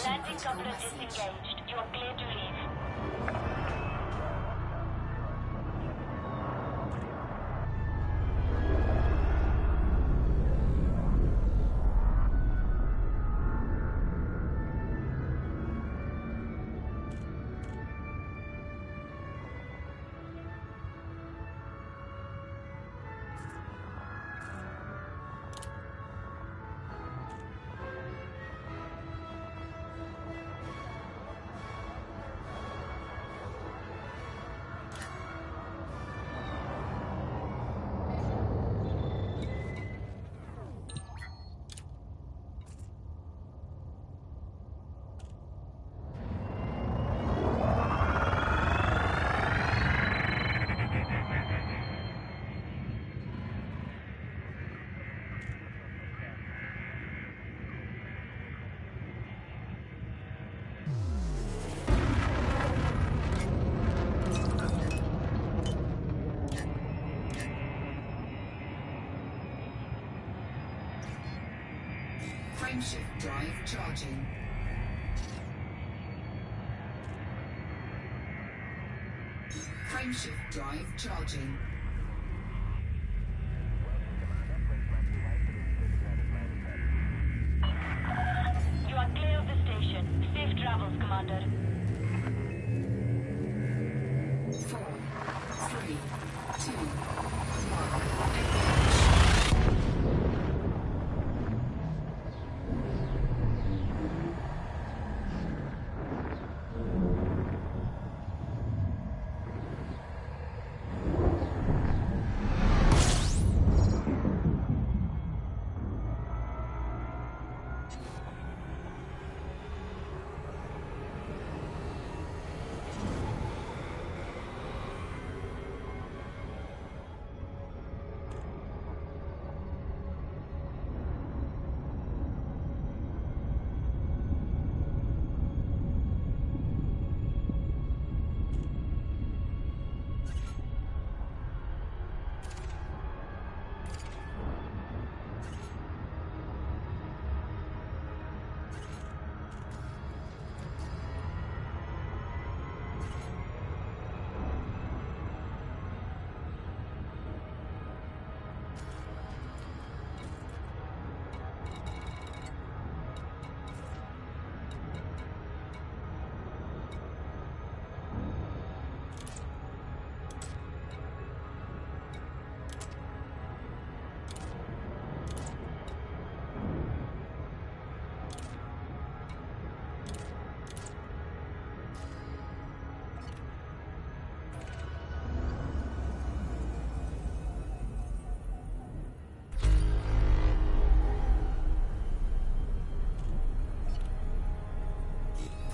Landing coupler disengaged. You are clear to leave. Frameshift drive charging. Frameshift drive charging. You are clear of the station. Safe travels, Commander. 4, 3, 2, 1.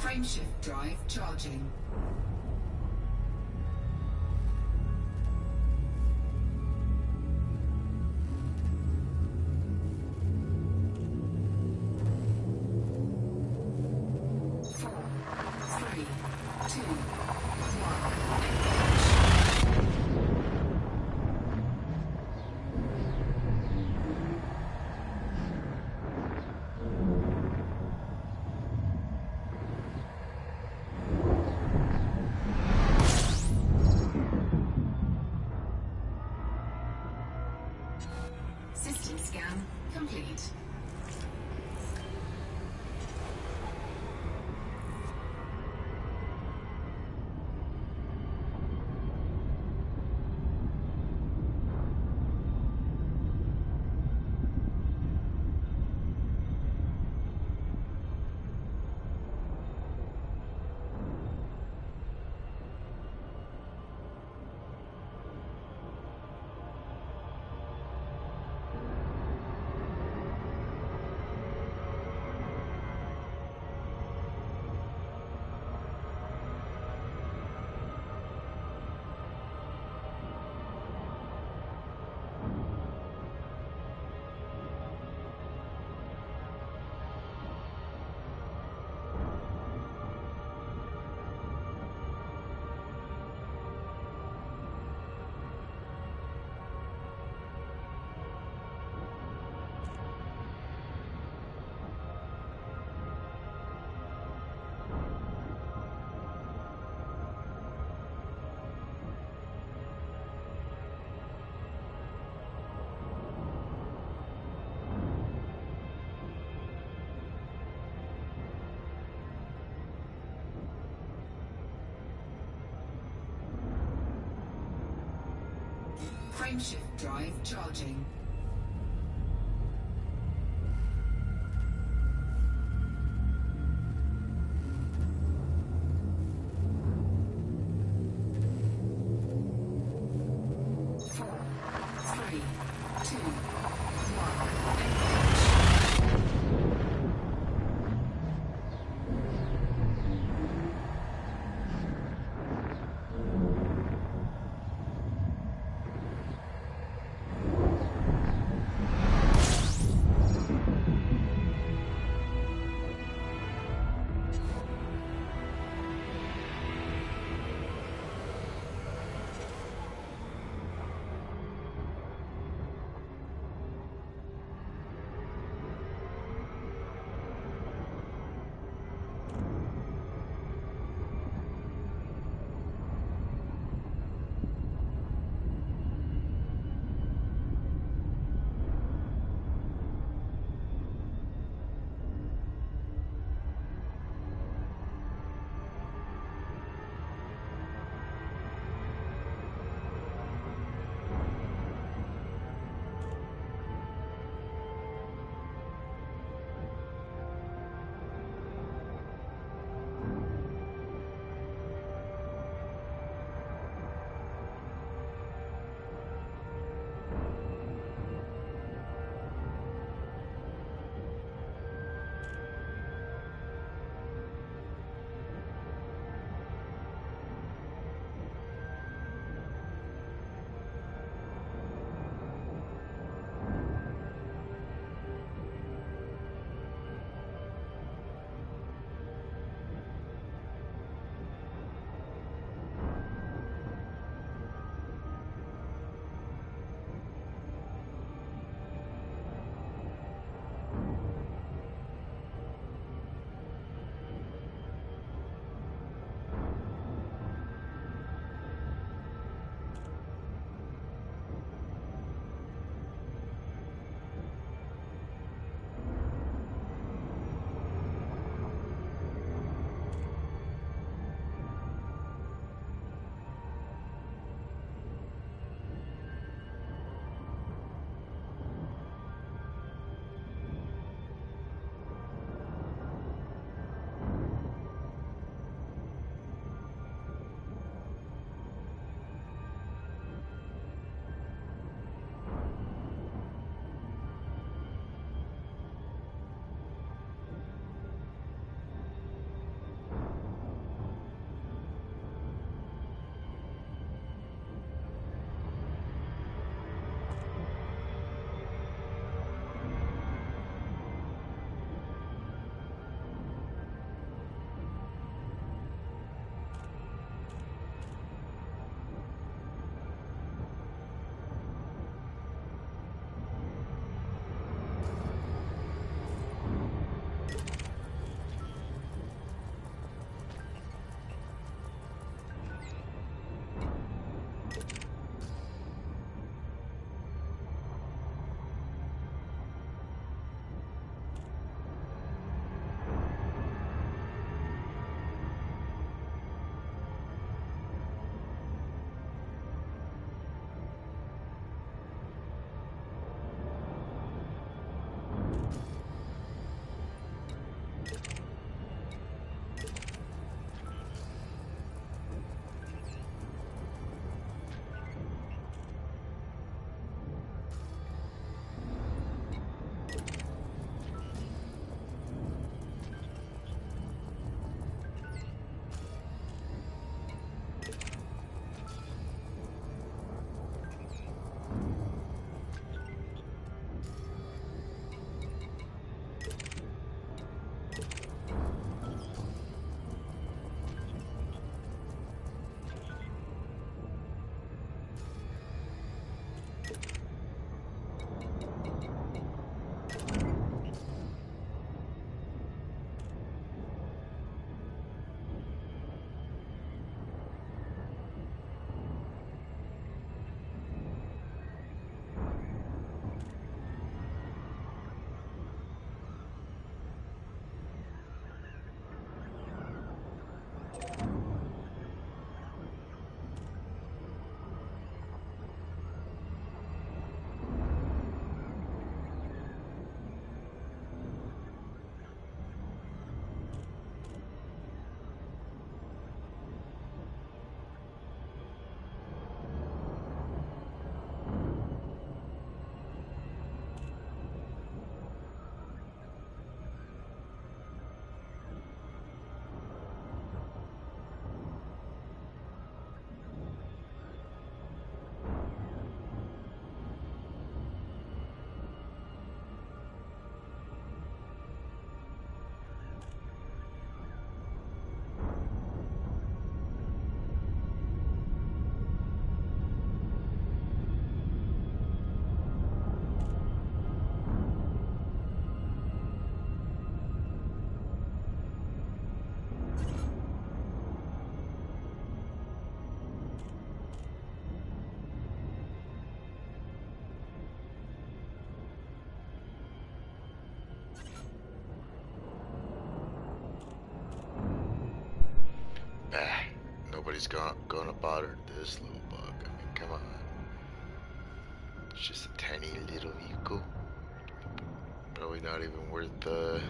Frameshift drive charging. System scan complete. Frameshift drive charging. 4, 3, 2, 1. nobody's gonna bother this little bug. I mean, come on. It's just a tiny little vehicle. Probably not even worth the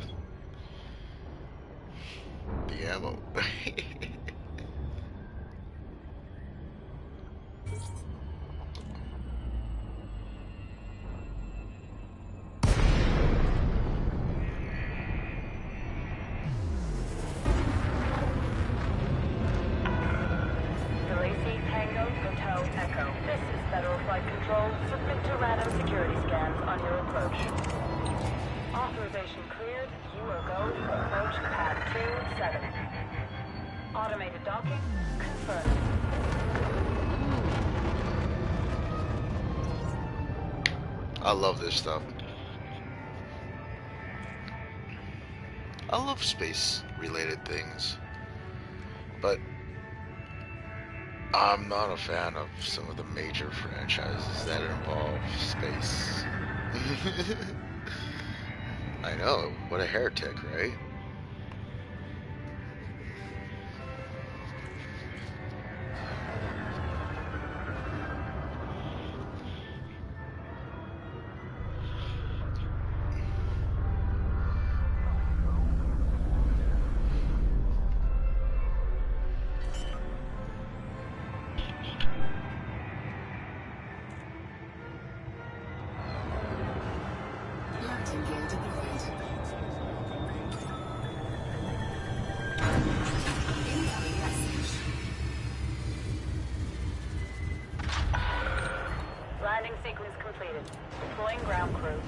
ammo. Authorization cleared. You are go for approach pad 27. Automated docking confirmed. I love this stuff. I love space-related things, but I'm not a fan of some of the major franchises that involve space. I know, what a heretic, right? Landing gear deployed. Incoming message. Landing sequence completed. Deploying ground crew.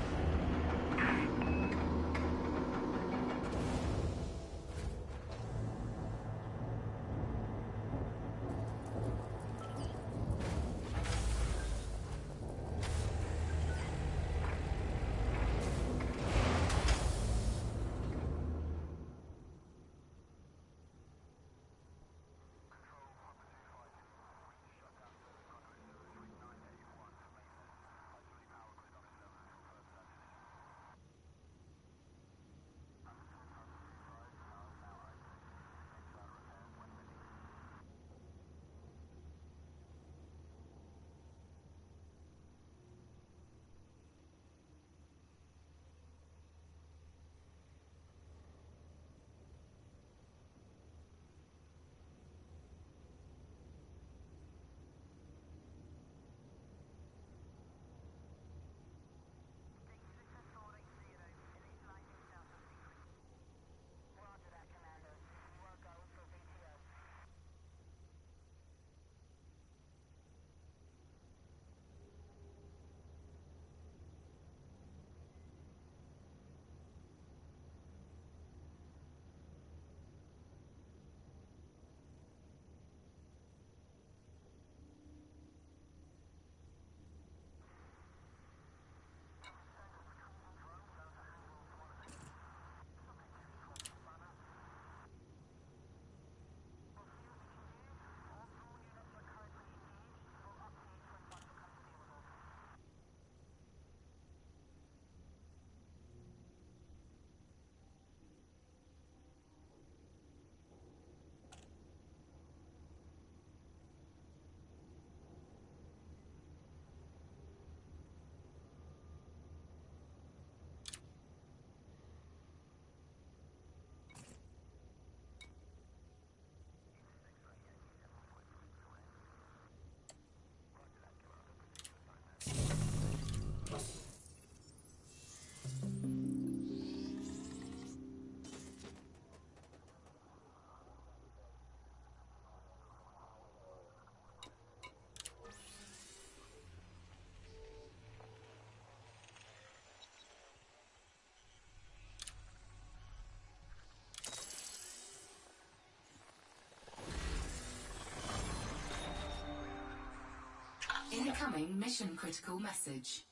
Incoming mission critical message.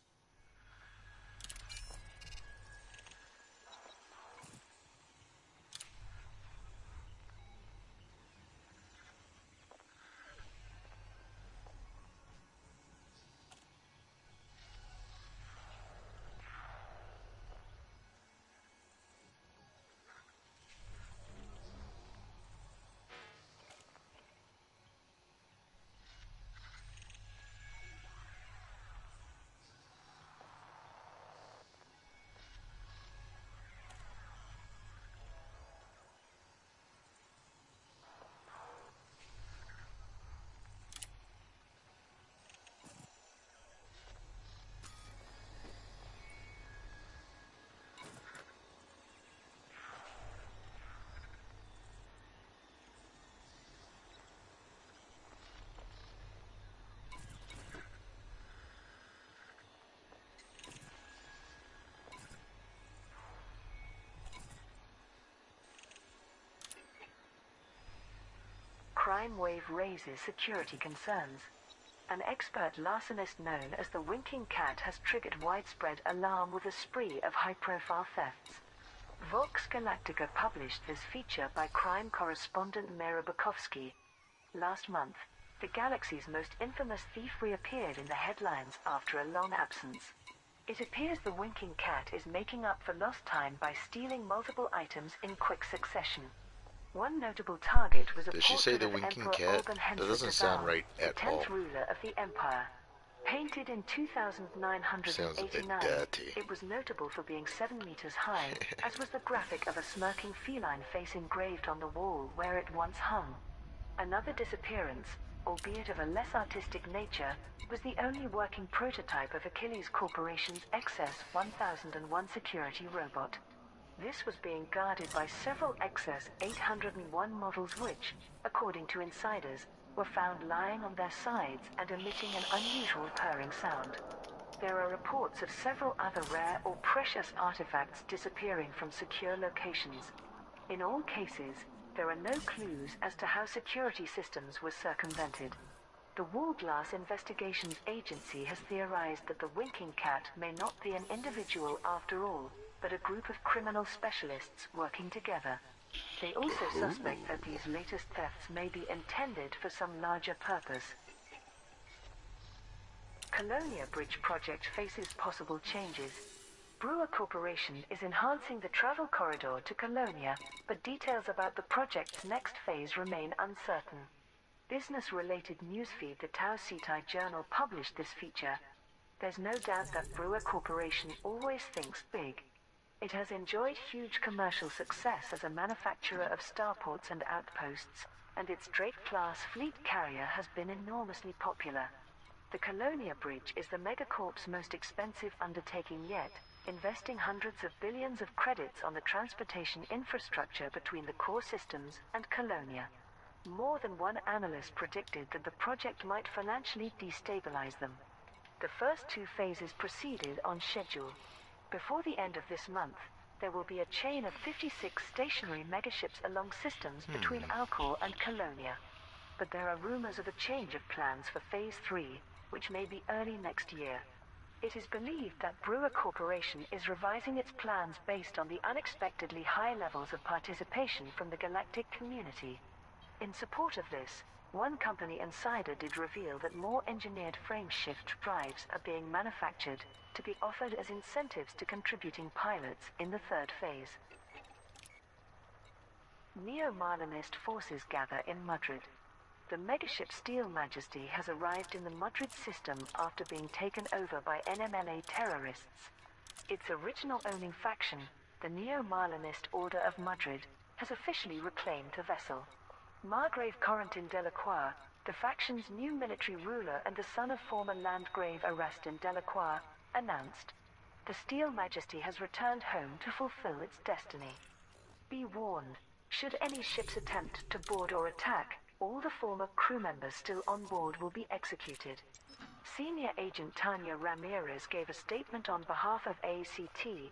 crime wave raises security concerns. An expert larcenist known as the Winking Cat has triggered widespread alarm with a spree of high-profile thefts. Vox Galactica published this feature by crime correspondent Mira Bukovsky. Last month, the galaxy's most infamous thief reappeared in the headlines after a long absence. It appears the Winking Cat is making up for lost time by stealing multiple items in quick succession. One notable target was a Did she say portrait the of Winking Emperor Cat? Orban That doesn't sound right the at all. 10th ruler of the Empire. Painted in Sounds a bit 2989, dirty. it was notable for being 7 meters high, as was the graphic of a smirking feline face engraved on the wall where it once hung. Another disappearance, albeit of a less artistic nature, was the only working prototype of Achilles Corporation's XS-1001 security robot. This was being guarded by several XS-801 models which, according to insiders, were found lying on their sides and emitting an unusual purring sound. There are reports of several other rare or precious artifacts disappearing from secure locations. In all cases, there are no clues as to how security systems were circumvented. The Wallglass Investigations Agency has theorized that the Winking Cat may not be an individual after all, but a group of criminal specialists working together. They also suspect that these latest thefts may be intended for some larger purpose. Colonia Bridge project faces possible changes. Brewer Corporation is enhancing the travel corridor to Colonia, but details about the project's next phase remain uncertain. Business-related newsfeed the Tau Cetai Journal published this feature. There's no doubt that Brewer Corporation always thinks big. It has enjoyed huge commercial success as a manufacturer of starports and outposts, and its Drake-class fleet carrier has been enormously popular. The Colonia Bridge is the megacorp's most expensive undertaking yet, investing hundreds of billions of credits on the transportation infrastructure between the core systems and Colonia. More than one analyst predicted that the project might financially destabilize them. The first two phases proceeded on schedule. Before the end of this month, there will be a chain of 56 stationary megaships along systems between Alcor and Colonia. But there are rumors of a change of plans for Phase 3, which may be early next year. It is believed that Brewer Corporation is revising its plans based on the unexpectedly high levels of participation from the galactic community. In support of this, one company insider did reveal that more engineered frameshift drives are being manufactured to be offered as incentives to contributing pilots in the third phase. Neo-Marlinist forces gather in Madrid. The megaship Steel Majesty has arrived in the Madrid system after being taken over by NMLA terrorists. Its original owning faction, the Neo-Marlinist Order of Madrid, has officially reclaimed the vessel. Margrave Corentin Delacroix, the faction's new military ruler and the son of former Landgrave Arrestin Delacroix, announced, "The Steel Majesty has returned home to fulfill its destiny. Be warned, should any ships attempt to board or attack, all the former crew members still on board will be executed." Senior Agent Tanya Ramirez gave a statement on behalf of ACT.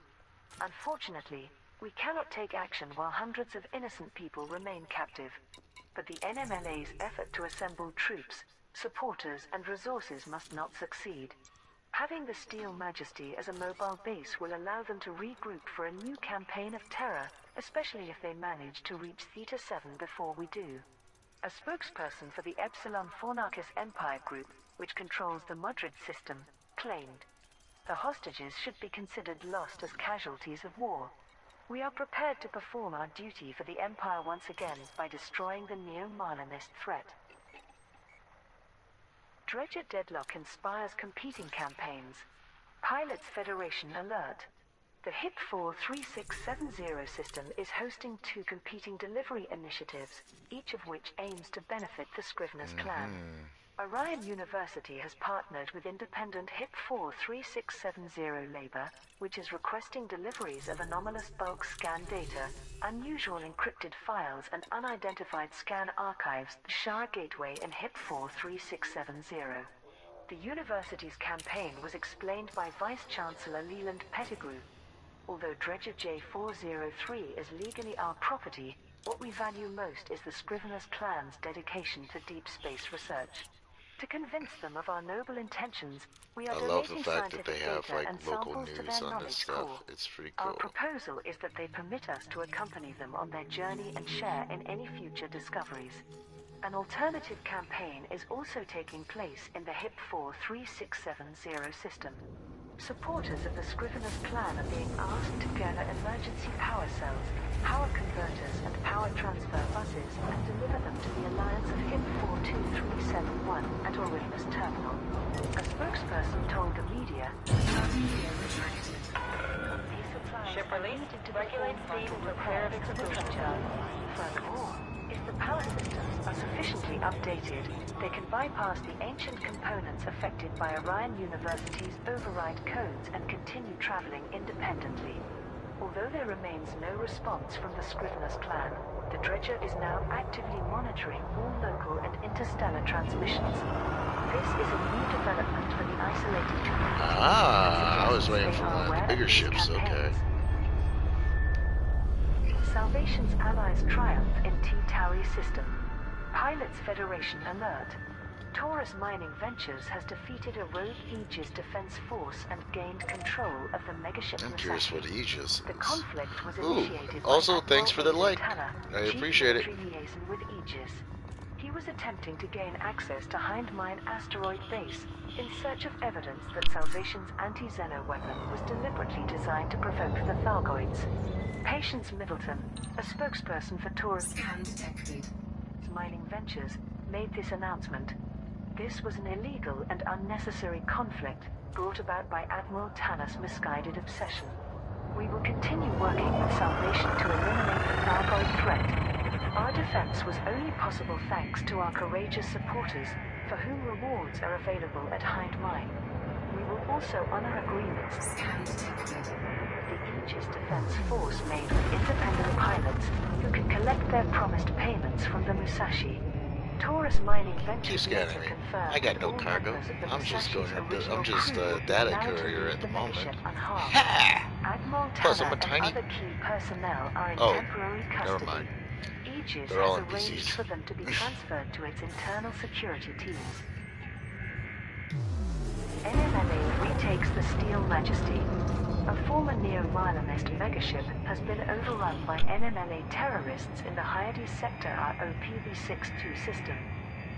"Unfortunately, we cannot take action while hundreds of innocent people remain captive. But the NMLA's effort to assemble troops, supporters and resources must not succeed. Having the Steel Majesty as a mobile base will allow them to regroup for a new campaign of terror, especially if they manage to reach Theta 7 before we do." A spokesperson for the Epsilon Fornarchus Empire Group, which controls the Madrid system, claimed, "The hostages should be considered lost as casualties of war. We are prepared to perform our duty for the Empire once again by destroying the Neo-Marlinist threat." Dredger deadlock inspires competing campaigns. Pilots Federation alert. The HIP-4 3670 system is hosting two competing delivery initiatives, each of which aims to benefit the Scrivener's clan. Orion University has partnered with independent HIP-4 3670 Labor, which is requesting deliveries of anomalous bulk scan data, unusual encrypted files and unidentified scan archives, the Shara Gateway and HIP-4 3670. The university's campaign was explained by Vice-Chancellor Leland Pettigrew. "Although Dredger J403 is legally our property, what we value most is the Scrivener's clan's dedication to deep space research. To convince them of our noble intentions, we are I love the donating fact that scientific they have data like and local samples to news their on this knowledge stuff. core. It's pretty Our cool. proposal is that they permit us to accompany them on their journey and share in any future discoveries. An alternative campaign is also taking place in the HIP-4 3670 system. Supporters of the Scrivener's clan are being asked to gather emergency power cells, power converters and power transfer buses and deliver them to the Alliance of HIP-42371 at Oripus Terminal. A spokesperson told the media, these supplies Ship are release. needed to Regulate perform speed vital and prepare repairs of to the explosion. creature. Furthermore, if the power systems are sufficiently updated, they can bypass the ancient components affected by Orion University's override codes and continue traveling independently. Although there remains no response from the Scrivener's clan, the Dredger is now actively monitoring all local and interstellar transmissions. This is a new development for the isolated community. Ah, I was waiting They for are one of aware the bigger of these ships. Okay. campaigns. Salvation's allies triumph in T-Tauri system. Pilots Federation alert. Taurus Mining Ventures has defeated a rogue Aegis defense force and gained control of the megaship I'm curious Musashi. what Aegis The is. conflict was Ooh, initiated also by thanks for the Admiral like. Tanner, I Chief appreciate it. Military Liaison with Aegis. He was attempting to gain access to Hindmine asteroid base in search of evidence that Salvation's anti-Xeno weapon was deliberately designed to provoke the Thargoids. Patience Middleton, a spokesperson for Taurus Scan detected. Mining Ventures, made this announcement. This was an illegal and unnecessary conflict brought about by Admiral Tanner's misguided obsession. We will continue working with Salvation to eliminate the Thargoid threat. Our defense was only possible thanks to our courageous supporters, for whom rewards are available at Hind Mine. We will also honor agreements. Scan detected. The Aegis Defense Force made with independent pilots who can collect their promised payments from the Musashi. Taurus Mining Keep Ventures later scanning me. confirmed I got that no all cargo. members of the I'm just Musashi's going to. original I'm just crew a will be data allowed to courier leave at the the moment. megaship unharmed. Ha! Admiral Plus, I'm Tanner a tiny. and other key personnel are in Oh, temporary never custody. mind. Aegis They're all has arranged NPCs. for them to be transferred to its internal security teams. NMLA retakes the Steel Majesty. A former neo-Marlinist megaship has been overrun by NMLA terrorists in the Hyades Sector ROPV-62 system.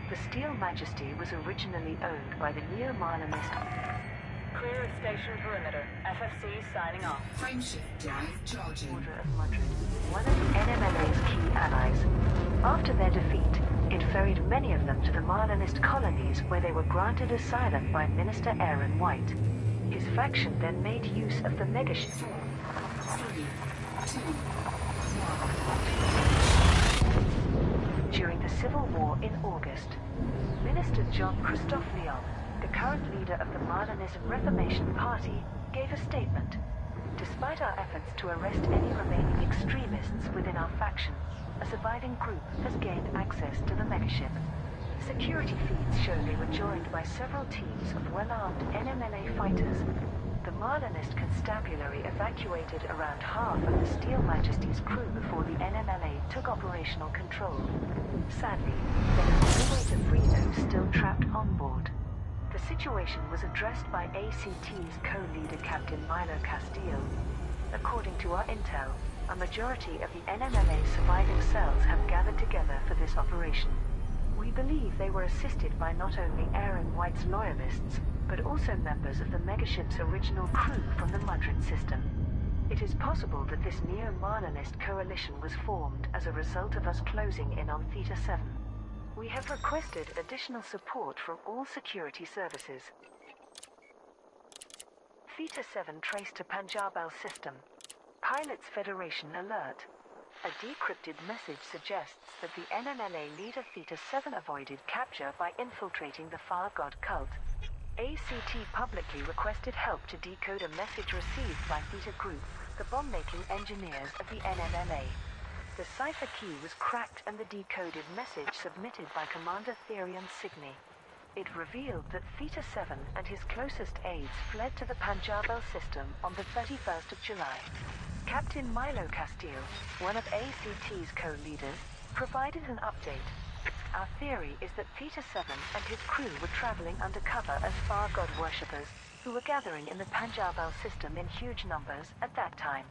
The Steel Majesty was originally owned by the neo-Marlinist Clear of station perimeter. FFC signing off. Frameshift drive charging. Order of Madrid, one of the NMLA's key allies. After their defeat, it ferried many of them to the Marlinist colonies where they were granted asylum by Minister Aaron White. His faction then made use of the megaship. 4, 3, 2, 1. During the Civil War in August, Minister John Christophe Lyon, the current leader of the Marlinist Reformation Party, gave a statement. Despite our efforts to arrest any remaining extremists within our faction, a surviving group has gained access to the megaship. Security feeds show they were joined by several teams of well-armed NMLA fighters. The Marlinist constabulary evacuated around half of the Steel Majesty's crew before the NMLA took operational control. Sadly, there is no way to free those still trapped on board. The situation was addressed by ACT's co-leader Captain Milo Castillo. According to our intel, a majority of the NMLA surviving cells have gathered together for this operation. We believe they were assisted by not only Aaron White's loyalists, but also members of the megaship's original crew from the Madrid system. It is possible that this neo-Marlinist coalition was formed as a result of us closing in on Theta 7. We have requested additional support from all security services. Theta 7 traced to Panjabal system. Pilots Federation alert. A decrypted message suggests that the NMLA leader Theta 7 avoided capture by infiltrating the Far God cult. ACT publicly requested help to decode a message received by Theta Group, the bomb-making engineers of the NMLA. The cipher key was cracked and the decoded message submitted by Commander Therion Signy. It revealed that Theta 7 and his closest aides fled to the Panjabal system on the 31st of July. Captain Milo Castile, one of ACT's co-leaders, provided an update. Our theory is that Theta 7 and his crew were traveling undercover as Far God worshippers who were gathering in the Panjabal system in huge numbers at that time.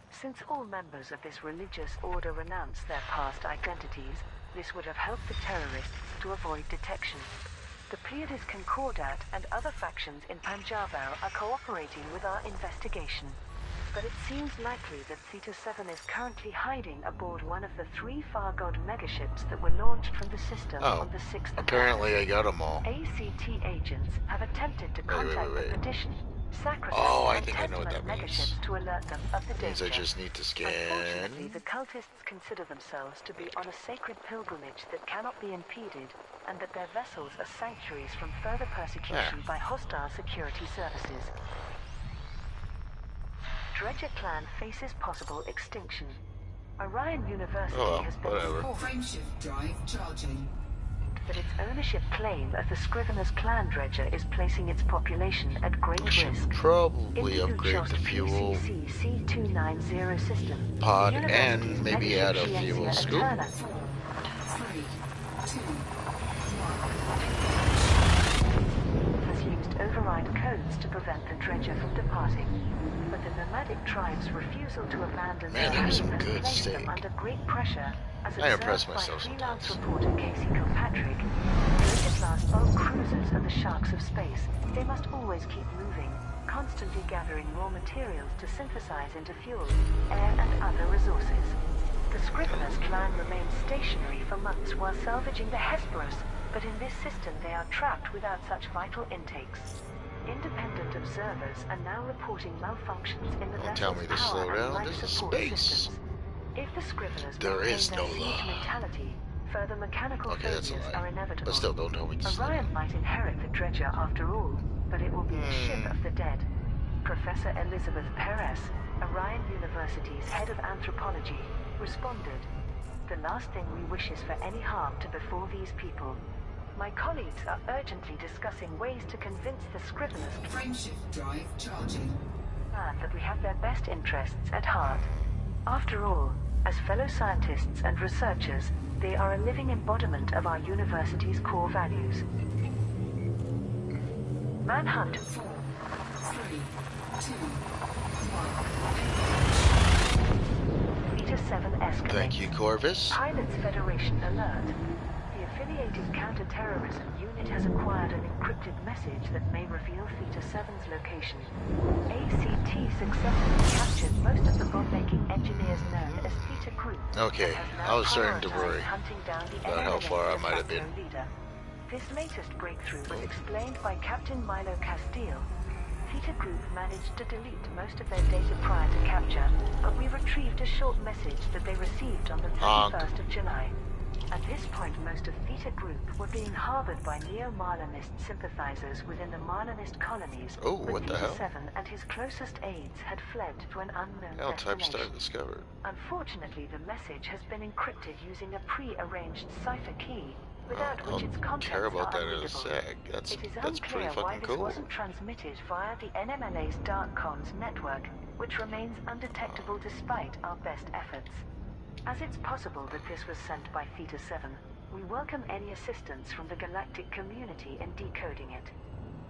Since all members of this religious order renounce their past identities, this would have helped the terrorists to avoid detection. The Pleiades Concordat and other factions in Panjabal are cooperating with our investigation. But it seems likely that Theta 7 is currently hiding aboard one of the 3 Far God megaships that were launched from the system on the 6th of apparently August. I got them all. ACT agents have attempted to contact the Perdition, Sacrosanct, Oh, I and think I know what Testament that means. megaships to alert them of the It means danger. I just need to scan. Unfortunately, the cultists consider themselves to be on a sacred pilgrimage that cannot be impeded, and that their vessels are sanctuaries from further persecution by hostile security services. Dredger clan faces possible extinction. Orion University has been informed Frameshift drive charging. that its ownership claim of the Scrivener's clan dredger is placing its population at great I should risk. probably In the upgrade the Uchos fuel PCC C290 system, pod the and university's maybe megaship add a Scientia fuel scoop. Eterna 4, 3, 2, 1. has used override codes to prevent the dredger from departing. But the nomadic tribe's refusal to abandon Man, their that was home some has good placed them steak. under great pressure, as I impress observed by myself freelance sometimes. reporter Casey Kilpatrick. Dredger-class bulk cruisers are the sharks of space. They must always keep moving, constantly gathering raw materials to synthesize into fuel, air, and other resources. The Scrivener's clan remains stationary for months while salvaging the Hesperus, but in this system they are trapped without such vital intakes. Independent observers are now reporting malfunctions in the Don't tell vessel's me to slow power and down. life This is support space. systems. If the Scriveners There maintain is their no siege law. mentality, further mechanical Okay, that's a failures lie. are inevitable. But still, don't tell me to slow Orion down. might inherit the dredger after all, but it will be a ship of the dead. Professor Elizabeth Perez, Orion University's head of anthropology, responded, "The last thing we wish is for any harm to befall these people. My colleagues are urgently discussing ways to convince the Scriveners Frameshift drive charging. that we have their best interests at heart. After all, as fellow scientists and researchers, they are a living embodiment of our university's core values. Manhunt. 4, 3, 2, 1. Theta 7 escalates. Thank you, Corvus. Pilots Federation alert. The affiliated counter-terrorism unit has acquired an encrypted message that may reveal Theta 7's location. ACT successfully captured most of the bomb-making engineers known as Theta Group. Okay, and has now I was starting to prioritized worry hunting down the about how NMLA far I de might have facto been. leader. This latest breakthrough was explained by Captain Milo Castile. Theta Group managed to delete most of their data prior to capture, but we retrieved a short message that they received on the 31st of July. At this point, most of Theta Group were being harbored by neo-Marlinist sympathizers within the Marlinist colonies, Oh, but what the Theta hell? 7 and his closest aides had fled to an unknown Hell type star destination. discovered. Unfortunately, the message has been encrypted using a pre-arranged cipher key, without which its I'll contents care about are that in a unreadable. sec. That's It is pretty unclear why fucking this cool. wasn't transmitted via the NMLA's Dark Comms network, which remains undetectable despite our best efforts. As it's possible that this was sent by Theta 7, we welcome any assistance from the galactic community in decoding it.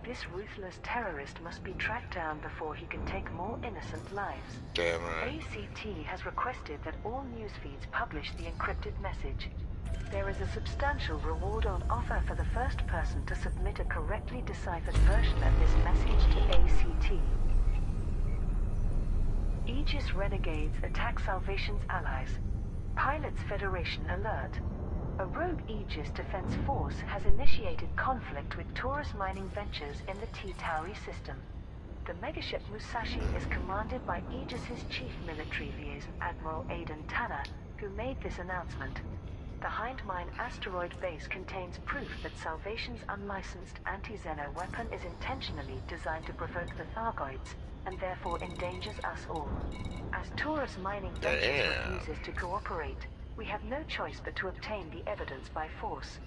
This ruthless terrorist must be tracked down before he can take more innocent lives. Damn right. ACT has requested that all news feeds publish the encrypted message. There is a substantial reward on offer for the first person to submit a correctly deciphered version of this message to ACT. Aegis Renegades attack Salvation's allies. Pilots Federation alert. A rogue Aegis defense force has initiated conflict with Taurus Mining Ventures in the T-Tauri system. The megaship Musashi is commanded by Aegis's chief military liaison Admiral Aidan Tanner, who made this announcement. The Hindmine asteroid base contains proof that Salvation's unlicensed anti-Xeno weapon is intentionally designed to provoke the Thargoids, and therefore endangers us all. As Taurus Mining Ventures refuses to cooperate, we have no choice but to obtain the evidence by force.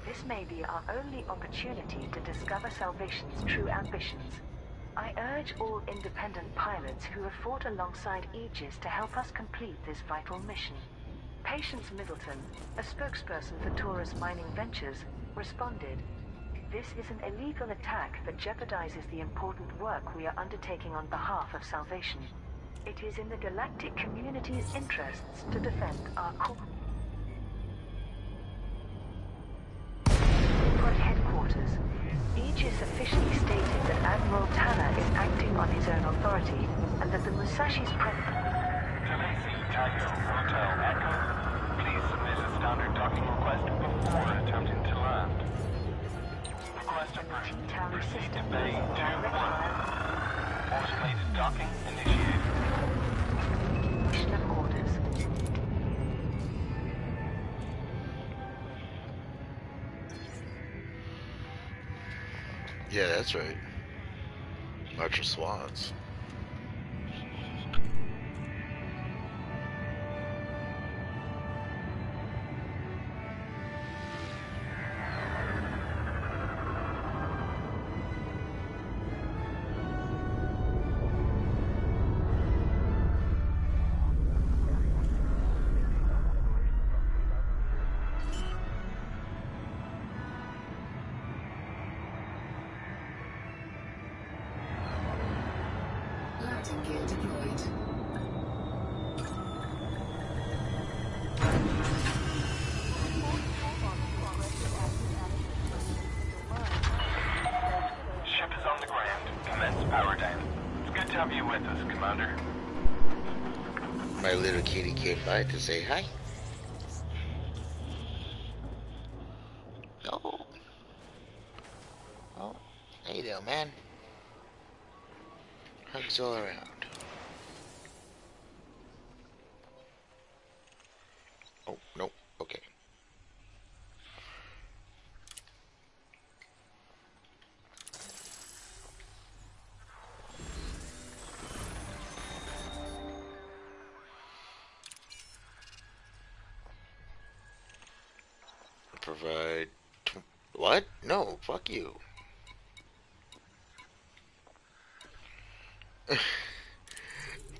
This may be our only opportunity to discover Salvation's true ambitions. I urge all independent pilots who have fought alongside Aegis to help us complete this vital mission. Patience Middleton, a spokesperson for Taurus Mining Ventures, responded. This is an illegal attack that jeopardizes the important work we are undertaking on behalf of salvation. It is in the galactic community's interests to defend our corporate headquarters. Aegis officially stated that Admiral Tanner is acting on his own authority, and that the Musashi's Delacy Tango Hotel Echo. Please submit a standard docking request before attempting to land. Request approved. Proceed to Bay 2-1. Automated docking initiated. of orders. Yeah, that's right. March of Swans. Landing gear deployed. Ship is on the ground. Commence power down. It's good to have you with us, Commander. My little kitty came by to say hi. Oh. Oh. Hey there, man. Hugs all around. Oh, no. Okay. Provide... What? No, fuck you.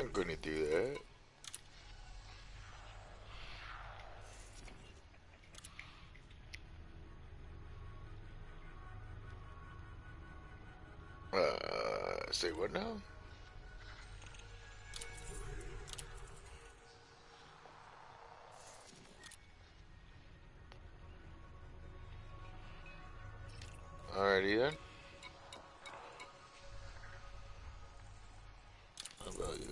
I'm gonna do that. Say what now? Alrighty then. How about you?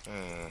Hmm.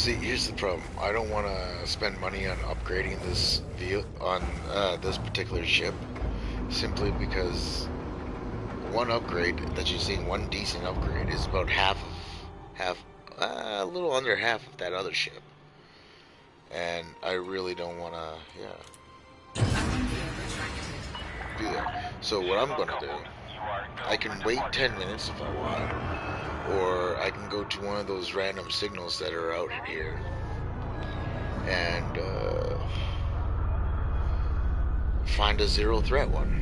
See, here's the problem. I don't want to spend money on upgrading this this particular ship, simply because one upgrade that you've seen, one decent upgrade, is about a little under half of that other ship, and I really don't want to, do that. So what I'm gonna do, I can wait 10 minutes if I want, or I can go to one of those random signals that are out in here and find a zero threat one.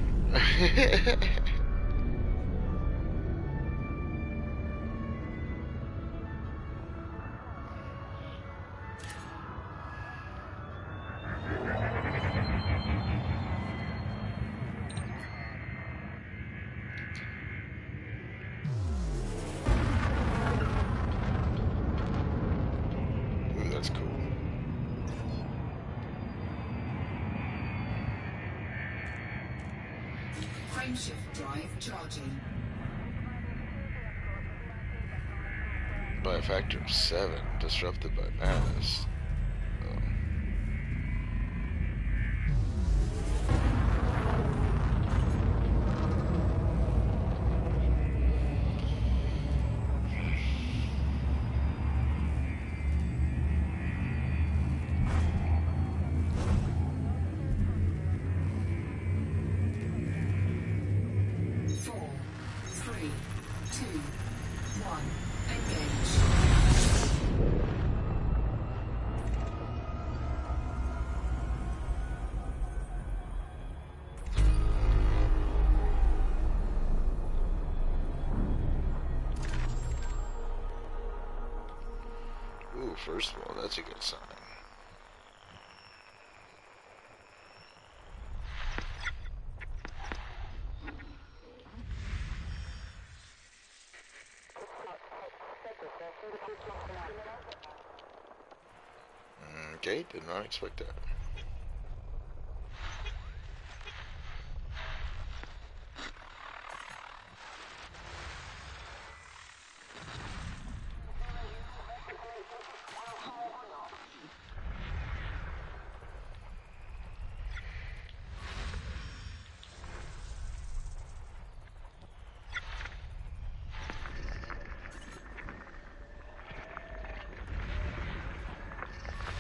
Ooh, that's cool. Frameshift drive charging. By a factor of 7, disrupted by madness. Ooh, first of all, that's a good sign. Okay, did not expect that.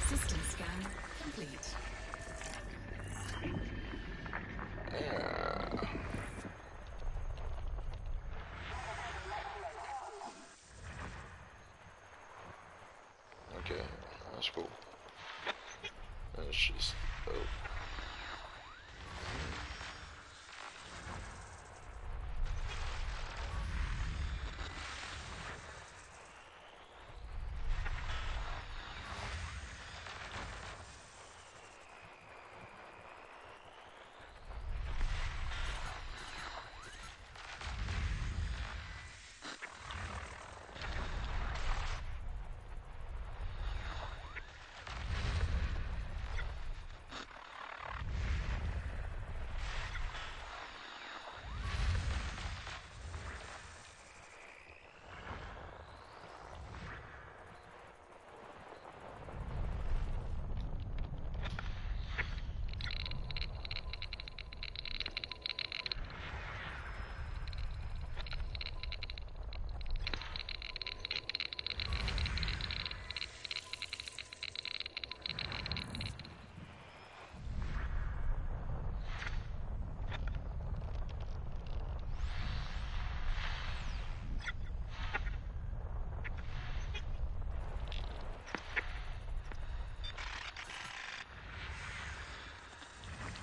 System scan complete. Yeah. Okay, that's cool. That's just, oh.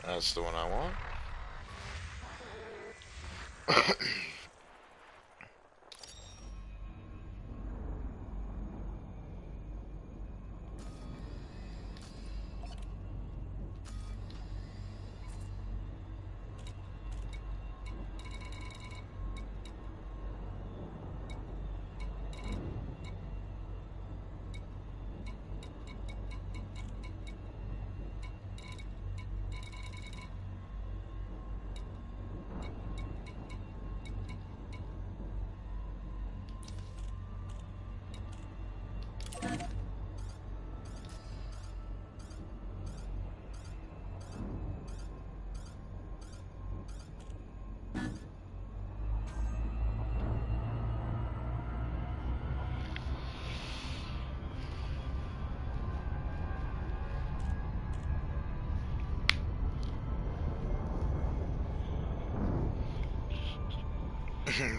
That's the one I want.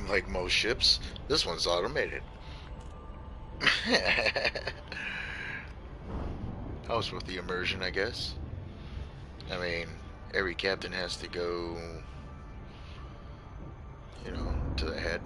Like most ships, this one's automated. Helps with the immersion, I guess. I mean, every captain has to go, you know, to the head.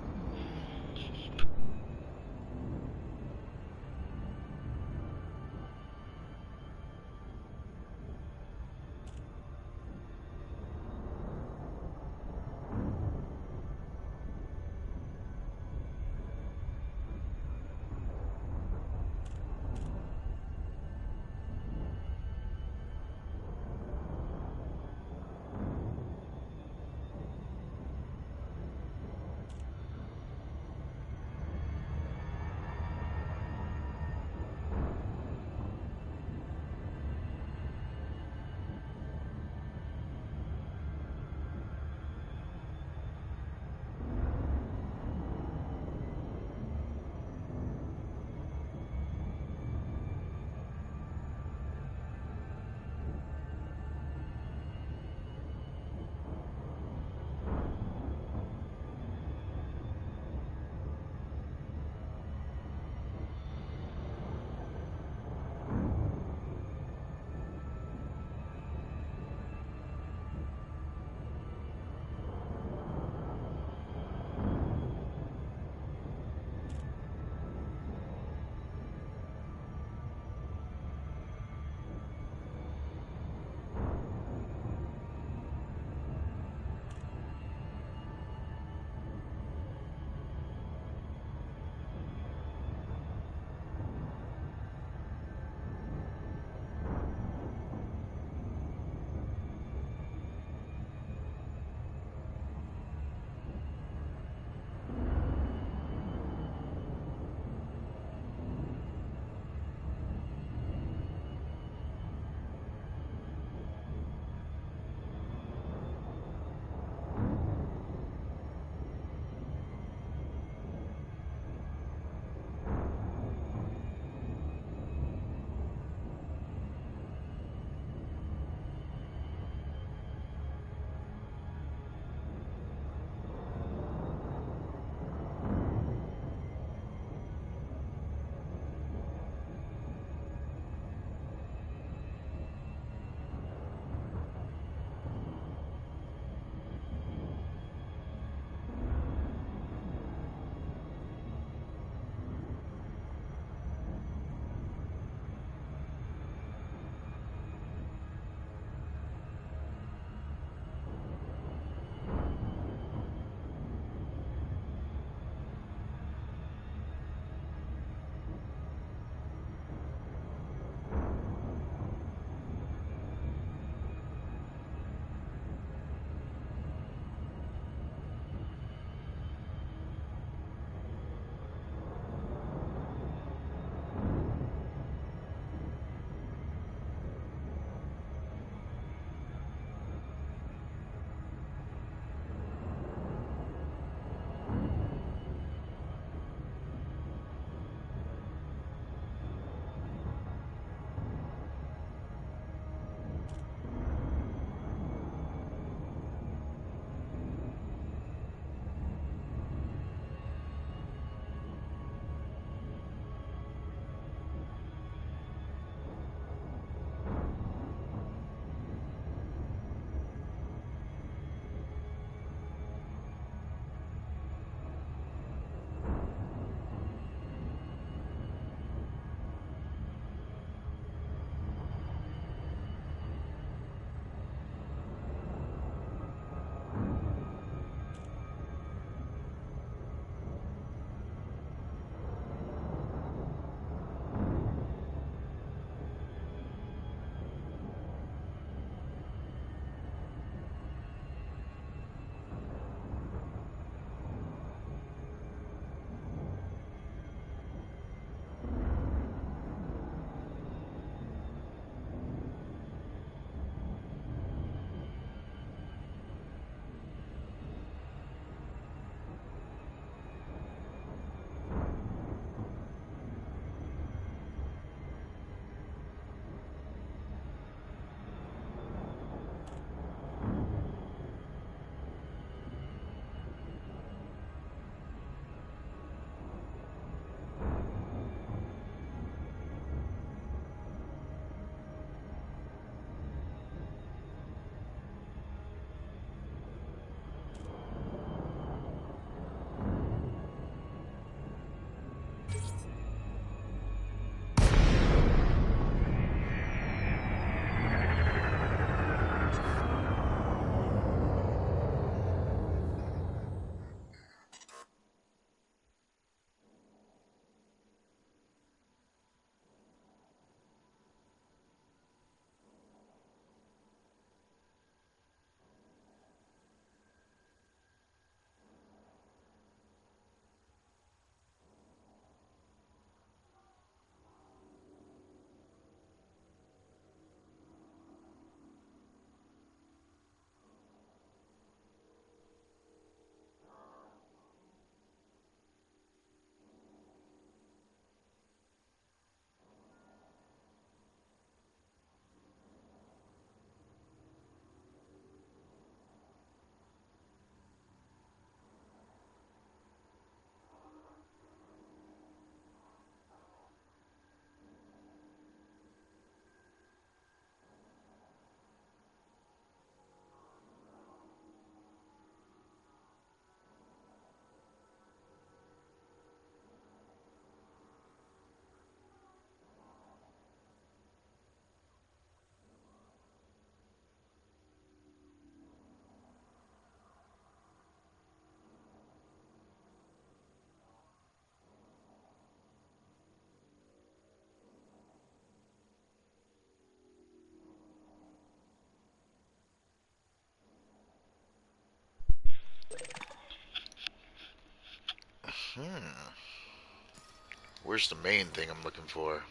Where's the main thing I'm looking for?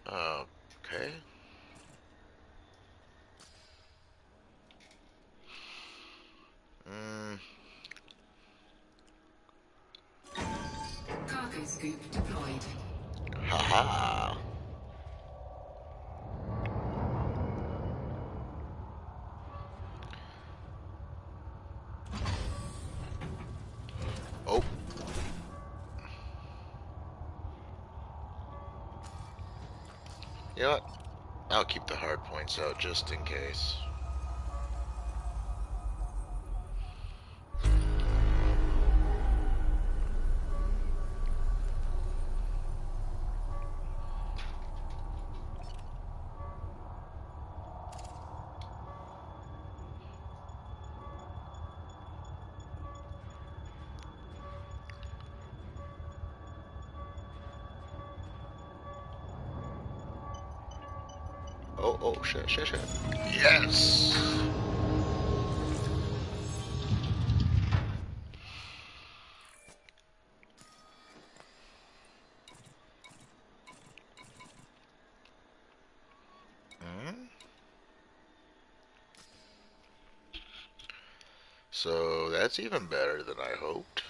Okay. Cargo scoop deployed. Haha. Oh. You know what? I'll keep the hard points out just in case. Oh, shit. Yes! So that's even better than I hoped.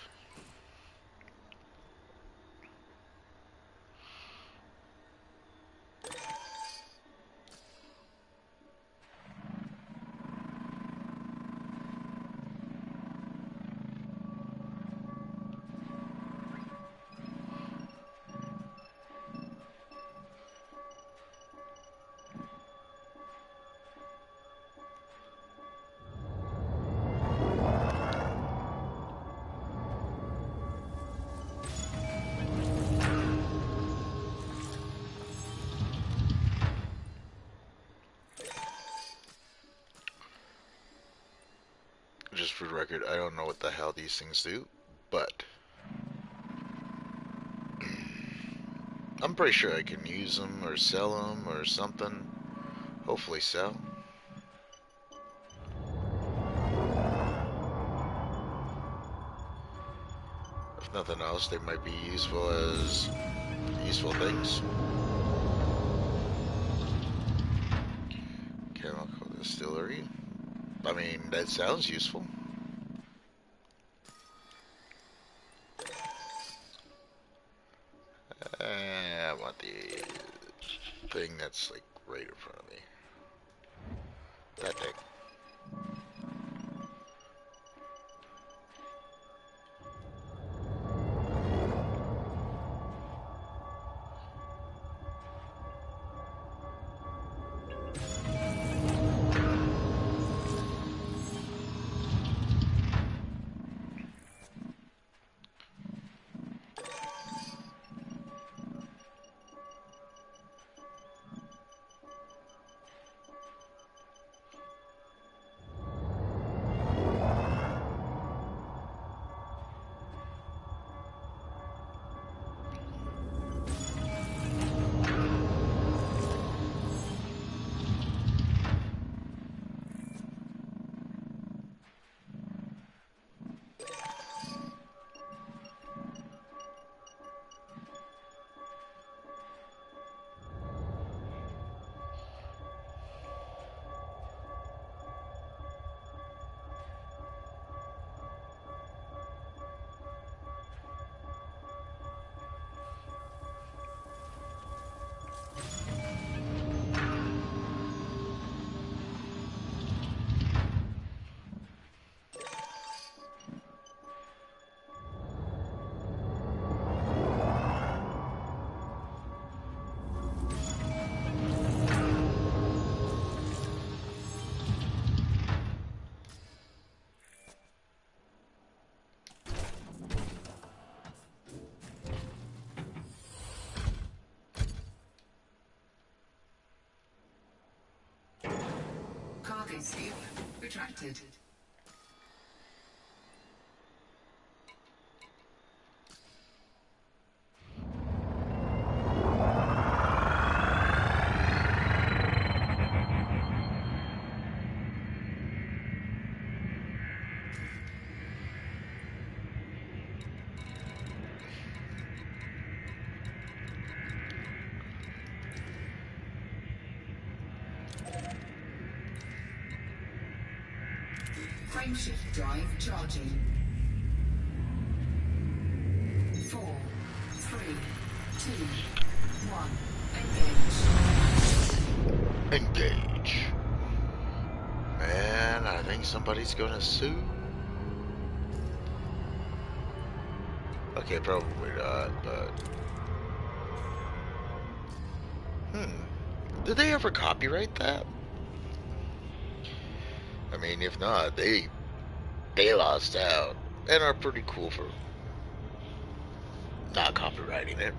Just for the record, I don't know what the hell these things do, but I'm pretty sure I can use them or sell them or something. Hopefully sell. If nothing else, they might be useful as useful things. Chemical distillery. I mean, that sounds useful. I want the thing that's like right in front of me. That thing. Cargo scoop retracted. Frameshift drive charging. 4, 3, 2, 1. Engage. Engage. Man, I think somebody's gonna sue. Okay, probably not, but... Did they ever copyright that? I mean, if not, they lost out and are pretty cool for not copyrighting it.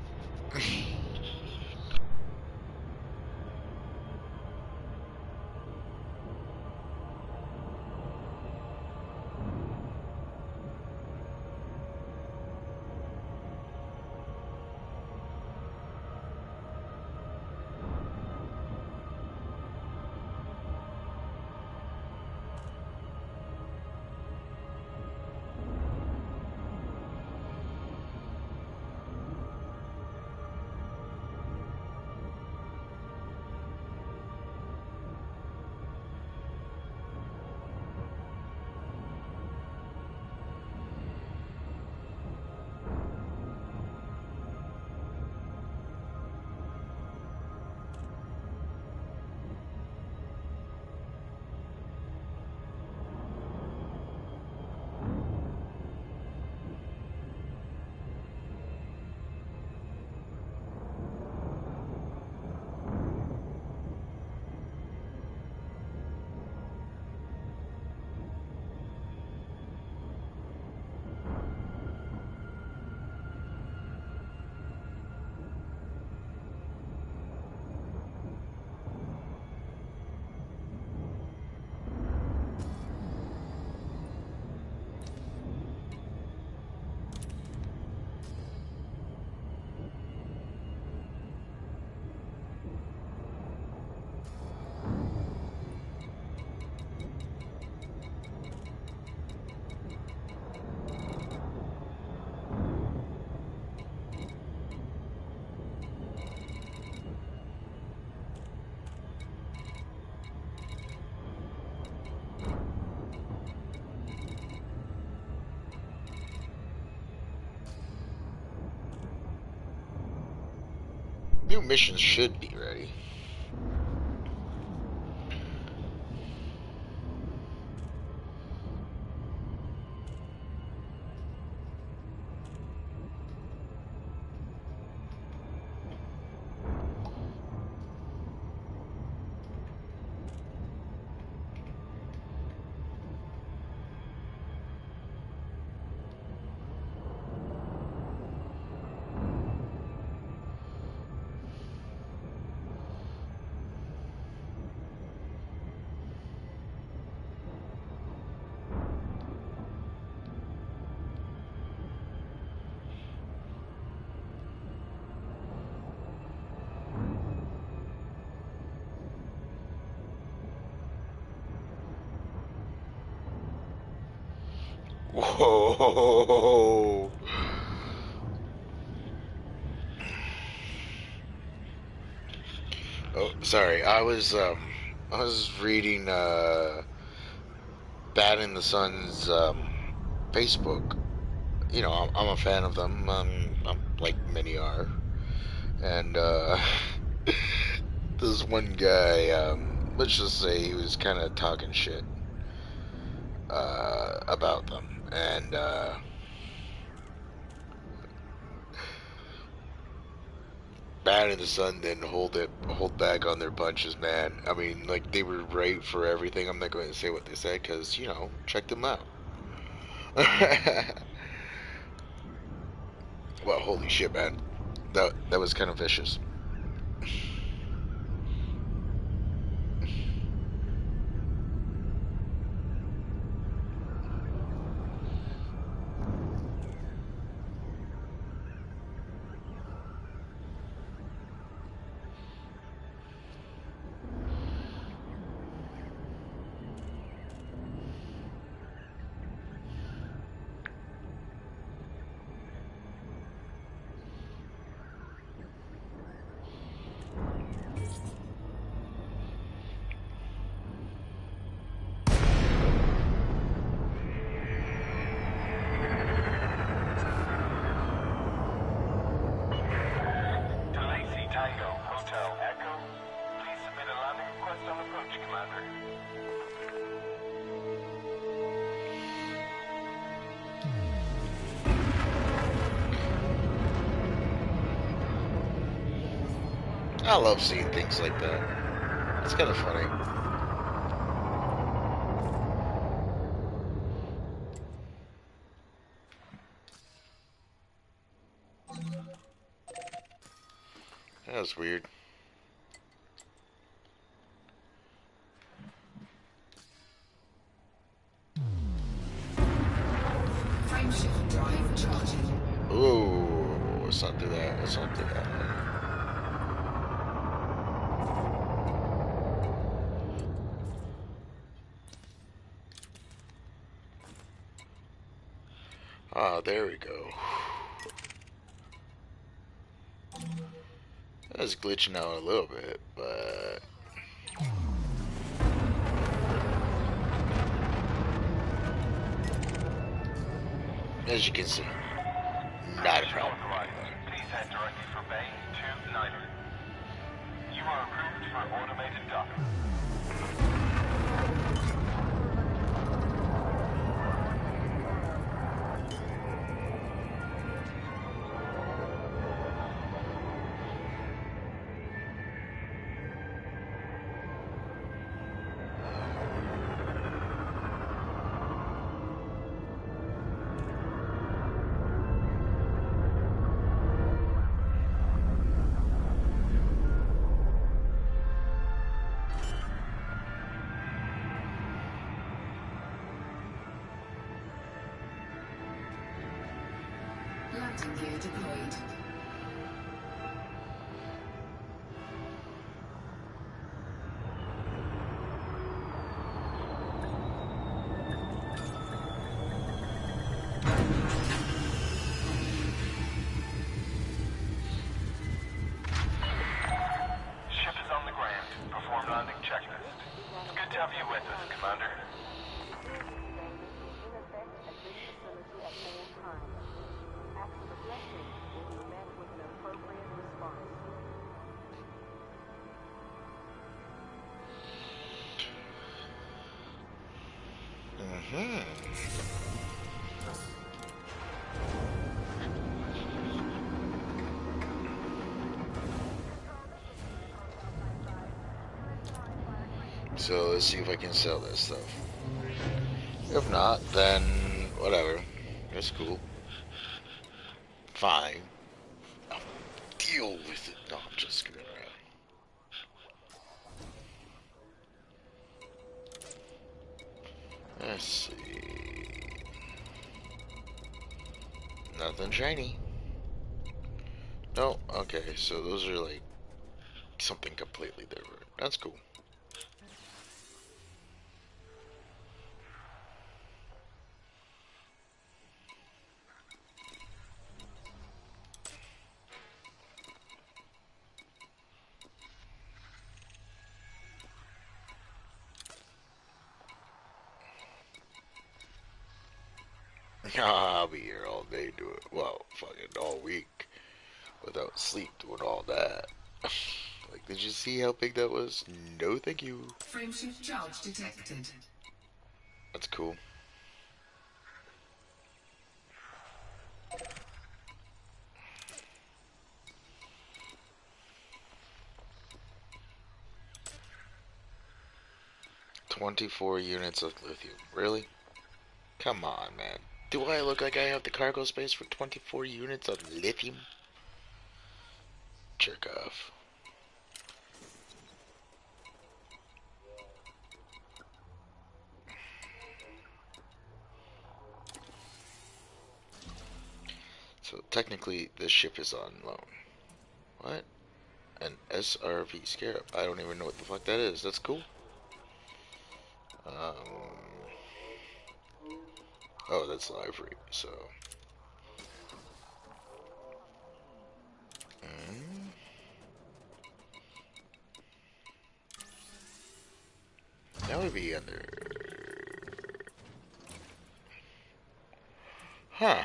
New missions should be ready. Whoa. Oh, sorry. I was reading Bad in the Sun's Facebook. You know, I'm a fan of them. I'm like many are, and this one guy, let's just say he was kind of talking shit about them, and Bad in the Sun didn't hold back on their punches, man. I mean, like, they were right for everything. I'm not going to say what they said because, you know, check them out. Well, holy shit, man. That was kind of vicious. I love seeing things like that. It's kind of funny. That was weird. Frameshift drive charging. Ooh, let's not do that. Let's not do that. Ah, there we go. That was glitching out a little bit, but as you can see, not a problem. Please head directly for Bay 29. You are approved for automated docking. Landing gear deployed. Ship is on the ground. Perform landing checklist. It's good to have you with us, Commander. So let's see if I can sell this stuff. If not, then whatever. That's cool. Fine. I'll deal with it. No, I'm just screwing around. Let's see. Nothing shiny. No, okay, so those are like something completely different. That's cool. I'll be here all day doing, well, fucking all week without sleep doing all that. Like, did you see how big that was? No, thank you. Frameshift charge detected. That's cool. $24 units of lithium. Really? Come on, man. Do I look like I have the cargo space for 24 units of lithium? Jerk off. So technically, this ship is on loan. What? An SRV Scarab. I don't even know what the fuck that is. That's cool. Oh, that's livery. So. That would be under. Huh.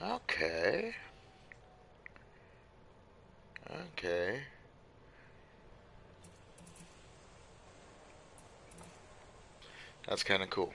Okay. Okay. That's kind of cool.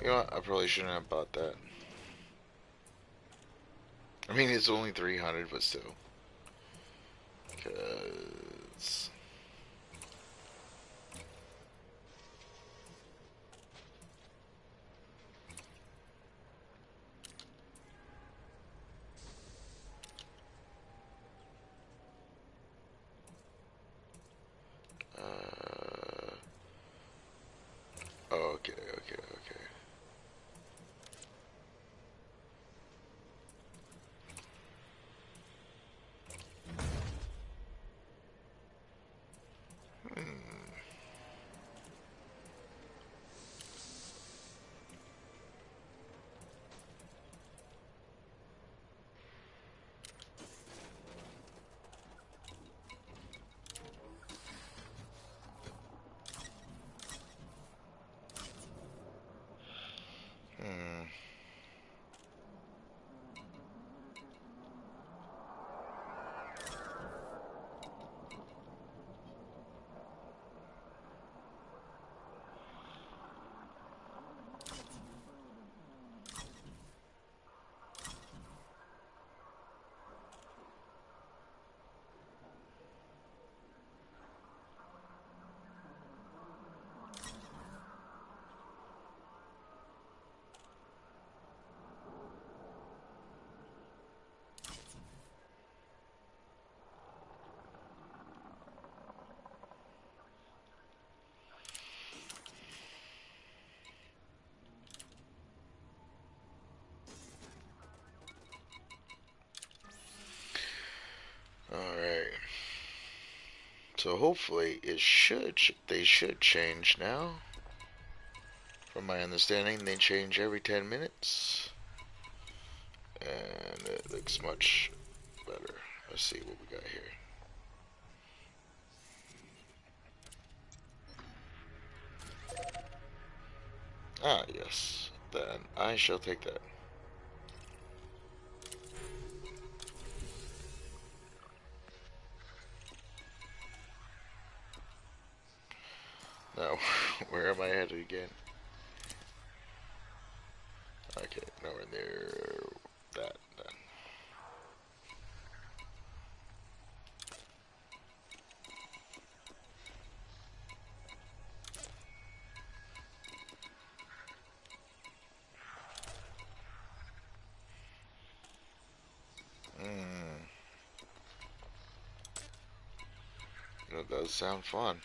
You know what? I probably shouldn't have bought that. I mean, it's only 300, but still. Because... oh, okay. Alright. So hopefully they should change now. From my understanding, they change every 10 minutes. And it looks much better. Let's see what we got here. Ah, yes. Then I shall take that. Now, where am I headed again? Okay, nowhere near that. That does sound fun.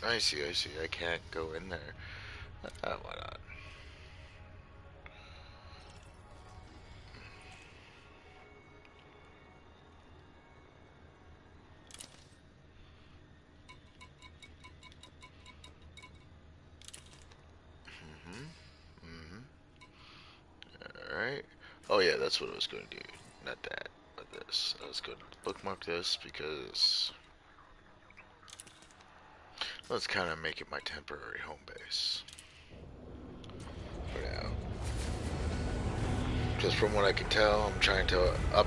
I see. I can't go in there. Why not? Alright. Oh yeah, that's what I was going to do. Not that, but this. I was going to bookmark this because... let's kind of make it my temporary home base. For now. Just from what I can tell, I'm trying to up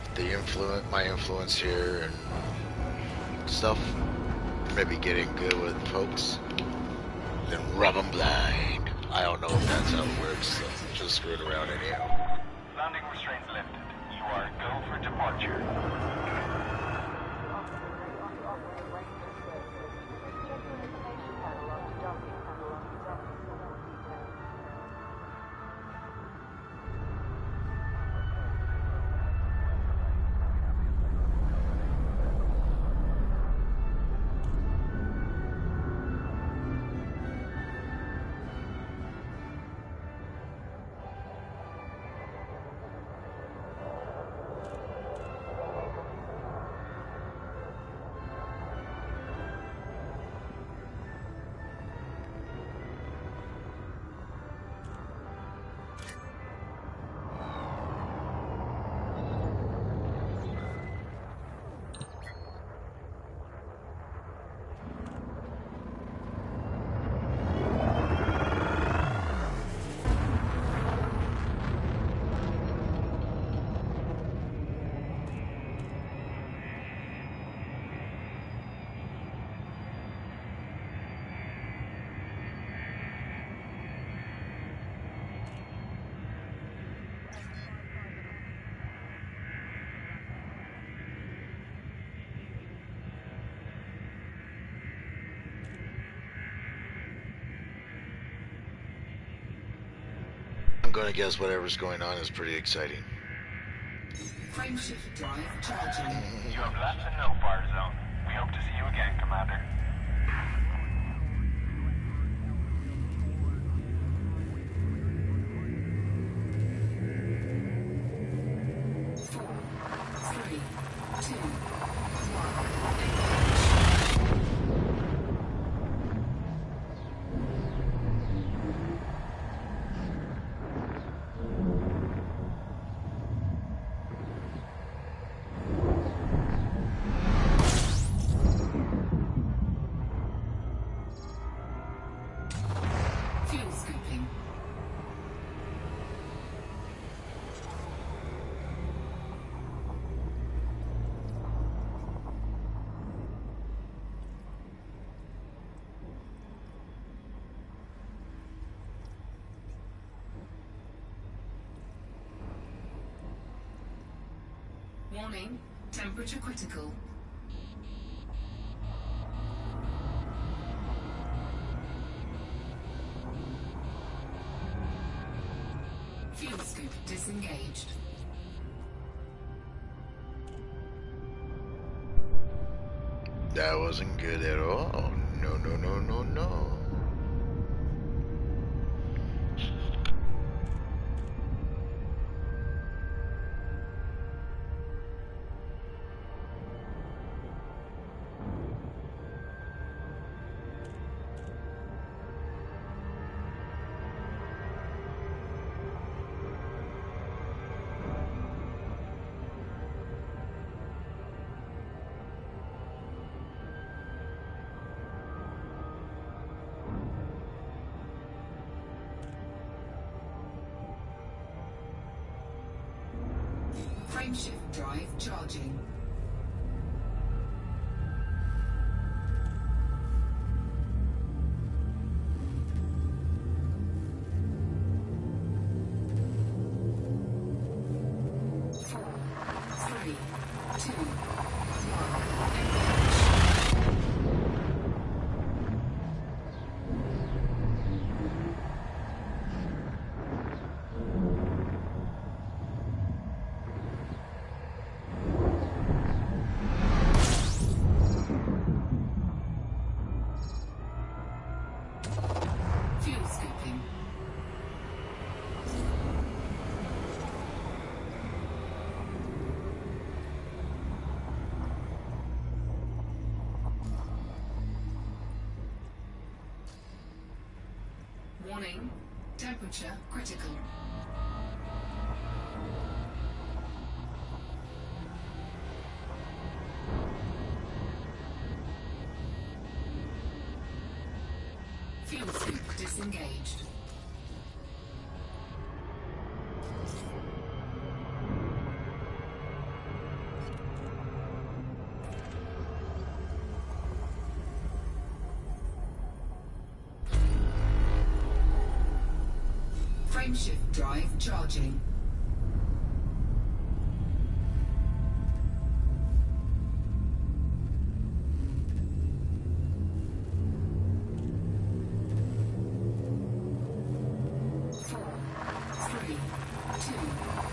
my influence here and stuff. Maybe getting good with folks. Then rub them blind. I don't know if that's how it works, so just screw it around anyhow. Landing restraints lifted. You are go for departure. gonna guess whatever's going on is pretty exciting. Frameshift drive charging. You have left the no-fire zone. We hope to see you again, Commander. Fuel scooping. Warning, temperature critical. Fuel scoop disengaged. That wasn't good at all. No, no, no, no, no. Frameshift drive charging. Four, three, two, fuel scooping. Warning, temperature critical. Fuel scoop disengaged. Frameshift drive charging. Four, three, two, one.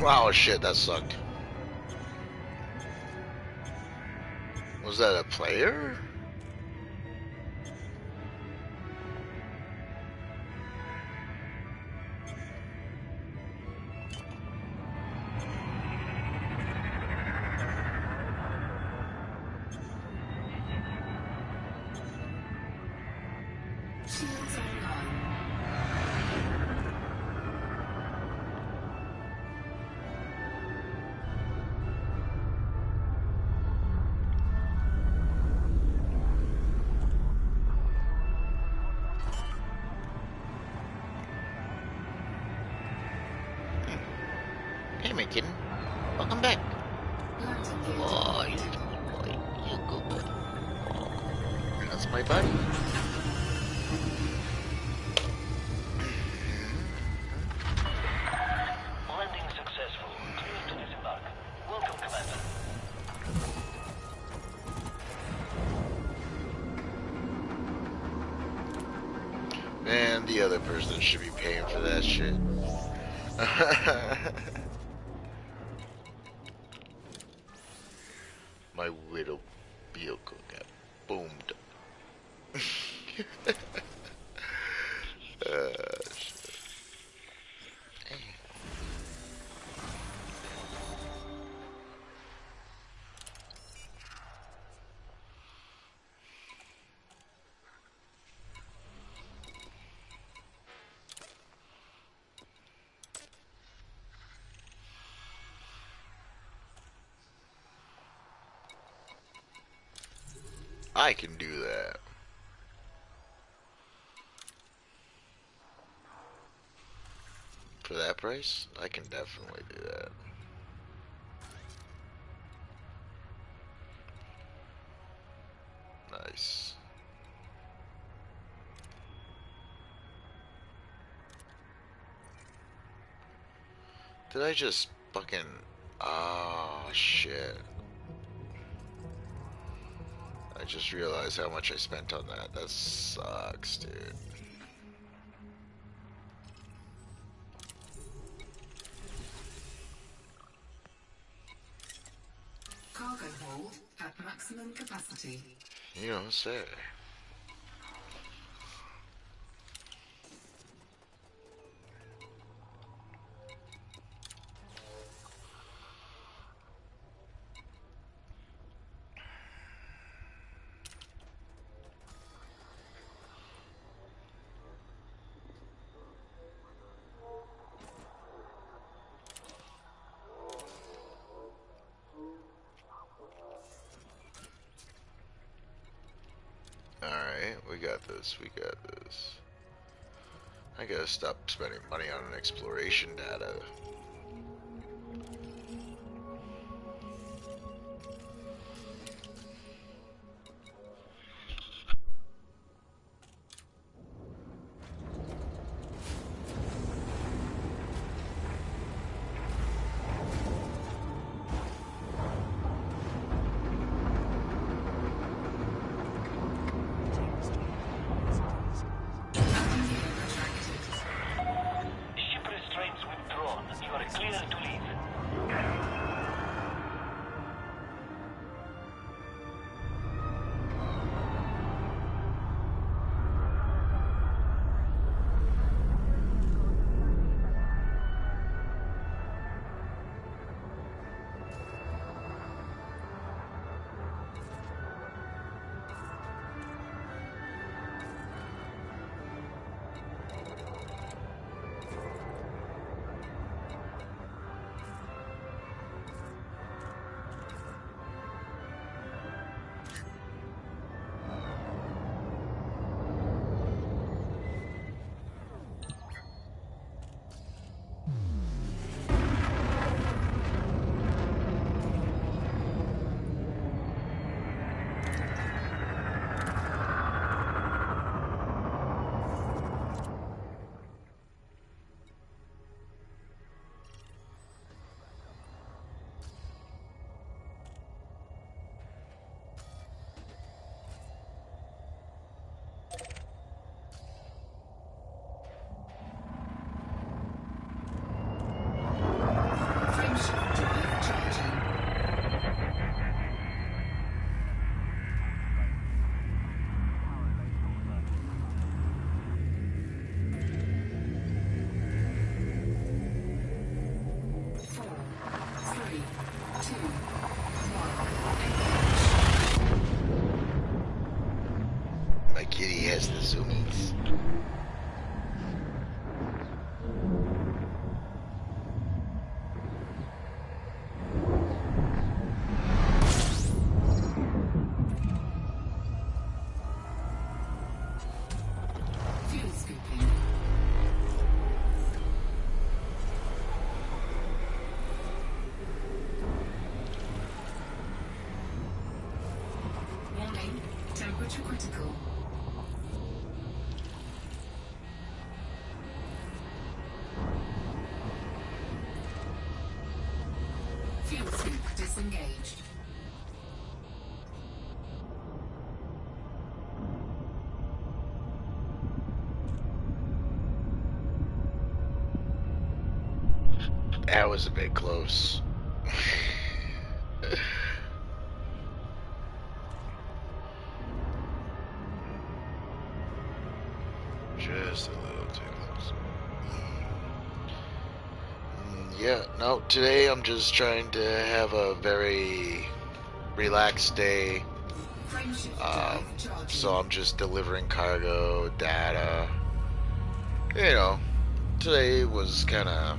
Oh shit, that sucked. Was that a player? Shields online. Hey, my kitten. Welcome back. Landing gear Oh, you deployed. little boy. You good boy. Oh, that's my buddy. Landing successful. Clear to disembark. Welcome, Commander. Man, the other person should be paying for that shit. My little vehicle got boomed. Shit. Hey. I can do that. For that price, I can definitely do that. Nice. Did I just fucking... Oh, shit. I just realized how much I spent on that. That sucks, dude. Cargo hold at maximum capacity. You don't say. Alright, we got this, we got this. I gotta stop spending money on an exploration data. Landing gear retracted. Ship restraints withdrawn. You are My kitty has the zoomies. Fuel scooping. Warning, temperature critical. Fuel scoop disengaged. That was a bit close. Just a little too close. Yeah, no, today I'm just trying to have a very relaxed day. Frameshift drive charging. So I'm just delivering cargo, data. You know, today was kind of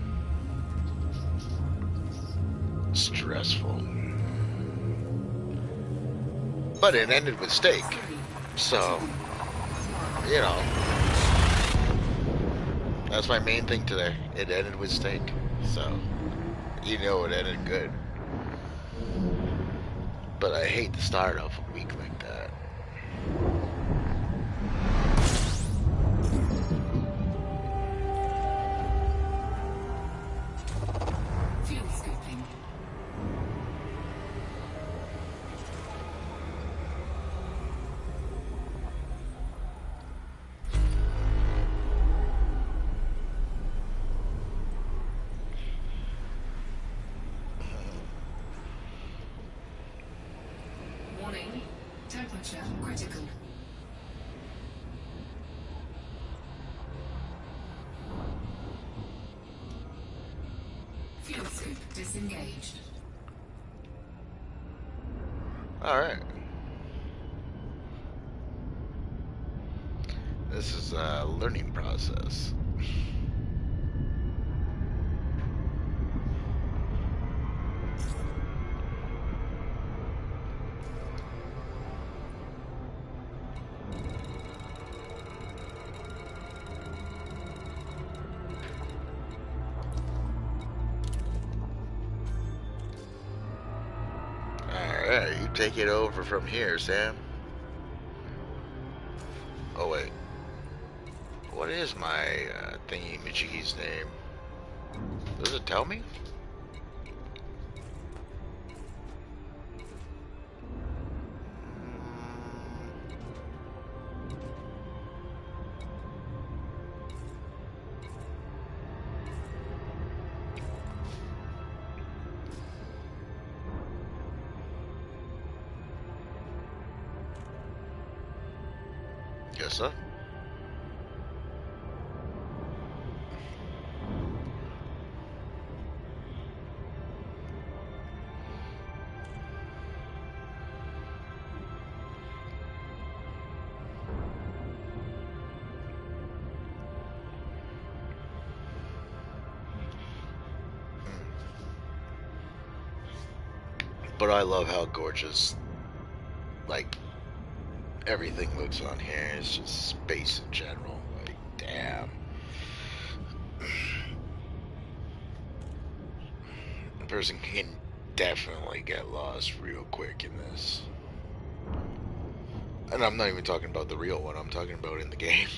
stressful. But it ended with steak. So, you know, that's my main thing today. It ended with steak. So, you know it ended good. But I hate to start off a week like that. Fuel scooping. Warning, temperature critical. Fuel scoop disengaged. Alright. This is a learning process. Alright, you take it over from here, Sam. Oh, wait. What is my thingy-majiggy's name? Does it tell me? Yes, sir. But I love how gorgeous, like, everything looks on here. It's just space in general. Like, damn. A person can definitely get lost real quick in this. And I'm not even talking about the real one, I'm talking about in the game.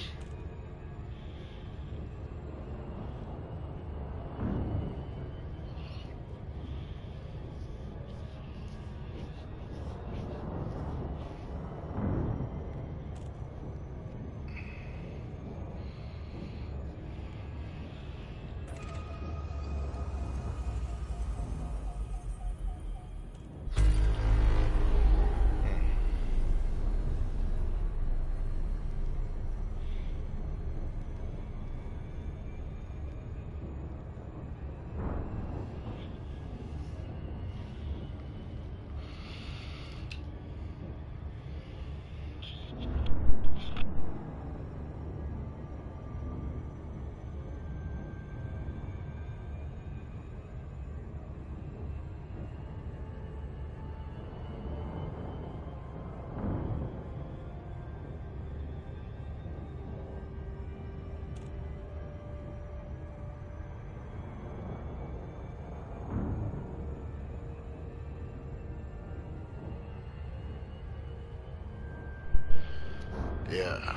Yeah.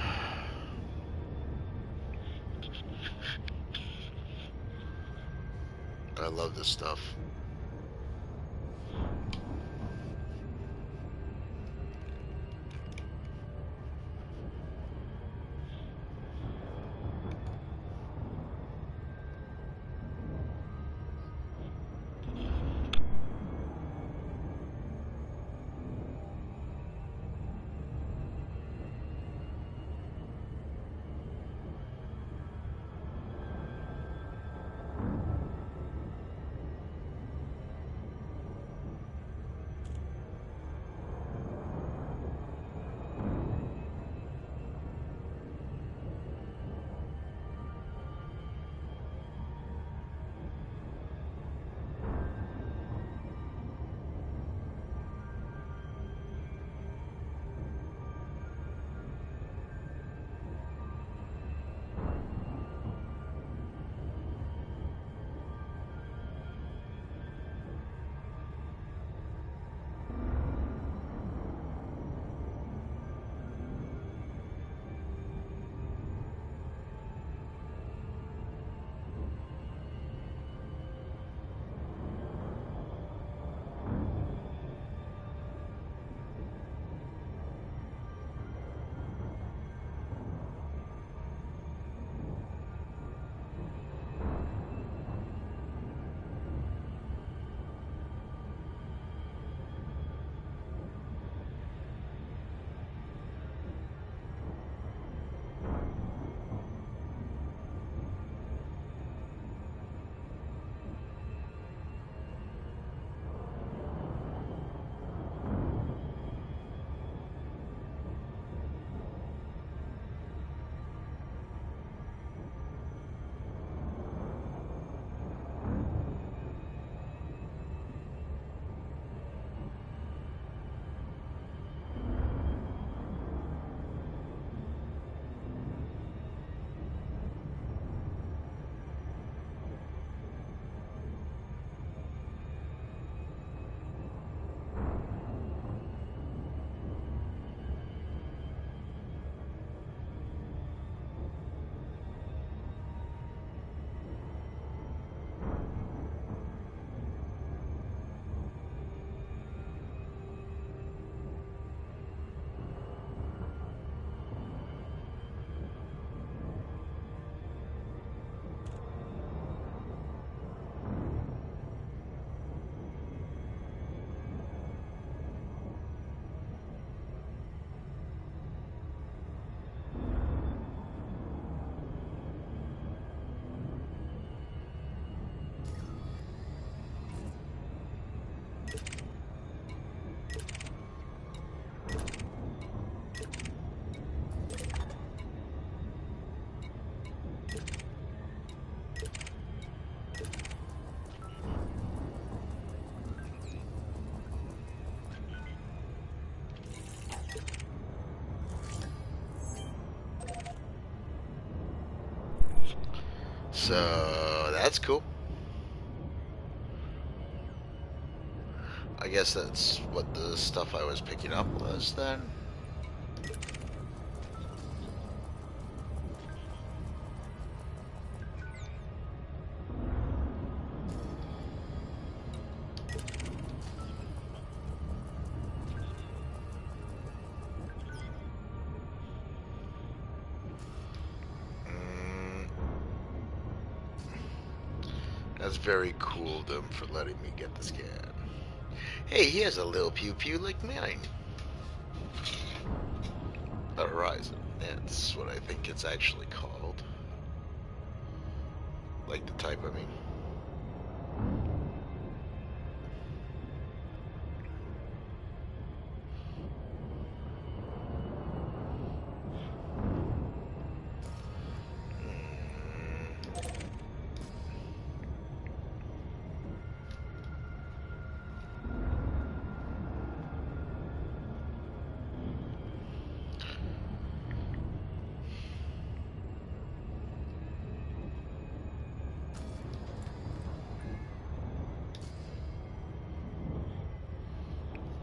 I love this stuff. So that's cool. I guess that's what the stuff I was picking up was then. That's very cool of them for letting me get the scan. Hey, he has a little pew pew like mine. A Horizon. That's what I think it's actually called. Like the type, I mean.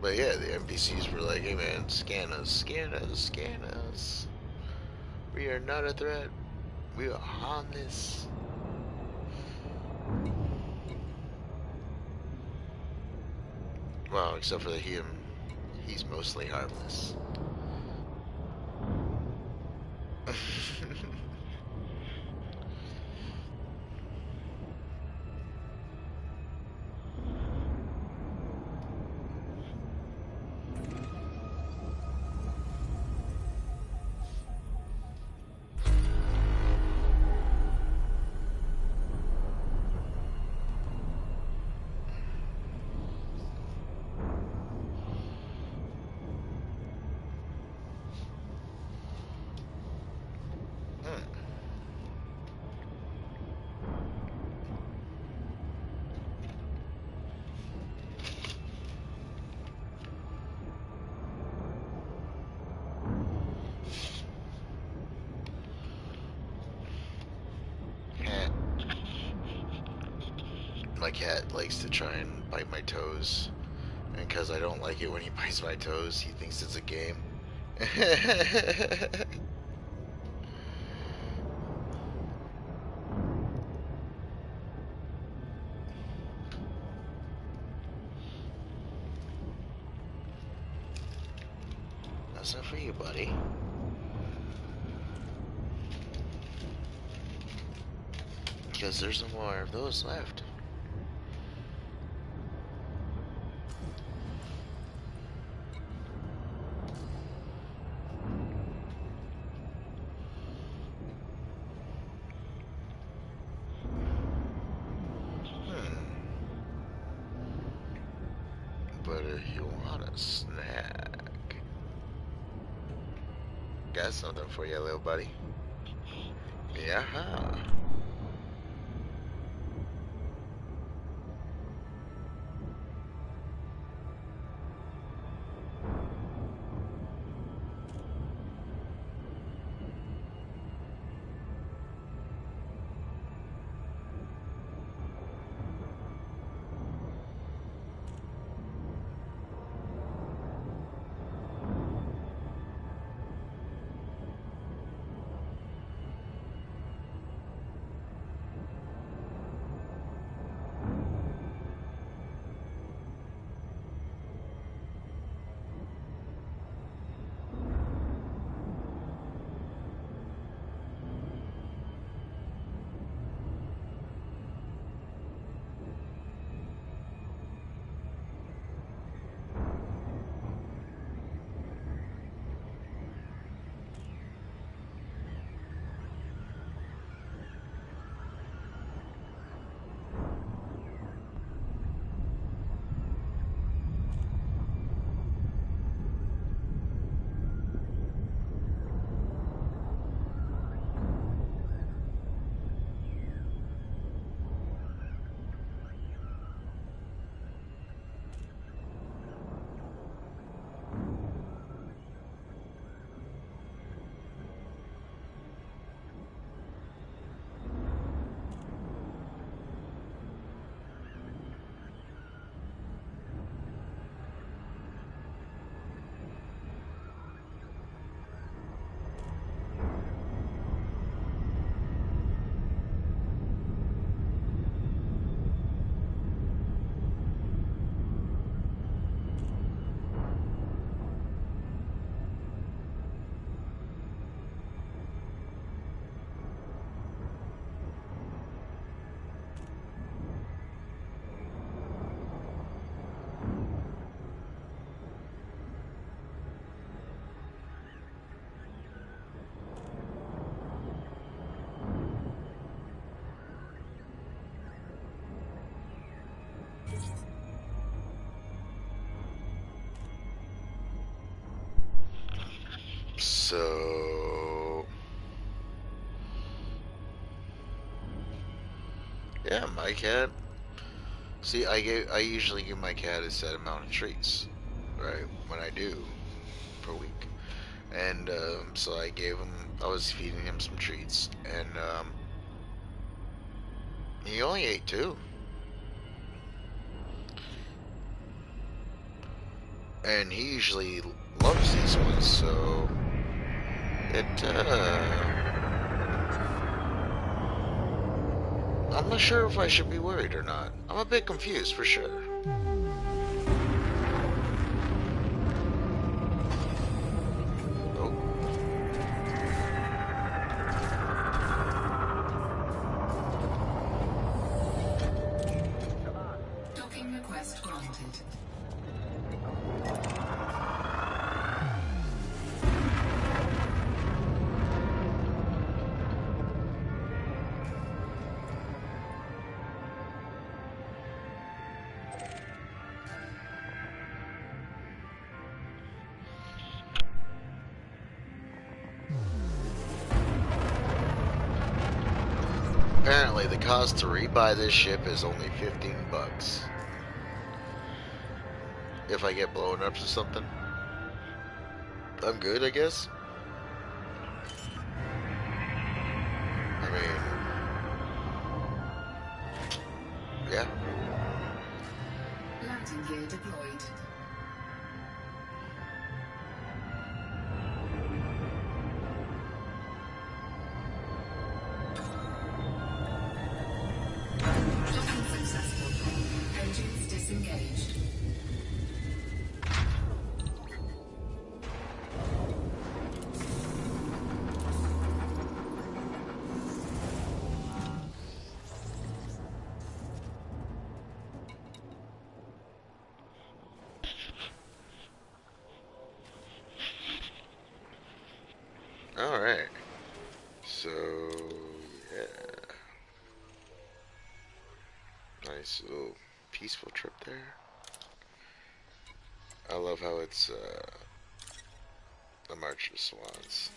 But yeah, the NPCs were like, hey man, scan us, scan us, scan us. We are not a threat. We are harmless. Well, except for him. He's mostly harmless. My cat likes to try and bite my toes, and because I don't like it when he bites my toes, he thinks it's a game. That's not for you, buddy. Because there's no more of those left. But if you want a snack, got something for you, little buddy. Yeah. So yeah, my cat. See, I usually give my cat a set amount of treats, right? When I do per week, and so I was feeding him some treats, and he only ate 2, and he usually loves these ones. So I'm not sure if I should be worried or not. I'm a bit confused for sure. Oh. Docking request granted. Apparently, the cost to rebuy this ship is only 15 bucks. If I get blown up or something, I'm good, I guess. I mean, yeah. Landing gear deployed. Docking successful. Engines disengaged. Alright. So, yeah. Nice little peaceful trip there. I love how it's the March of Swans.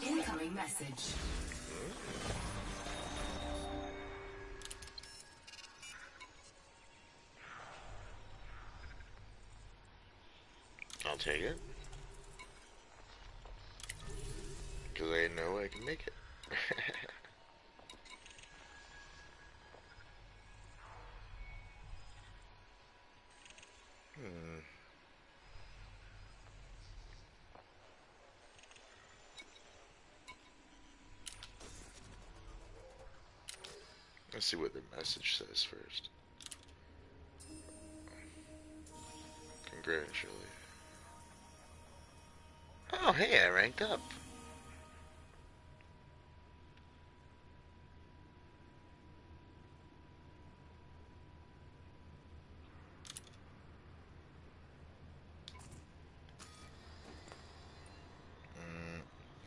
Incoming message. I'll take it. Because I know I can make it. Let's see what the message says first. Congratulations. Oh, hey, I ranked up.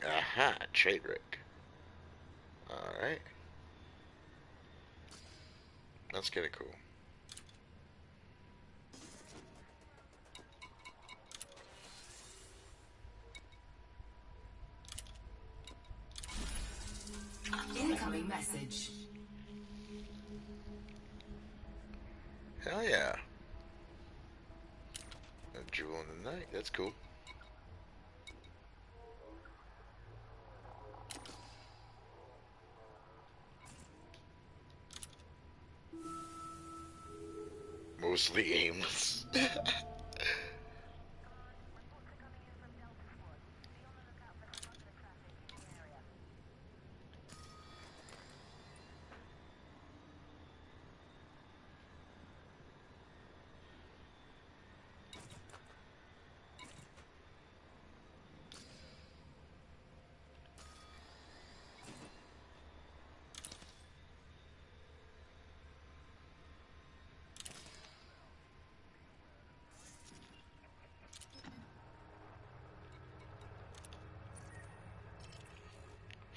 Aha, trade rig. Alright. That's kinda cool. Incoming message. Hell yeah. A jewel in the night, that's cool. Mostly aimless.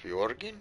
Fjorgen?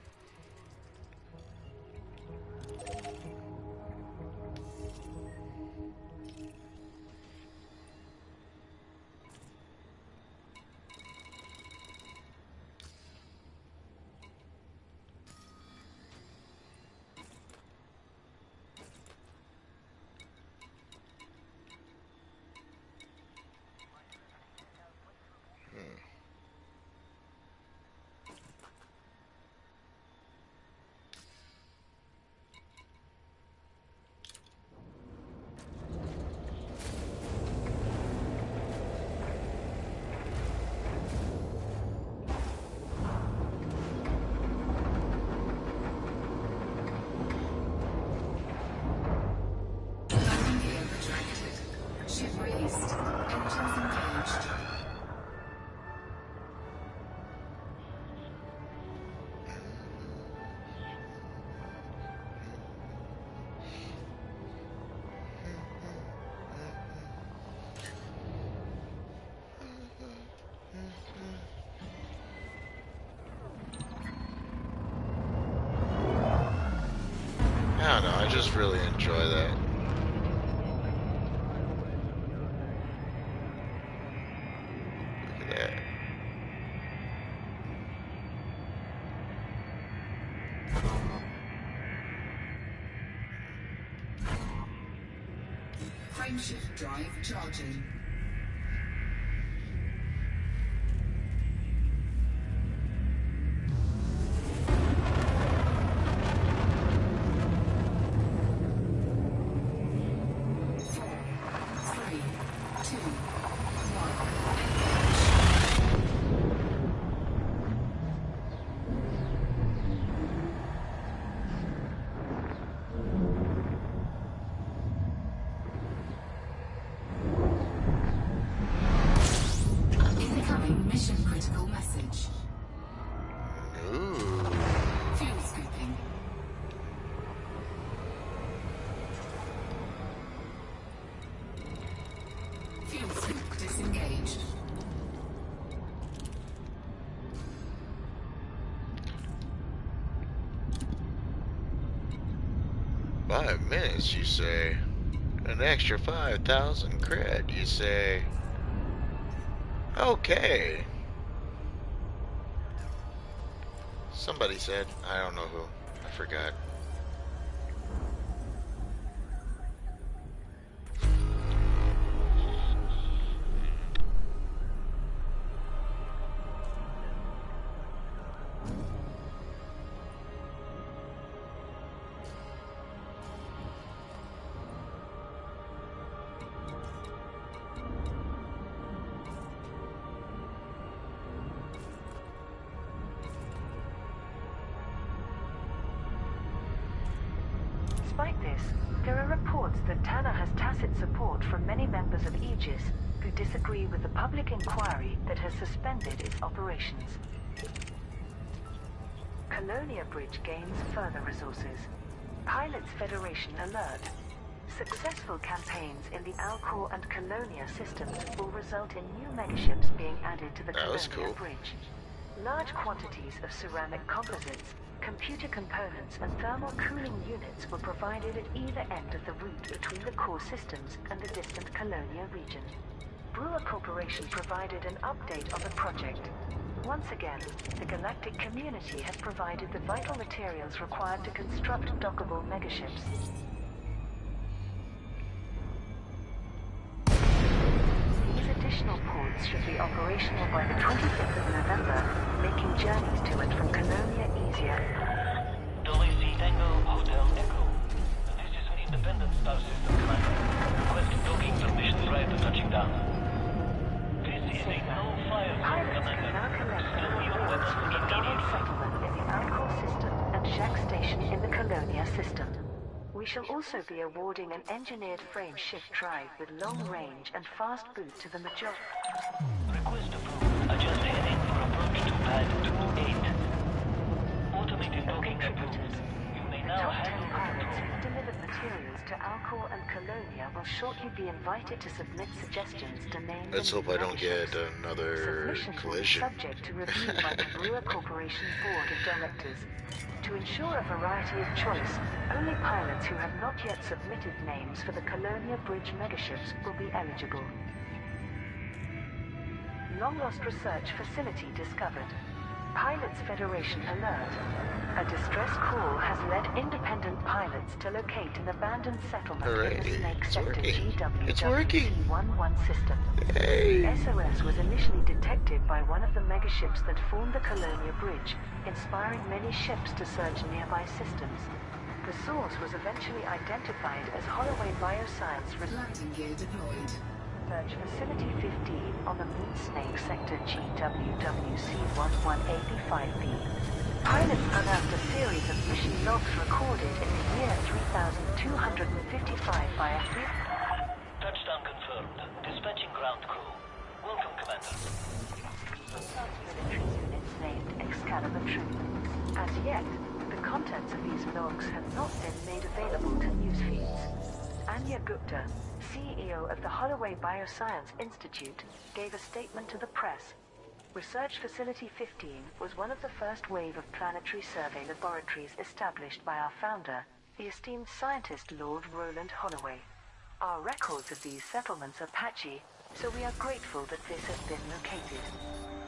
just really enjoy that. Look at that. Frameshift drive charging. Mission critical message. Ooh. Fuel scooping. Fuel scoop disengaged. "5 minutes, you say? An extra 5,000 cred, you say? Okay." Somebody said, I don't know who. I forgot. Despite this, there are reports that Tanner has tacit support from many members of Aegis who disagree with the public inquiry that has suspended its operations. Colonia Bridge gains further resources. Pilots Federation alert. Successful campaigns in the Alcor and Colonia systems will result in new megaships being added to the Colonia Bridge. Large quantities of ceramic composites, computer components and thermal cooling units were provided at either end of the route between the core systems and the distant Colonia region. Brewer Corporation provided an update on the project. Once again, the galactic community has provided the vital materials required to construct dockable megaships. These additional ports should be operational by the 25th of November, making journeys to and from Colonia easier. WC Tango Hotel Echo. This is an independent star system commander. Request docking permission prior to touching down. This is a no-fire zone, Pilots can commander. now collect Stow your rewards weapons from the double immediately. settlement in the Alcor system and Shack Station in the Colonia system. We shall also be awarding an engineered frame shift drive with long range and fast boot to the majority. Request approved. Adjust heading for approach to pad 28. Automated docking approved. You may The now top 10 handle the pilots control. who delivered materials to Alcor and Colonia will shortly be invited to submit suggestions to name Let's the new hope I don't megaships. get another Submissions will be collision. subject to review by the Brewer Corporation Board of Directors. To ensure a variety of choice, only pilots who have not yet submitted names for the Colonia Bridge megaships will be eligible. Long-lost research facility discovered. Pilots Federation alert. A distress call has led independent pilots to locate an abandoned settlement in Hooray, the Snake it's Sector working. It's working. GWWC-11 system. Hey! The SOS was initially detected by one of the megaships that formed the Colonia Bridge, inspiring many ships to search nearby systems. The source was eventually identified as Holloway Bioscience Landing gear deployed. Research Facility 15 on the Moon Snake Sector GWWC-1185b. Pilots unearthed a series of mission logs recorded in the year 3255 by a Touchdown confirmed. Dispatching ground crew. Welcome, Commander. military units named Excalibur Troop. As yet, the contents of these logs have not been made available to news feeds. Anya Gupta, CEO of the Holloway Bioscience Institute, gave a statement to the press. Research Facility 15 was one of the first wave of planetary survey laboratories established by our founder, the esteemed scientist Lord Roland Holloway. Our records of these settlements are patchy, so we are grateful that this has been located.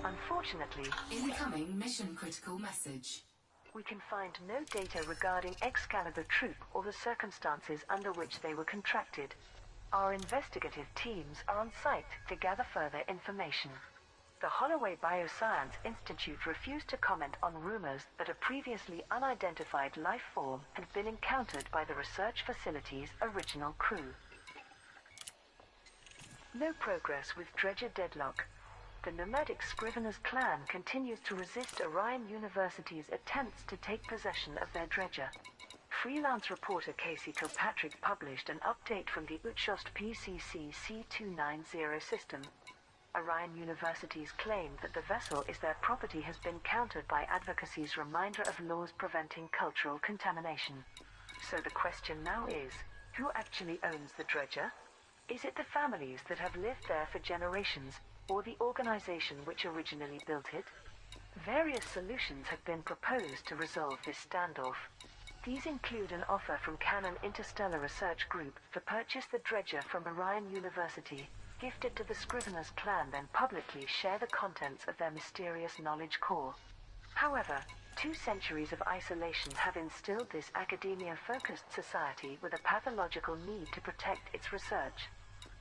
Unfortunately, Incoming mission critical message. we can find no data regarding Excalibur Troop or the circumstances under which they were contracted. Our investigative teams are on site to gather further information. The Holloway Bioscience Institute refused to comment on rumors that a previously unidentified life form had been encountered by the research facility's original crew. No progress with Dredger Deadlock. The nomadic Scrivener's clan continues to resist Orion University's attempts to take possession of their dredger. Freelance reporter Casey Kilpatrick published an update from the The-JeanYus's PCC C290 system. Orion University's claim that the vessel is their property has been countered by advocacy's reminder of laws preventing cultural contamination. So the question now is, who actually owns the dredger? Is it the families that have lived there for generations, or the organization which originally built it? Various solutions have been proposed to resolve this standoff. These include an offer from Canon Interstellar Research Group to purchase the dredger from Orion University, gift it to the Scrivener's clan, then publicly share the contents of their mysterious knowledge core. However, 2 centuries of isolation have instilled this academia-focused society with a pathological need to protect its research.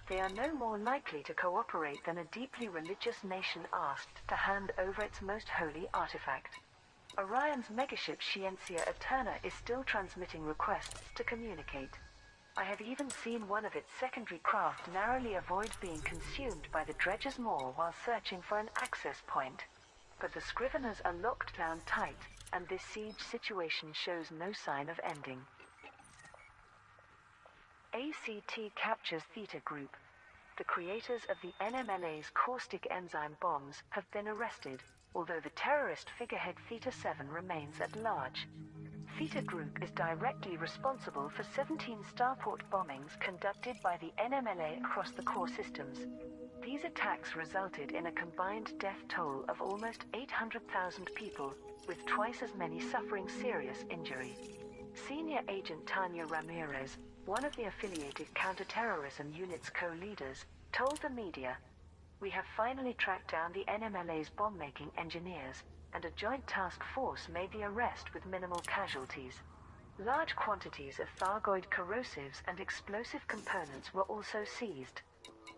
They are no more likely to cooperate than a deeply religious nation asked to hand over its most holy artifact. Orion's megaship Scientia Eterna is still transmitting requests to communicate. I have even seen one of its secondary craft narrowly avoid being consumed by the dredger's maw while searching for an access point. But the Scriveners are locked down tight, and this siege situation shows no sign of ending. ACT captures Theta Group. The creators of the NMLA's caustic enzyme bombs have been arrested, although the terrorist figurehead Theta 7 remains at large. Theta Group is directly responsible for 17 starport bombings conducted by the NMLA across the core systems. These attacks resulted in a combined death toll of almost 800,000 people, with twice as many suffering serious injury. Senior Agent Tanya Ramirez, one of the affiliated counterterrorism unit's co-leaders, told the media, "We have finally tracked down the NMLA's bomb-making engineers, and a joint task force made the arrest with minimal casualties. Large quantities of Thargoid corrosives and explosive components were also seized.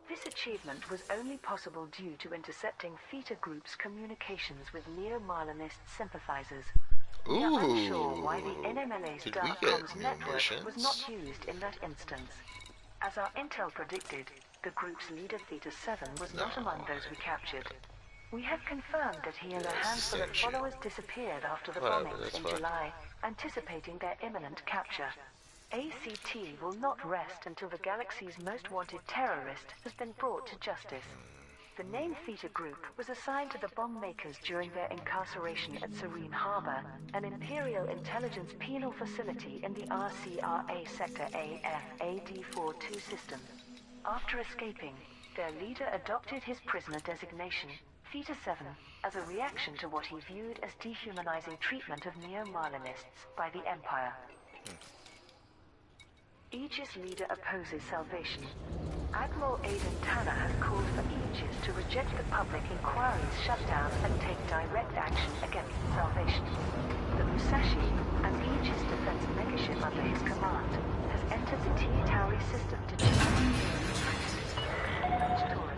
This achievement was only possible due to intercepting Theta Group's communications with neo-Marlinist sympathizers. We are unsure why the NMLA's dark comms network was not used in that instance. As our intel predicted, the group's leader Theta 7 was not among those we captured. We have confirmed that he and a handful of followers disappeared after the bombings in July, anticipating their imminent capture. ACT will not rest until the galaxy's most wanted terrorist has been brought to justice. The name Theta Group was assigned to the bomb makers during their incarceration at Serene Harbor, an Imperial Intelligence penal facility in the RCRA Sector AF-AD42 system. After escaping, their leader adopted his prisoner designation, Theta 7, as a reaction to what he viewed as dehumanizing treatment of neo-Marlinists by the Empire. Aegis leader opposes salvation. Admiral Aidan Tanner has called for Aegis to reject the public inquiry's shutdown and take direct action against salvation. The Musashi, an Aegis defense megaship under his command, has entered the T-Tauri system to challenge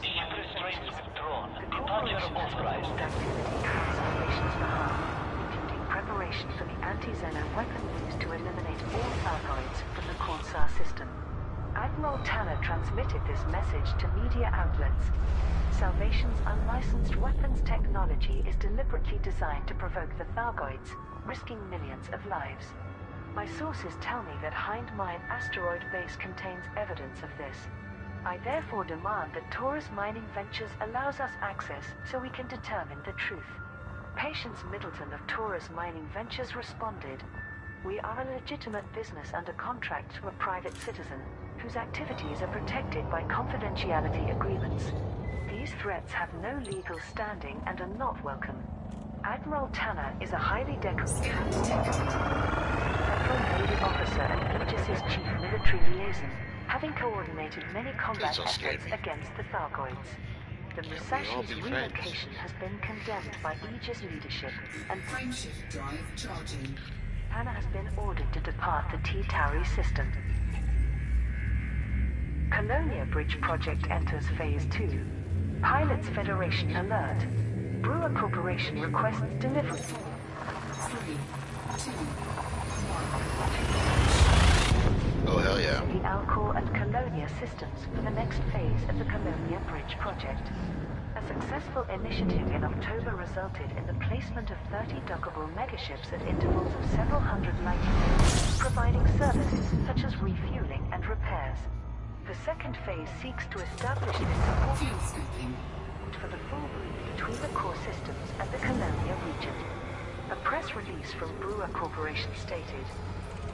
The ship restraints withdrawn. Departure authorized. activity on Salvation's behalf, including preparation for the anti-Xeno weapon used to eliminate all Thargoids from the Corsair system. Admiral Tanner transmitted this message to media outlets. Salvation's unlicensed weapons technology is deliberately designed to provoke the Thargoids, risking millions of lives. My sources tell me that Hind Mine asteroid base contains evidence of this. I therefore demand that Taurus Mining Ventures allows us access so we can determine the truth. Patience Middleton of Taurus Mining Ventures responded, "We are a legitimate business under contract to a private citizen, whose activities are protected by confidentiality agreements. These threats have no legal standing and are not welcome. Admiral Tanner is a highly decorated federal former Navy officer and The-JeanYus's chief military liaison, having coordinated many combat don't scare efforts me. against the Thargoids. The we all Musashi's be friends? relocation has been condemned by Aegis leadership, and Frameshift drive charging. Hannah has been ordered to depart the T-Tauri system. Colonia Bridge project enters Phase 2. Pilots Federation alert. Brewer Corporation requests delivery. 3, 2, 1. Oh, hell yeah. The Alcor and Colonia systems for the next phase of the Colonia Bridge project. A successful initiative in October resulted in the placement of 30 dockable megaships at intervals of several hundred light years, providing services such as refueling and repairs. The second phase seeks to establish this support Fuel scooping. for the full bridge between the core systems and the Colonia region. A press release from Brewer Corporation stated,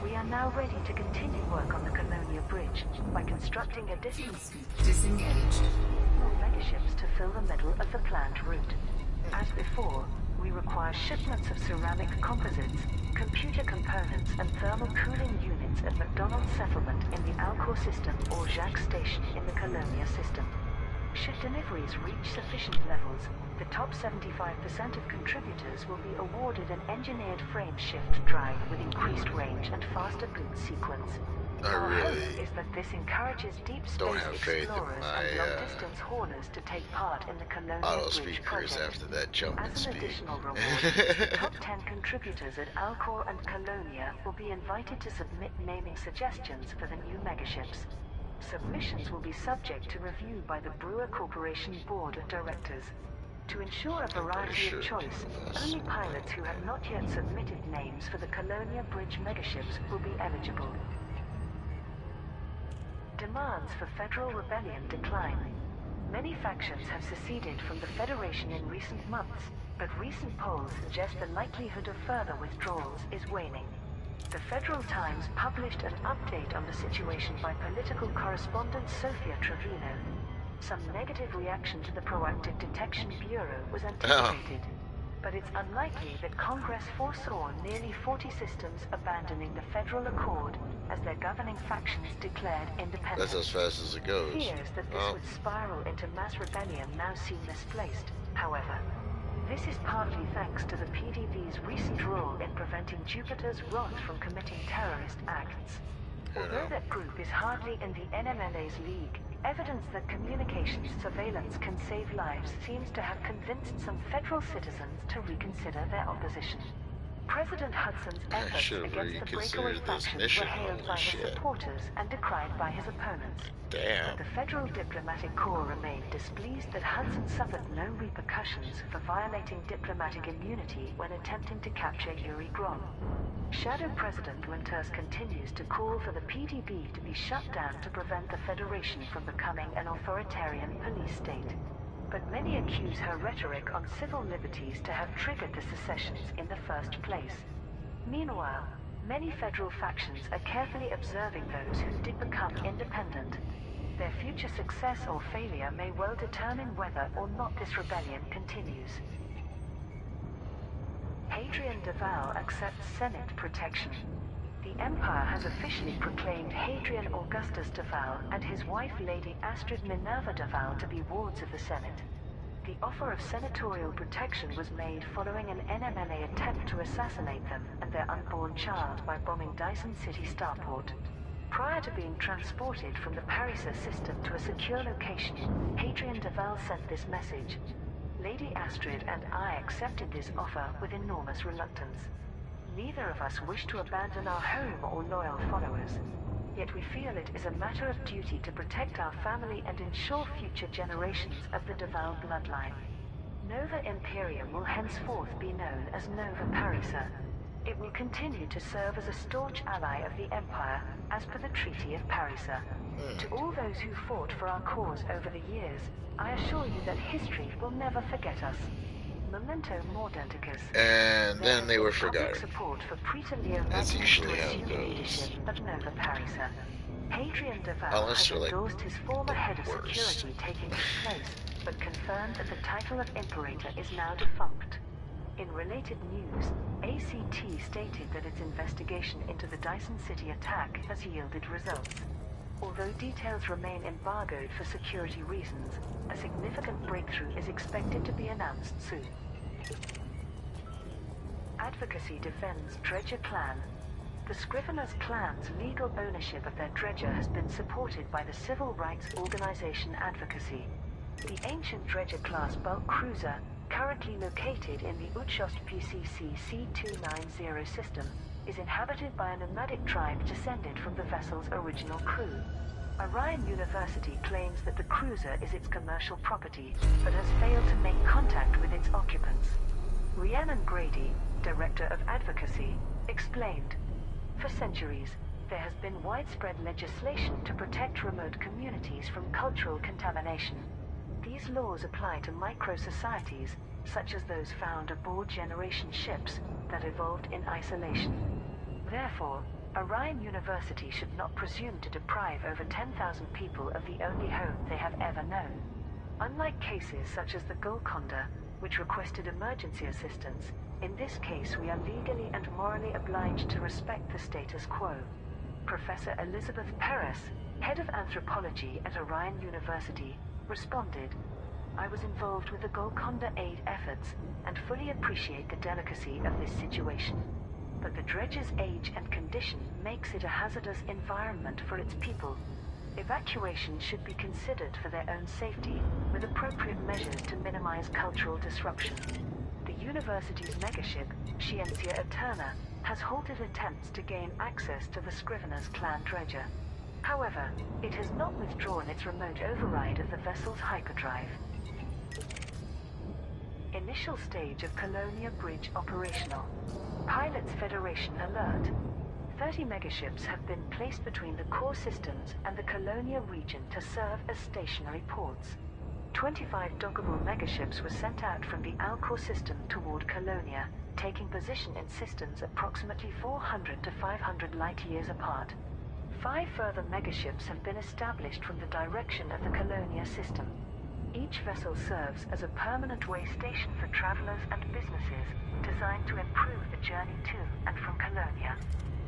"We are now ready to continue work on the Colonia Bridge by constructing additional Fuel scoop disengaged. megaships to fill the middle of the planned route. As before, we require shipments of ceramic composites, computer components and thermal cooling units at McDonald's settlement in the Alcor system or Jacques station in the Colonia system. Should deliveries reach sufficient levels, the top 75% of contributors will be awarded an engineered frame shift drive with increased range and faster boot sequence. I Our really hope is that this encourages deep don't space have faith in explorers my, and long-distance haulers to take part in the Colonia auto Bridge speakers project. after that jumping As an speed. additional reward, the top 10 contributors at Alcor and Colonia will be invited to submit naming suggestions for the new megaships. Submissions will be subject to review by the Brewer Corporation Board of Directors. To ensure a variety sure of choice, of us. only pilots who have not yet submitted names for the Colonia Bridge megaships will be eligible. Demands for federal rebellion decline. Many factions have seceded from the Federation in recent months, but recent polls suggest the likelihood of further withdrawals is waning. The Federal Times published an update on the situation by political correspondent Sofia Trevino. Some negative reaction to the Proactive Detection Bureau was anticipated, but it's unlikely that Congress foresaw nearly 40 systems abandoning the Federal Accord as their governing factions declared independence. That's as fast as it goes. Fears that this would spiral into mass rebellion now seem misplaced, however. This is partly thanks to the PDB's recent role in preventing Jupiter's wrath from committing terrorist acts. Although that group is hardly in the NMLA's league, evidence that communications surveillance can save lives seems to have convinced some federal citizens to reconsider their opposition. President Hudson's efforts should've against the breakaway reconsidered this factions mission, were hailed holy by his shit. supporters and decried by his opponents. Damn. But the Federal Diplomatic Corps remained displeased that Hudson suffered no repercussions for violating diplomatic immunity when attempting to capture Yuri Grom. Shadow President Winters continues to call for the PDB to be shut down to prevent the Federation from becoming an authoritarian police state. But many accuse her rhetoric on civil liberties to have triggered the secessions in the first place. Meanwhile, many federal factions are carefully observing those who did become independent. Their future success or failure may well determine whether or not this rebellion continues. Hadrian Duval accepts Senate protection. The Empire has officially proclaimed Hadrian Augustus Duval and his wife Lady Astrid Minerva Duval to be wards of the Senate. The offer of senatorial protection was made following an NMLA attempt to assassinate them and their unborn child by bombing Dyson City Starport. Prior to being transported from the Parisa system to a secure location, Hadrian Duval sent this message. Lady Astrid and I accepted this offer with enormous reluctance. Neither of us wish to abandon our home or loyal followers. Yet we feel it is a matter of duty to protect our family and ensure future generations of the Duval bloodline. Nova Imperium will henceforth be known as Nova Parisa. It will continue to serve as a staunch ally of the Empire, as per the Treaty of Parisa. To all those who fought for our cause over the years, I assure you that history will never forget us. Memento Mordenticus. And then they were Public forgotten. support for Praetor Leo That's Magnus usually to how it assume goes. leadership of Nova Parisa. Hadrian Duval Unless has you're like endorsed his former head of worst. security taking his place, but confirmed that the title of Imperator is now defunct. In related news, ACT stated that its investigation into the Dyson City attack has yielded results. Although details remain embargoed for security reasons, a significant breakthrough is expected to be announced soon. Advocacy defends Dredger Clan. The Scriveners clan's legal ownership of their dredger has been supported by the civil rights organization Advocacy. The ancient Dredger-class bulk cruiser, currently located in the Uchost PCC C290 system, is inhabited by a nomadic tribe descended from the vessel's original crew. Orion University claims that the cruiser is its commercial property, but has failed to make contact with its occupants. Rhiannon Grady, director of Advocacy, explained, "For centuries, there has been widespread legislation to protect remote communities from cultural contamination. These laws apply to micro-societies, such as those found aboard generation ships that evolved in isolation. Therefore, Orion University should not presume to deprive over 10,000 people of the only home they have ever known. Unlike cases such as the Golconda, which requested emergency assistance, in this case we are legally and morally obliged to respect the status quo." Professor Elizabeth Perez, head of anthropology at Orion University, responded, "I was involved with the Golconda aid efforts and fully appreciate the delicacy of this situation. But the dredger's age and condition makes it a hazardous environment for its people. Evacuation should be considered for their own safety, with appropriate measures to minimize cultural disruption." The university's megaship, Scientia Eterna, has halted attempts to gain access to the Scriveners clan dredger. However, it has not withdrawn its remote override of the vessel's hyperdrive. Initial stage of Colonia Bridge operational. Pilots Federation alert. 30 megaships have been placed between the core systems and the Colonia region to serve as stationary ports. 25 dockable megaships were sent out from the Alcor system toward Colonia, taking position in systems approximately 400 to 500 light-years apart. 5 further megaships have been established from the direction of the Colonia system. Each vessel serves as a permanent way station for travelers and businesses, designed to improve the journey to and from Colonia.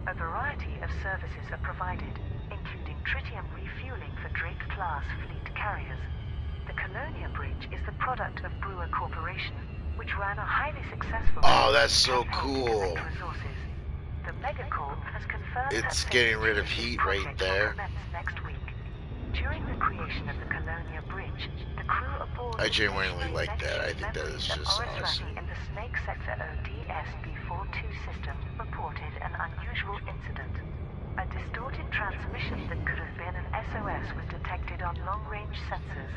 A variety of services are provided, including tritium refueling for Drake-class fleet carriers. The Colonia Bridge is the product of Brewer Corporation, which ran a highly successful... Oh, that's so campaign to cool. connect resources. The Megacorp has confirmed It's that getting rid of phase 2 heat this right project there. will commence next week. During the creation of the Colonia Bridge, the crew aboard I the genuinely stationary like that. I megaship think that is Memories of just Oris awesome. Rasi in the Snake Sector ODSB-42 system reported an unusual incident. A distorted transmission that could have been an SOS was detected on long-range sensors.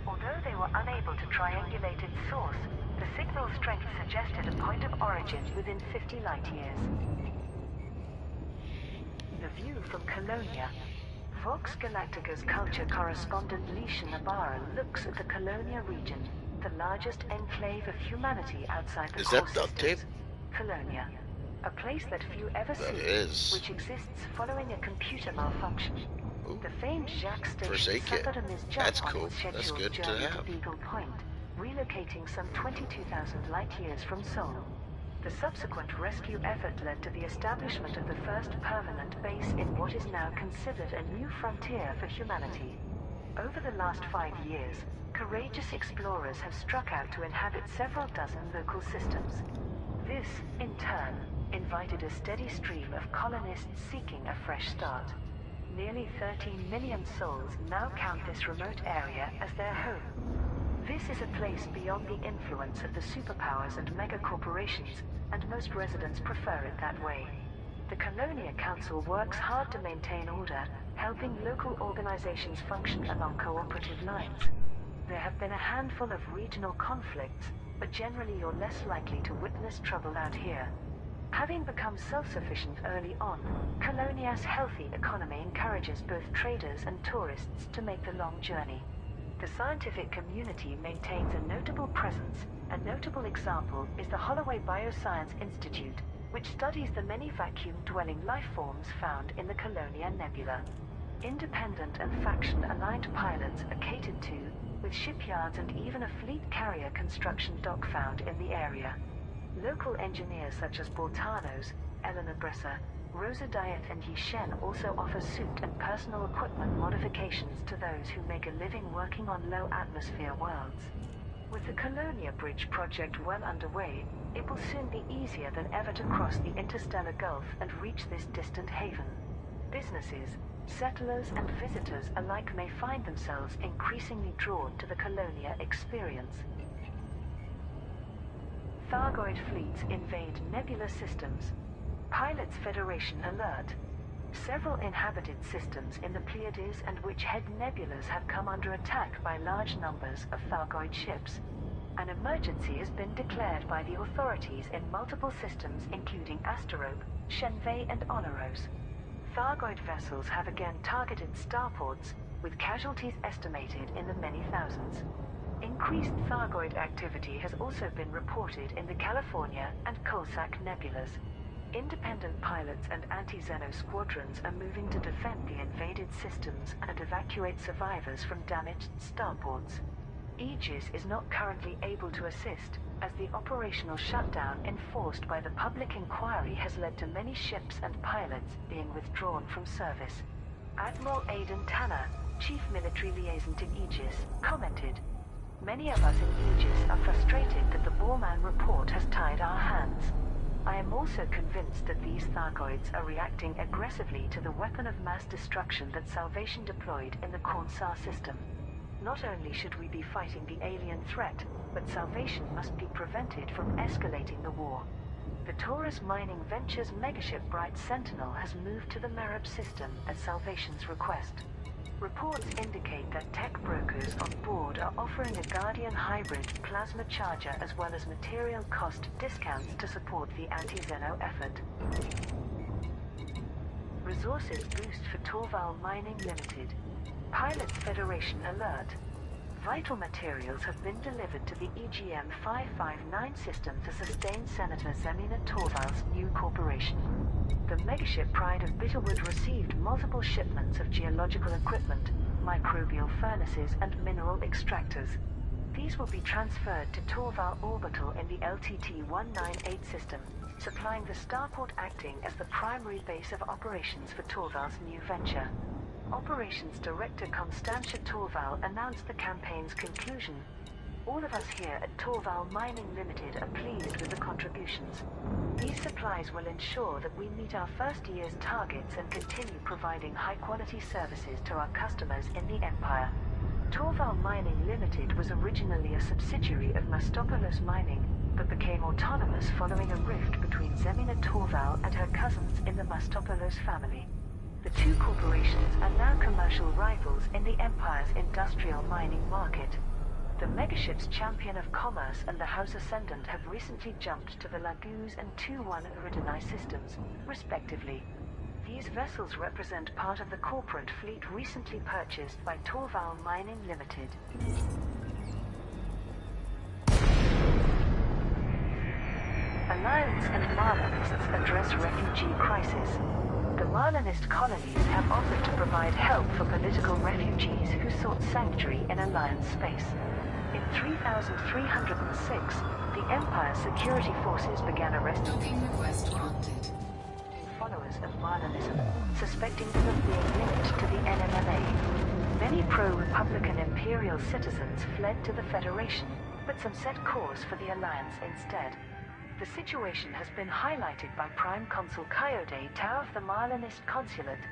Although they were unable to triangulate its source, the signal strength suggested a point of origin within 50 light-years. The view from Colonia. Vox Galactica's culture correspondent Leisha Nabarra looks at the Colonia region, the largest enclave of humanity outside the Is core that duct tape? systems. Colonia, a place that few ever That see, is. which exists following a computer malfunction. Ooh. The famed Jacques station Forsake it. suffered a misjump That's on cool. its That's scheduled good to journey to have. Beagle Point, relocating some 22,000 light-years from Sol. The subsequent rescue effort led to the establishment of the first permanent base in what is now considered a new frontier for humanity. Over the last 5 years, courageous explorers have struck out to inhabit several dozen local systems. This, in turn, invited a steady stream of colonists seeking a fresh start. Nearly 13 million souls now count this remote area as their home. This is a place beyond the influence of the superpowers and mega-corporations, and most residents prefer it that way. The Colonia Council works hard to maintain order, helping local organizations function along cooperative lines. There have been a handful of regional conflicts, but generally you're less likely to witness trouble out here. Having become self-sufficient early on, Colonia's healthy economy encourages both traders and tourists to make the long journey. The scientific community maintains a notable presence. A notable example is the Holloway Bioscience Institute, which studies the many vacuum-dwelling life forms found in the Colonia Nebula. Independent and faction-aligned pilots are catered to, with shipyards and even a fleet carrier construction dock found in the area. Local engineers such as Bortanos, Eleanor Bresser, Rosa Dieth and Yishen also offer suit and personal equipment modifications to those who make a living working on low-atmosphere worlds. With the Colonia Bridge project well underway, it will soon be easier than ever to cross the interstellar gulf and reach this distant haven. Businesses, settlers and visitors alike may find themselves increasingly drawn to the Colonia experience. Thargoid fleets invade nebula systems. Pilots Federation alert. Several inhabited systems in the Pleiades and Witch-Head nebulas have come under attack by large numbers of Thargoid ships. An emergency has been declared by the authorities in multiple systems including Asterope, Shenvei and Oneros. Thargoid vessels have again targeted starports, with casualties estimated in the many thousands. Increased Thargoid activity has also been reported in the California and Coalsack nebulas. Independent pilots and anti-Xeno squadrons are moving to defend the invaded systems and evacuate survivors from damaged starports. Aegis is not currently able to assist, as the operational shutdown enforced by the public inquiry has led to many ships and pilots being withdrawn from service. Admiral Aidan Tanner, Chief Military Liaison to Aegis, commented, "Many of us in Aegis are frustrated that the Borman report has tied our hands. I am also convinced that these Thargoids are reacting aggressively to the weapon of mass destruction that Salvation deployed in the Cornsar system. Not only should we be fighting the alien threat, but Salvation must be prevented from escalating the war." The Taurus Mining Ventures megaship Bright Sentinel has moved to the Merib system at Salvation's request. Reports indicate that tech brokers on board are offering a Guardian hybrid plasma charger as well as material cost discounts to support the anti-Xeno effort. Resources boost for Torval Mining Limited. Pilots Federation alert. Vital materials have been delivered to the EGM 559 system to sustain Senator Zemina Torval's new corporation. The megaship Pride of Bitterwood received multiple shipments of geological equipment, microbial furnaces and mineral extractors. These will be transferred to Torval Orbital in the LTT-198 system, supplying the starport acting as the primary base of operations for Torval's new venture. Operations Director Constantia Torval announced the campaign's conclusion. "All of us here at Torval Mining Limited are pleased with the contributions. These supplies will ensure that we meet our first year's targets and continue providing high-quality services to our customers in the Empire." Torval Mining Limited was originally a subsidiary of Mastopoulos Mining, but became autonomous following a rift between Zemina Torval and her cousins in the Mastopoulos family. The two corporations are now commercial rivals in the Empire's industrial mining market. The megaships Champion of Commerce and the House Ascendant have recently jumped to the Laguz and 2-1 Iridanai systems, respectively. These vessels represent part of the corporate fleet recently purchased by Torval Mining Limited. Alliance and Marlinists address refugee crisis. The Marlinist colonies have offered to provide help for political refugees who sought sanctuary in Alliance space. In 3306, the Empire's security forces began arresting Docking request granted. followers of Marlinism, suspecting them of being linked to the NMLA. Many pro-Republican Imperial citizens fled to the Federation, but some set course for the Alliance instead. The situation has been highlighted by Prime Consul Coyote Tau of the Marlinist Consulate.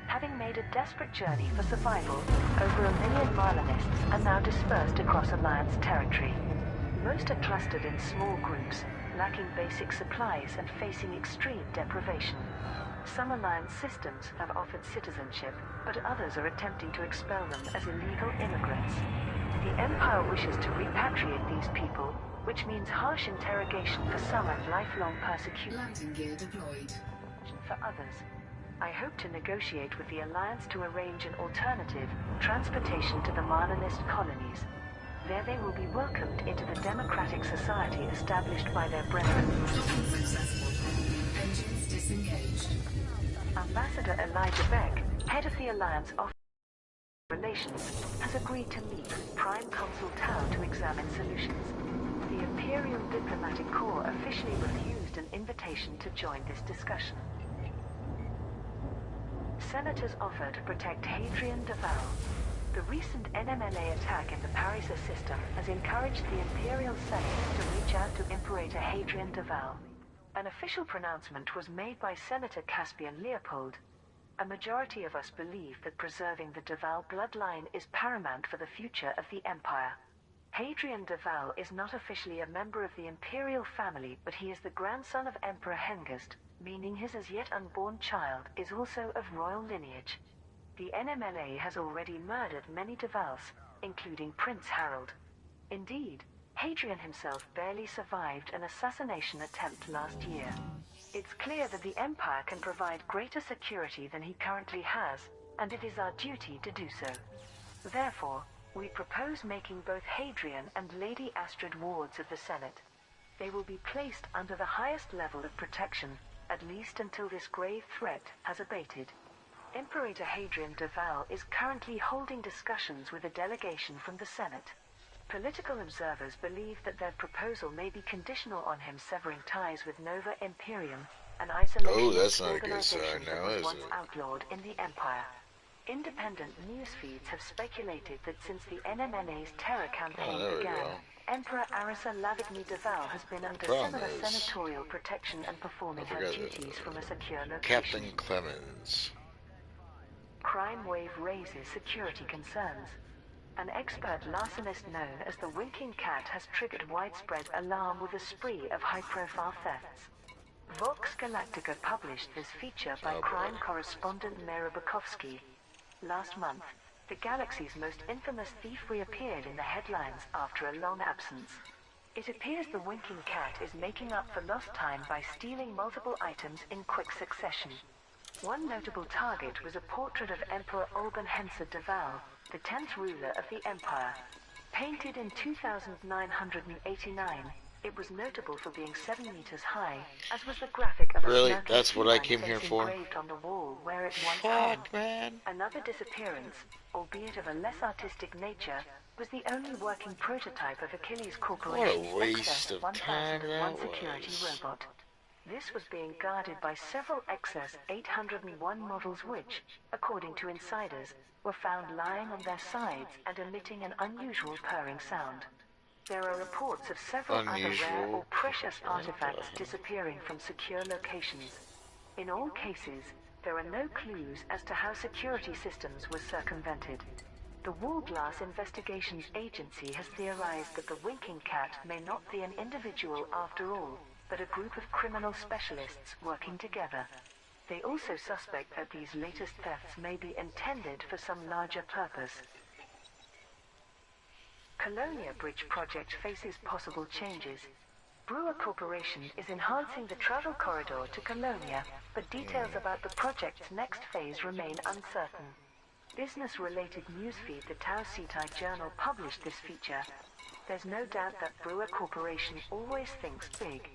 Having made a desperate journey for survival, over 1 million Marlinists are now dispersed across Alliance territory. Most are clustered in small groups, lacking basic supplies and facing extreme deprivation. Some Alliance systems have offered citizenship, but others are attempting to expel them as illegal immigrants. The Empire wishes to repatriate these people, which means harsh interrogation for some and lifelong persecution Landing gear deployed. for others. I hope to negotiate with the Alliance to arrange an alternative transportation to the Marlinist colonies. There they will be welcomed into the democratic society established by their brethren. Docking successful. Engines disengaged. Ambassador Elijah Beck, head of the Alliance Office of Relations, has agreed to meet with Prime Consul Tau to examine solutions. The Imperial Diplomatic Corps officially refused an invitation to join this discussion. Senators offer to protect Hadrian Duval. The recent NMLA attack in the Parisa system has encouraged the Imperial Senate to reach out to Imperator Hadrian Duval. An official pronouncement was made by Senator Caspian Leopold. A majority of us believe that preserving the Duval bloodline is paramount for the future of the Empire. Hadrian Duval is not officially a member of the Imperial family, but he is the grandson of Emperor Hengist, meaning his as yet unborn child is also of royal lineage. The NMLA has already murdered many Duvals, including Prince Harold. Indeed, Hadrian himself barely survived an assassination attempt last year. It's clear that the Empire can provide greater security than he currently has, and it is our duty to do so. Therefore, we propose making both Hadrian and Lady Astrid wards of the Senate. They will be placed under the highest level of protection, at least until this grave threat has abated. Imperator Hadrian Duval is currently holding discussions with a delegation from the Senate. Political observers believe that their proposal may be conditional on him severing ties with Nova Imperium, an isolationist organization that was once outlawed in the Empire. Independent news feeds have speculated that since the NMLA's terror campaign began, Emperor Arisa Lavigny Duval has been under similar senatorial protection and performing her duties from a secure location. Captain Clemens. Crime wave raises security concerns. An expert larcenist known as the Winking Cat has triggered widespread alarm with a spree of high-profile thefts. Vox Galactica published this feature by crime correspondent Mera Bukowski. Last month, the galaxy's most infamous thief reappeared in the headlines after a long absence. It appears the Winking Cat is making up for lost time by stealing multiple items in quick succession. One notable target was a portrait of Emperor Alban Henser Duval, the 10th ruler of the Empire. Painted in 2989, it was notable for being 7 meters high, as was the graphic of a That's what I came here for? engraved on the wall where it once hung. Another disappearance, albeit of a less artistic nature, was the only working prototype of Achilles Corporation's waste of time that security robot. This was being guarded by several XS 801 models which, according to insiders, were found lying on their sides and emitting an unusual purring sound. There are reports of several other rare or precious artifacts disappearing from secure locations. In all cases, there are no clues as to how security systems were circumvented. The Wall Glass Investigations Agency has theorized that the Winking Cat may not be an individual after all, but a group of criminal specialists working together. They also suspect that these latest thefts may be intended for some larger purpose. Colonia Bridge project faces possible changes. Brewer Corporation is enhancing the travel corridor to Colonia, but details about the project's next phase remain uncertain. Business-related newsfeed the Tau Cetai Journal published this feature. There's no doubt that Brewer Corporation always thinks big.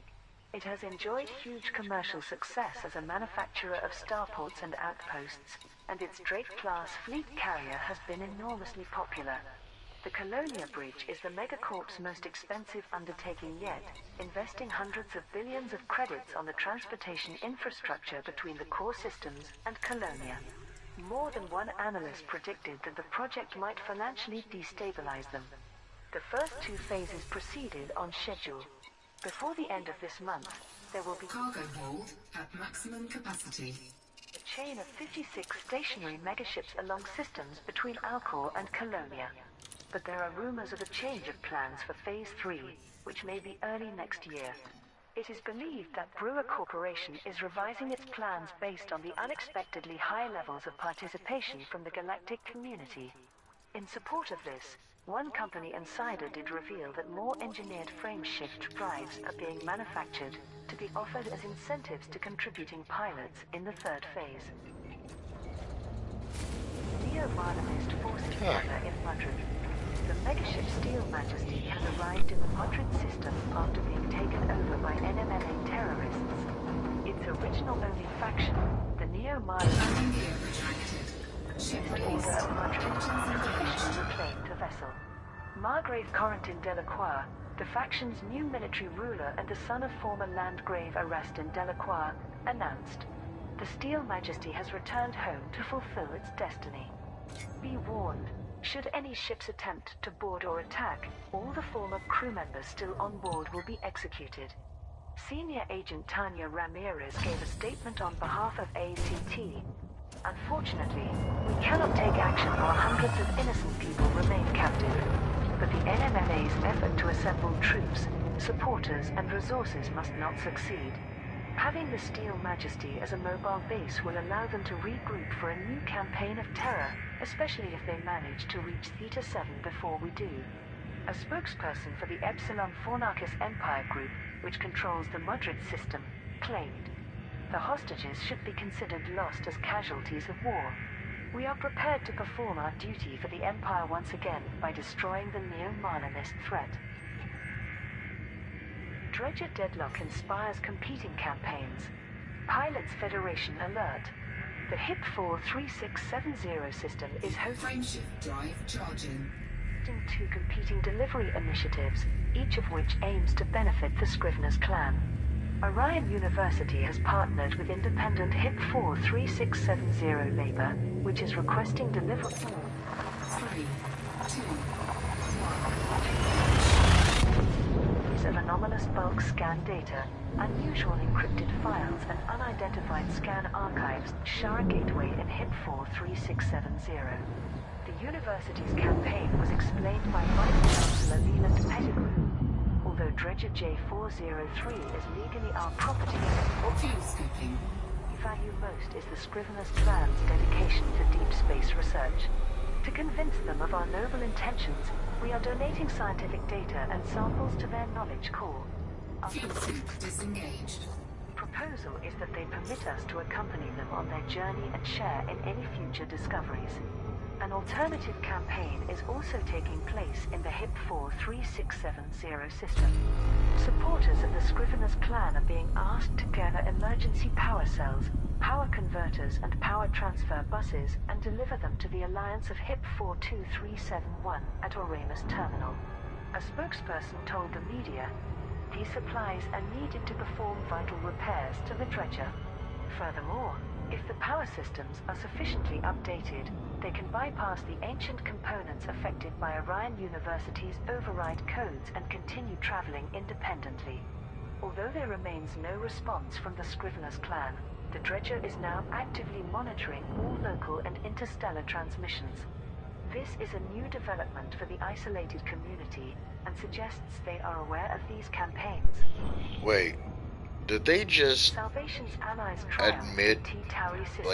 It has enjoyed huge commercial success as a manufacturer of starports and outposts, and its Drake-class fleet carrier has been enormously popular. The Colonia Bridge is the megacorp's most expensive undertaking yet, investing hundreds of billions of credits on the transportation infrastructure between the core systems and Colonia. More than one analyst predicted that the project might financially destabilize them. The first 2 phases proceeded on schedule. Before the end of this month, there will be Cargo hold at maximum capacity. a chain of 56 stationary megaships along systems between Alcor and Colonia. But there are rumors of a change of plans for Phase 3, which may be early next year. It is believed that Brewer Corporation is revising its plans based on the unexpectedly high levels of participation from the galactic community. In support of this, one company insider did reveal that more engineered frameshift drives are being manufactured to be offered as incentives to contributing pilots in the 3rd phase. Neo-Marlinist forces gather in Madrid. The megaship Steel Majesty has arrived in the Madrid system after being taken over by NMLA terrorists. Its original-only faction, the Neo-Marlinist Order of Madrid, has officially reclaimed the vessel. Margrave Corentin Delacroix, The faction's new military ruler and the son of former Landgrave Arrestin Delacroix announced, "The Steel Majesty has returned home to fulfill its destiny. Be warned, should any ships attempt to board or attack, all the former crew members still on board will be executed." Senior Agent Tanya Ramirez gave a statement on behalf of ACT. "Unfortunately, we cannot take action while hundreds of innocent people remain captive. But the NMLA's effort to assemble troops, supporters, and resources must not succeed. Having the Steel Majesty as a mobile base will allow them to regroup for a new campaign of terror, especially if they manage to reach Theta 7 before we do." A spokesperson for the Epsilon Fornarchus Empire Group, which controls the Mudrid system, claimed, "The hostages should be considered lost as casualties of war. We are prepared to perform our duty for the Empire once again by destroying the neo-Marlinist threat." Dredger deadlock inspires competing campaigns. Pilots Federation alert. The HIP-4 3670 system is hosting Frameshift drive charging. two competing delivery initiatives, each of which aims to benefit the Scrivener's clan. Orion University has partnered with independent HIP-4 3670 Labor, which is requesting delivery 3, 2, 1. of anomalous bulk scan data, unusual encrypted files, and unidentified scan archives, Shara Gateway and HIP-4 3670. The university's campaign was explained by Vice Chancellor Leland Pettigrew. Although Dredger J403 is legally our property, what Fuel skipping. we value most is the Scrivener's clan's dedication to deep space research. To convince them of our noble intentions, we are donating scientific data and samples to their knowledge core. Our Fuel sync disengaged. proposal is that they permit us to accompany them on their journey and share in any future discoveries. An alternative campaign is also taking place in the HIP-4 3670 system. Supporters of the Scrivener's clan are being asked to gather emergency power cells, power converters, and power transfer buses and deliver them to the Alliance of HIP-4 2371 at Oramus Terminal. A spokesperson told the media, "These supplies are needed to perform vital repairs to the dredger. Furthermore, if the power systems are sufficiently updated, they can bypass the ancient components affected by Orion University's override codes and continue traveling independently." Although there remains no response from the Scrivener's clan, the dredger is now actively monitoring all local and interstellar transmissions. This is a new development for the isolated community and suggests they are aware of these campaigns. Wait, did they just Salvation's allies triumphed admit, in T-Tauri system.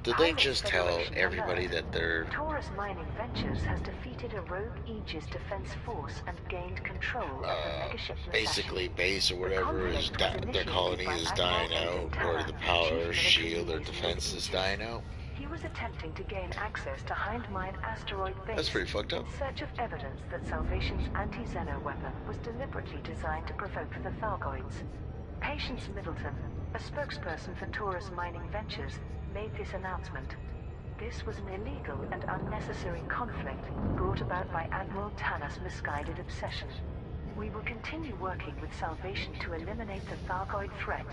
did they Pilot just tell Federation everybody alert. that they're Taurus Mining Ventures has defeated a rogue Aegis defense force and gained control of the megaship Musashi. basically base or whatever is conflict was their initiated colony by is Admiral dying Aidan out, or Tara, the Chief power Military shield or Liaison defense with is Aegis. dying out? He was attempting to gain access to Hindmine asteroid base That's pretty fucked up. in search of evidence that Salvation's anti-Xeno weapon was deliberately designed to provoke the Thargoids. Patience Middleton, a spokesperson for Taurus Mining Ventures, made this announcement. This was an illegal and unnecessary conflict brought about by Admiral Tanner's misguided obsession. We will continue working with Salvation to eliminate the Thargoid threat.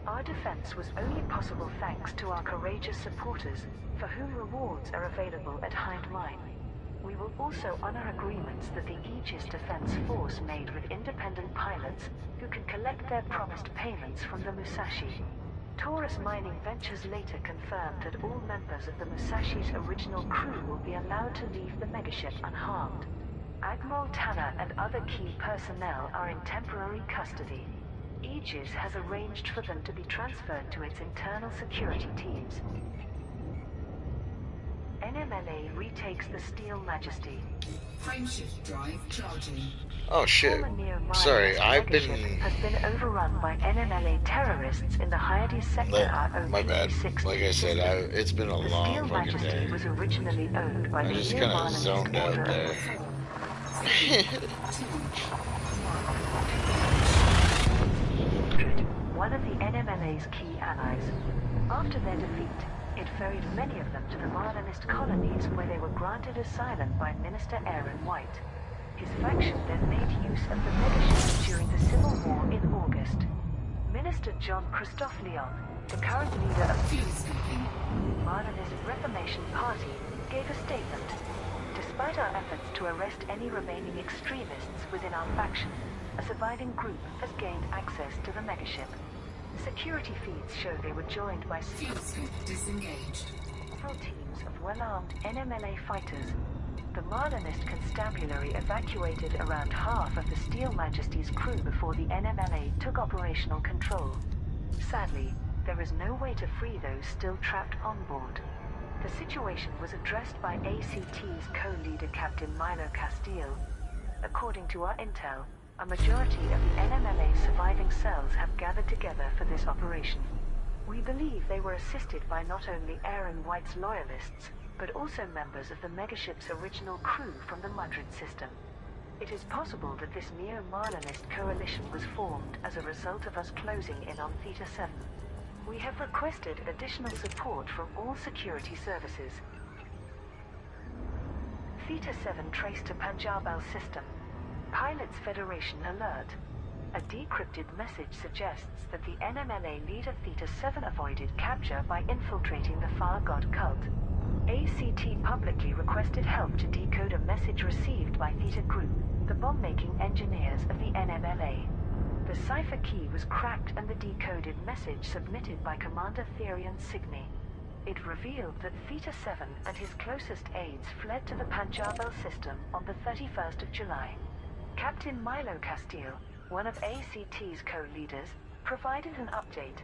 Our defense was only possible thanks to our courageous supporters, for whom rewards are available at Hindmine. We will also honor agreements that the Aegis Defense Force made with independent pilots, who can collect their promised payments from the Musashi. Taurus Mining Ventures later confirmed that all members of the Musashi's original crew will be allowed to leave the megaship unharmed. Admiral Tanner and other key personnel are in temporary custody. Aegis has arranged for them to be transferred to its internal security teams. NMLA retakes the Steel Majesty. Frameshift drive charging. Oh shit. Former Neo-Marlinist Sorry, I've megaship been... has been overrun by NMLA terrorists in the Hyades sector My bad. ROP-60 Like I said, system. it's been a The long Steel fucking Majesty day. was originally owned by I the just kind of Neo-Marlinist zoned out Order of there. one of the NMLA's key allies. After their defeat, it ferried many of them to the Marlinist colonies where they were granted asylum by Minister Aaron White. His faction then made use of the megaship during the Civil War in August. Minister John Christophe Leon, the current leader of Fuel scooping. the Marlinist Reformation Party, gave a statement. Despite our efforts to arrest any remaining extremists within our faction, a surviving group has gained access to the megaship. Security feeds show they were joined by Fuel scoop disengaged. several teams of well-armed NMLA fighters. The Marlinist constabulary evacuated around half of the Steel Majesty's crew before the NMLA took operational control. Sadly, there is no way to free those still trapped on board. The situation was addressed by ACT's co-leader Captain Milo Castile. According to our intel, a majority of the NMLA's surviving cells have gathered together for this operation. We believe they were assisted by not only Aaron White's loyalists, but also members of the megaship's original crew from the Madrid system. It is possible that this neo-Marlinist coalition was formed as a result of us closing in on Theta 7. We have requested additional support from all security services. Theta 7 traced to Punjab Al system. Pilots Federation alert. A decrypted message suggests that the NMLA leader Theta 7 avoided capture by infiltrating the Far God cult. ACT publicly requested help to decode a message received by Theta Group, the bomb-making engineers of the NMLA. The cipher key was cracked and the decoded message submitted by Commander Therion Signy. It revealed that Theta 7 and his closest aides fled to the Punjab system on the 31st of July. Captain Milo Castile, one of ACT's co-leaders, provided an update.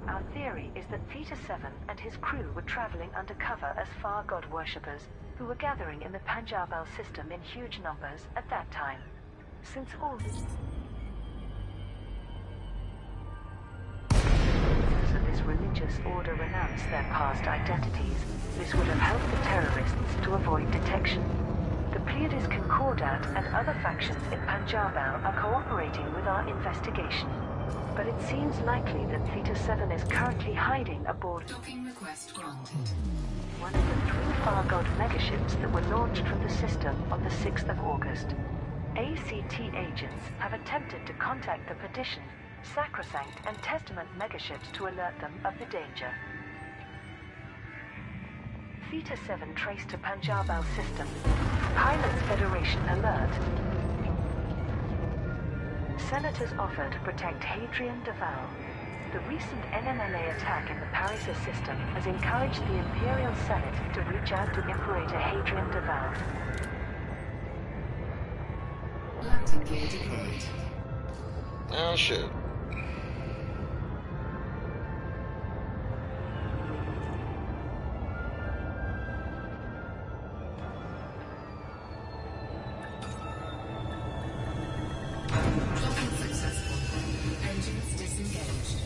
Our theory is that Theta 7 and his crew were traveling undercover as Far God worshippers who were gathering in the Punjab system in huge numbers at that time. Since all of this religious order renounce their past identities, this would have helped the terrorists to avoid detection. The Pleiades Concordat and other factions in Punjab are cooperating with our investigation. But it seems likely that Theta 7 is currently hiding aboard Docking request granted. one of the 3 Far God megaships that were launched from the system on the 6th of August. ACT agents have attempted to contact the Petition, Sacrosanct and Testament megaships to alert them of the danger. Theta 7 traced to Punjab system. Pilots Federation alert. Senators offer to protect Hadrian Duval. The recent NMLA attack in the Paris system has encouraged the Imperial Senate to reach out to Imperator Hadrian Duval. Landing gear deployed. Oh shit. Docking successful. Engines disengaged.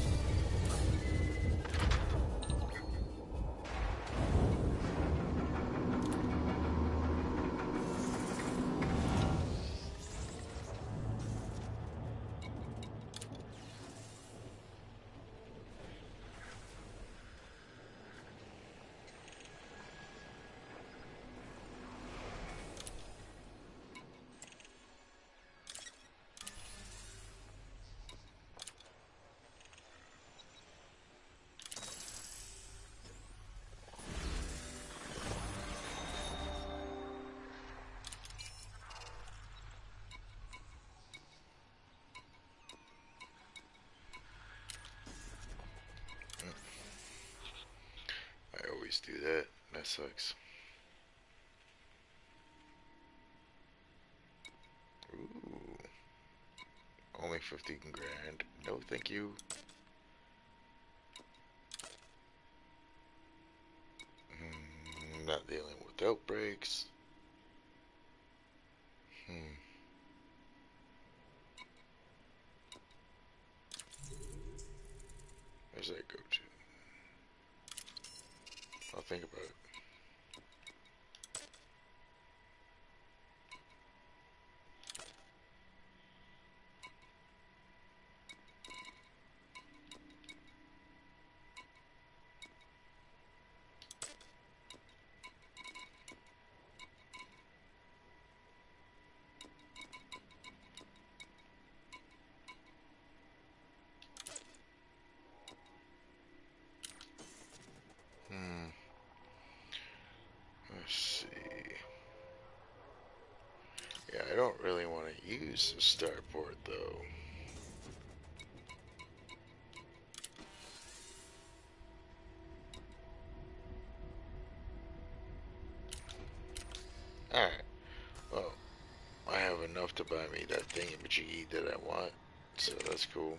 I always do that. That sucks. Ooh. Only 15 grand. No, thank you. Not dealing with outbreaks. Where's that go to? I'll think about it. don't really want to use the starport though. Alright, well, I have enough to buy me that thingamajiggy that I want, so that's cool.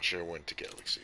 Sure went to Galaxy.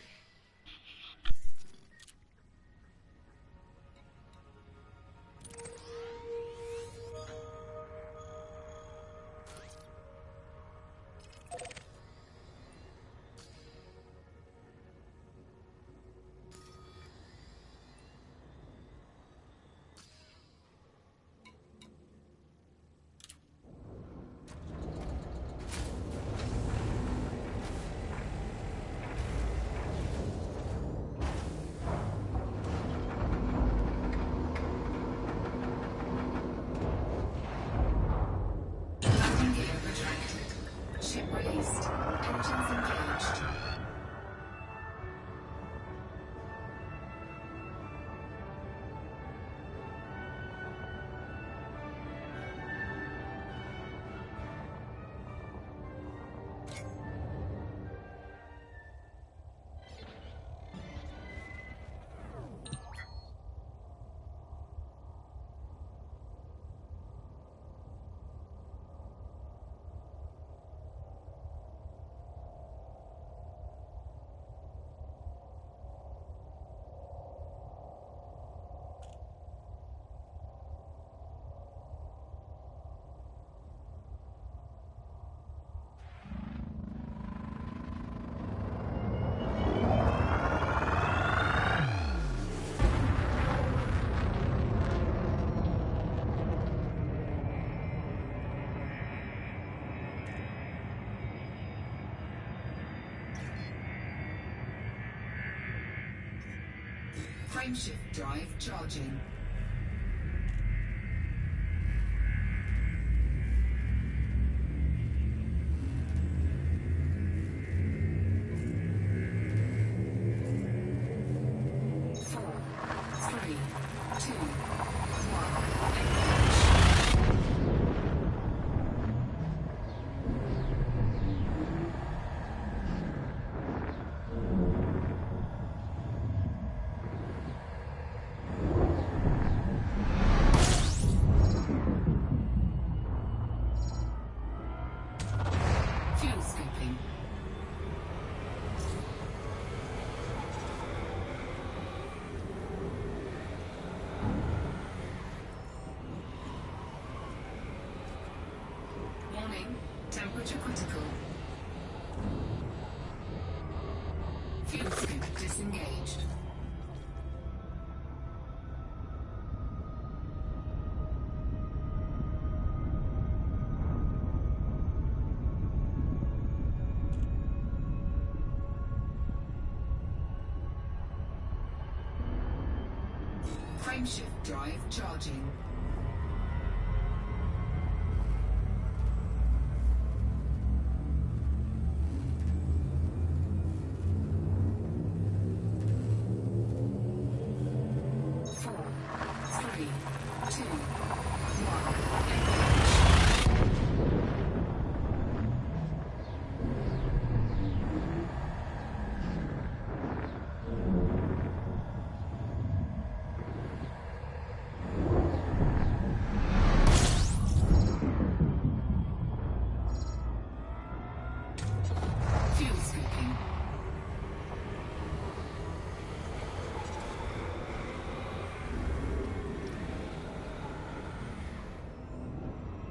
Frameshift drive charging. Temperature critical. Fuel scoop disengaged. Frameshift drive charging.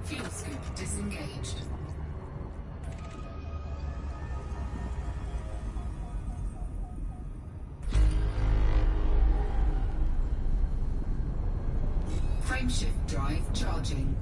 Fuel scoop disengaged. Frameshift drive charging.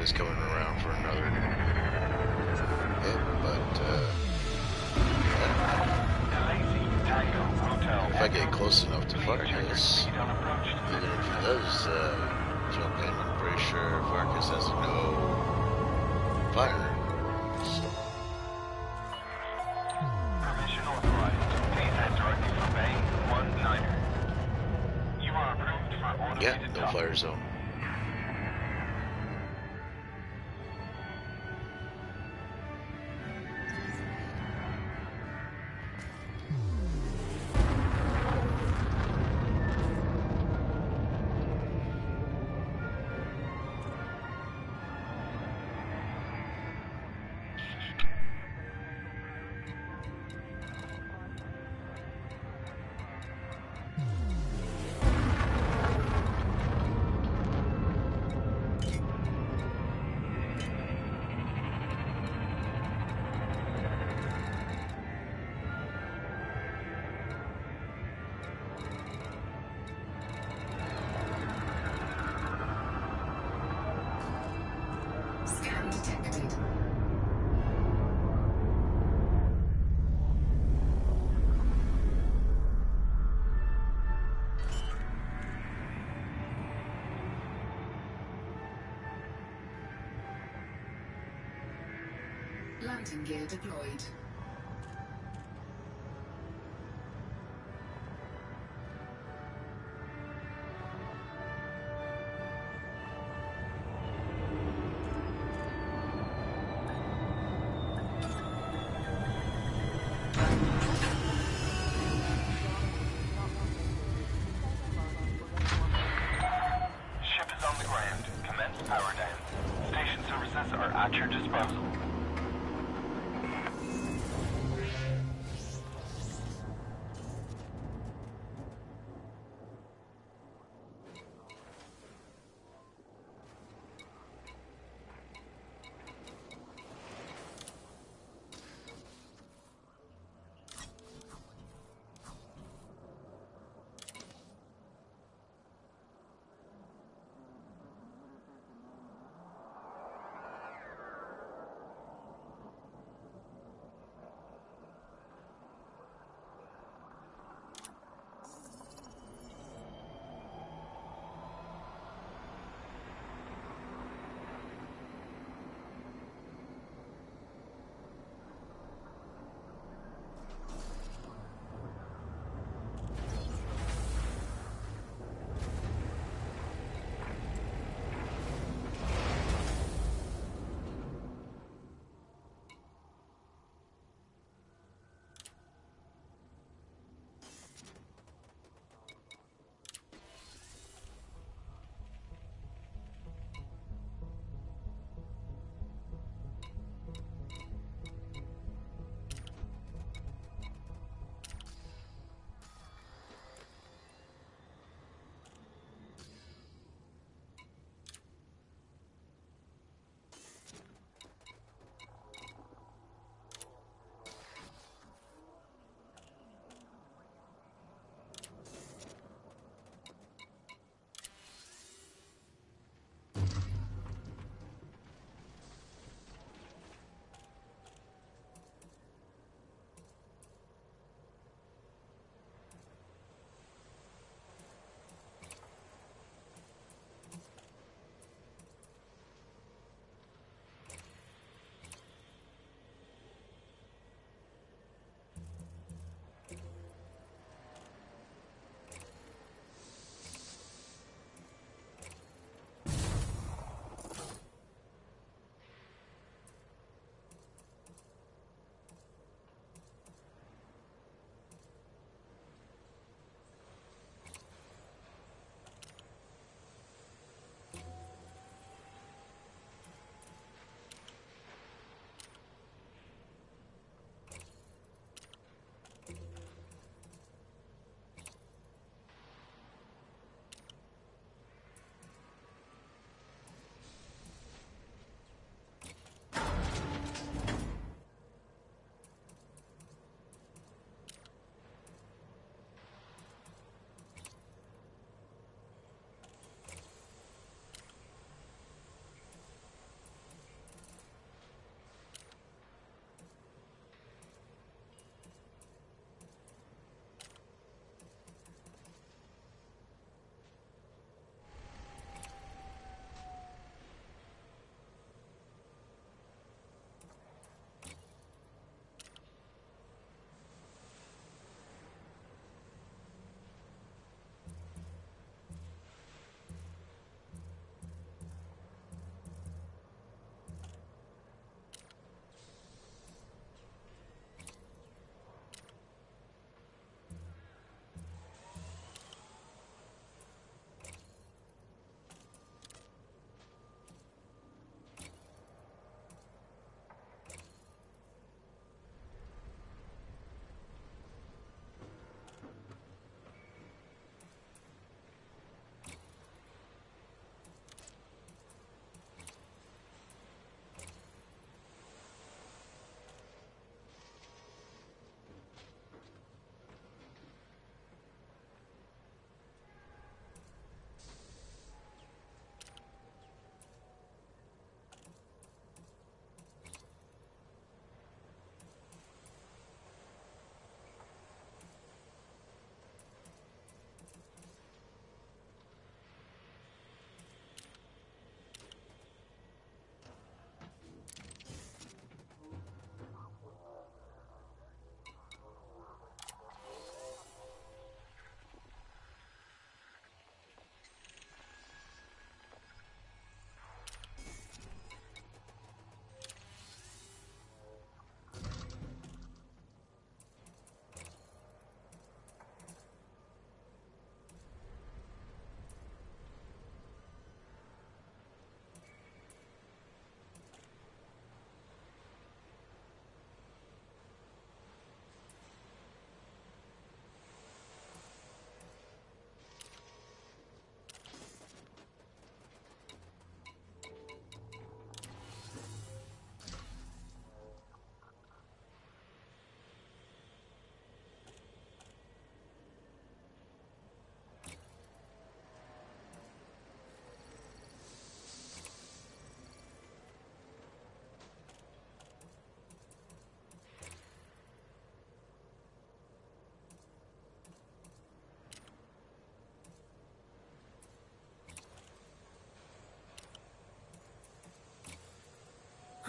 is coming around for another hit, but if I get close enough to Farkas, even if he does jump in, I'm pretty sure Farkas has no fire. So. Permission authorized. Please head directly for Bay 19er. You are approved for automated Yeah, no docking. fire zone. Scan detected. Landing gear deployed. Ship is on the ground. Commence power down. Station services are at your disposal.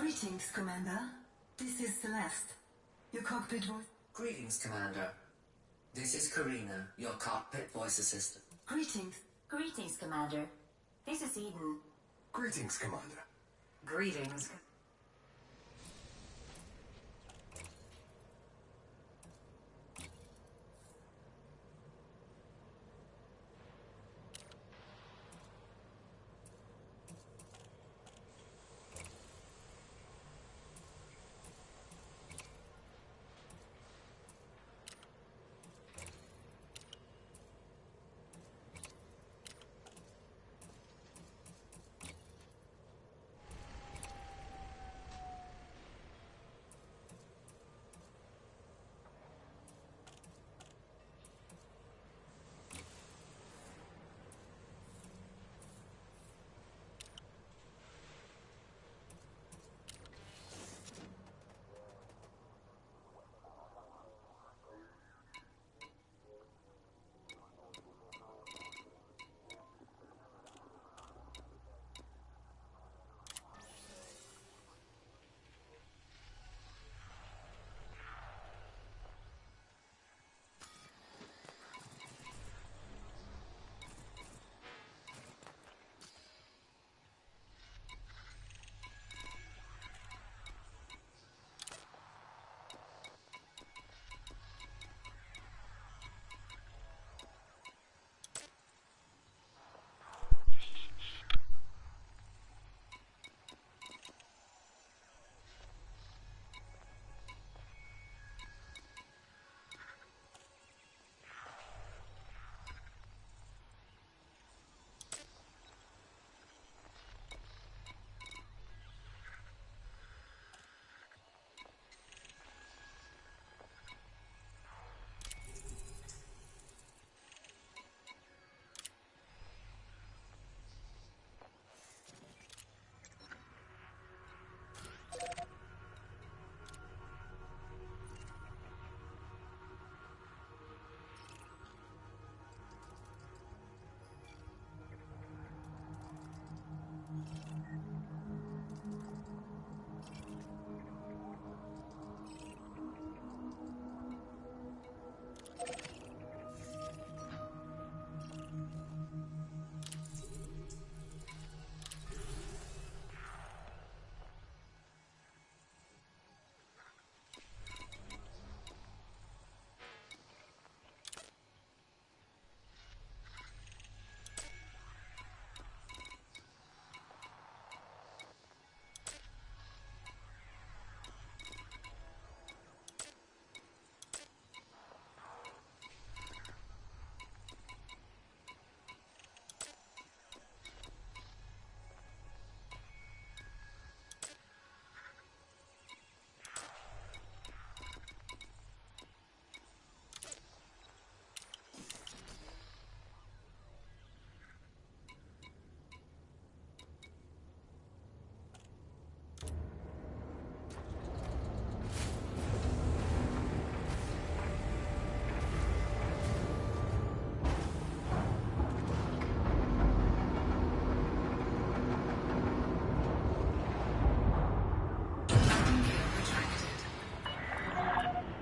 Greetings, Commander. This is Celeste. Your cockpit voice. Greetings, Commander. This is Karina, your cockpit voice assistant. Greetings. Greetings, Commander. This is Eden. Greetings, Commander. Greetings.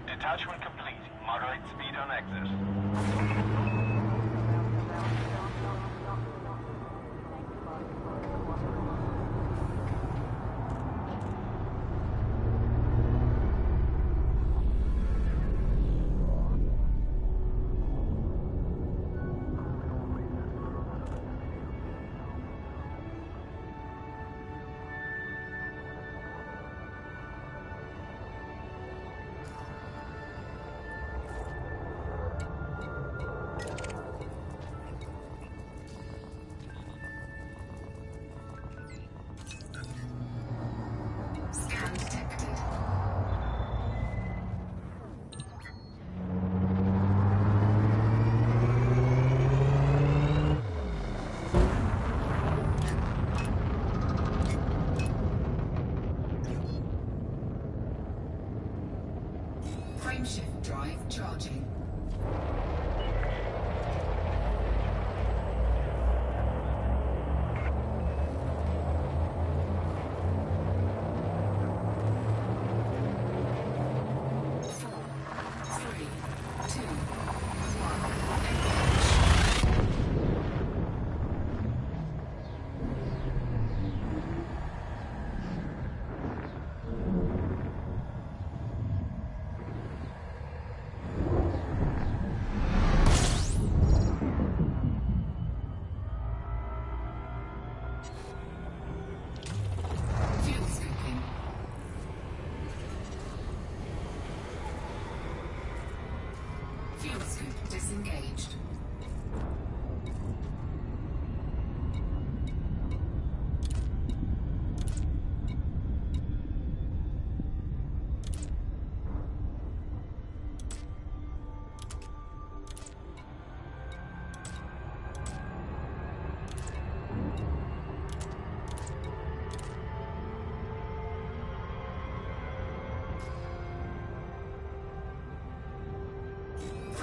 Detachment complete. Moderate speed on exit. Scan detected. Frameshift drive charging.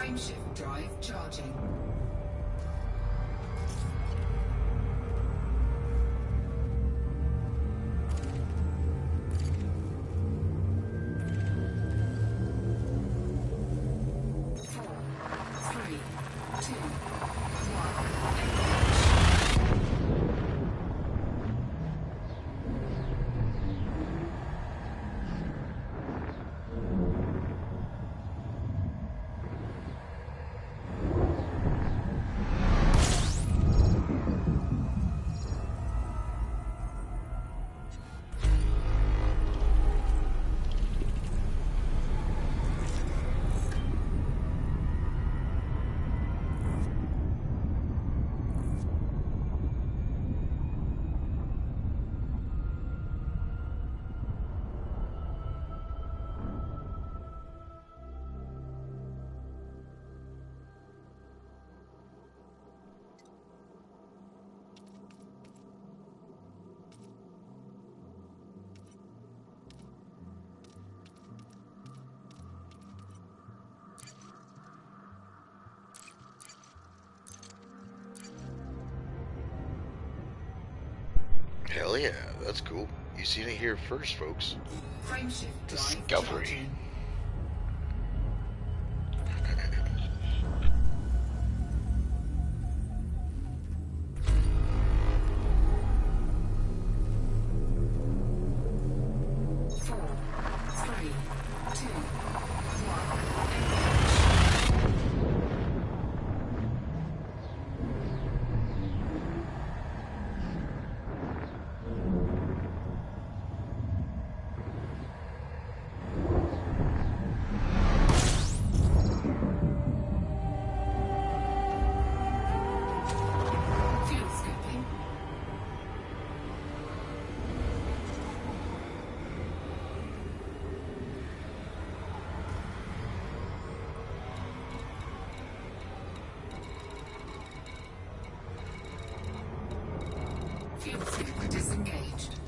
Frameshift drive charging. Hell yeah, that's cool. You seen it here first, folks. Frameshift drive Discovery. charging. Fuel scoop disengaged.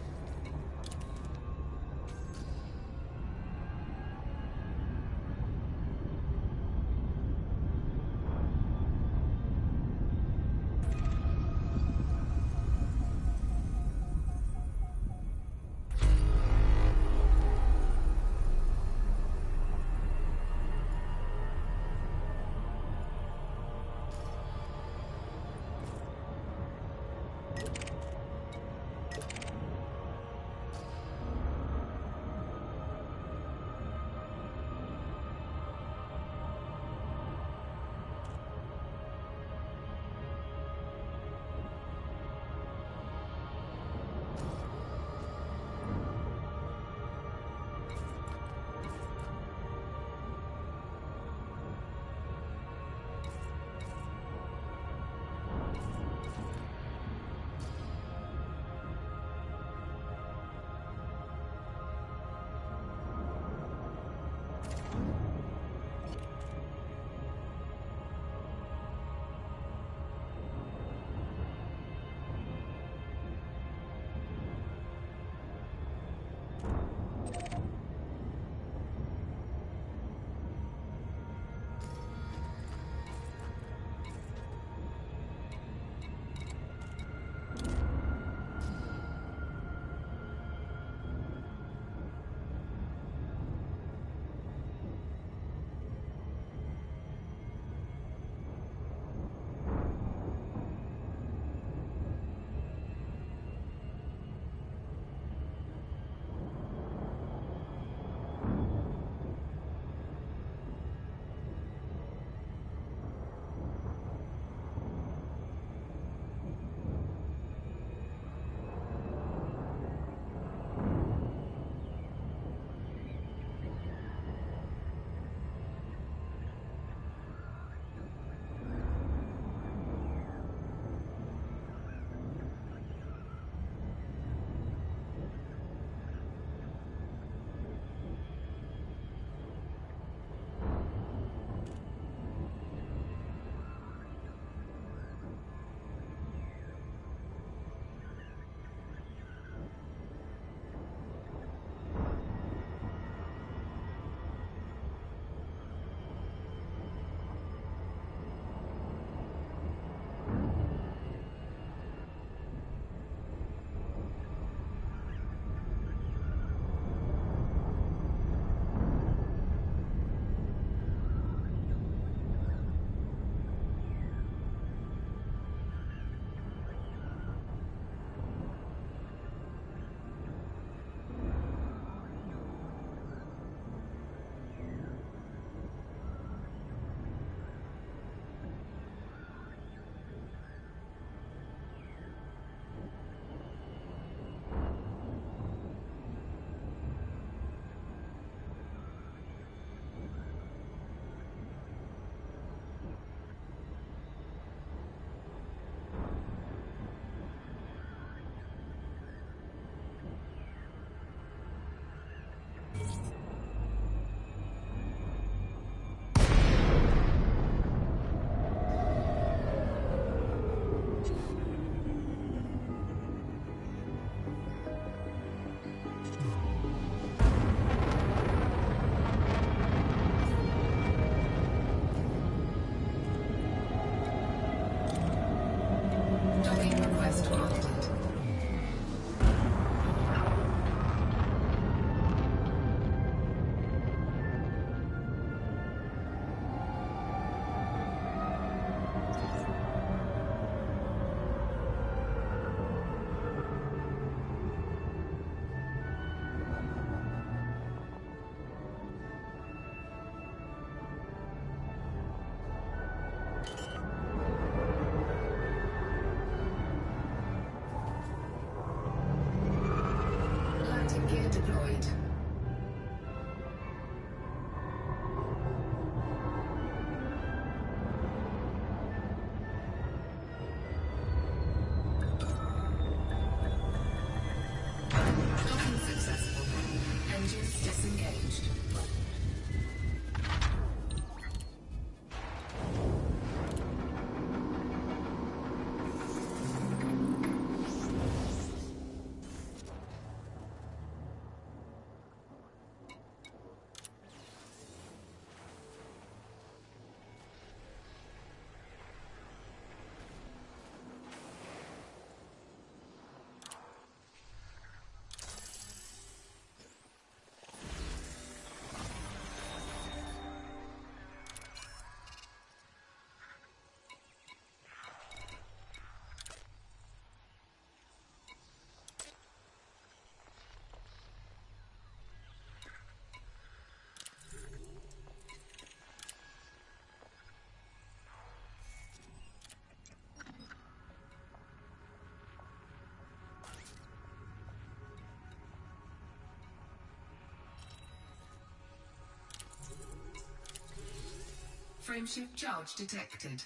Frameshift charge detected.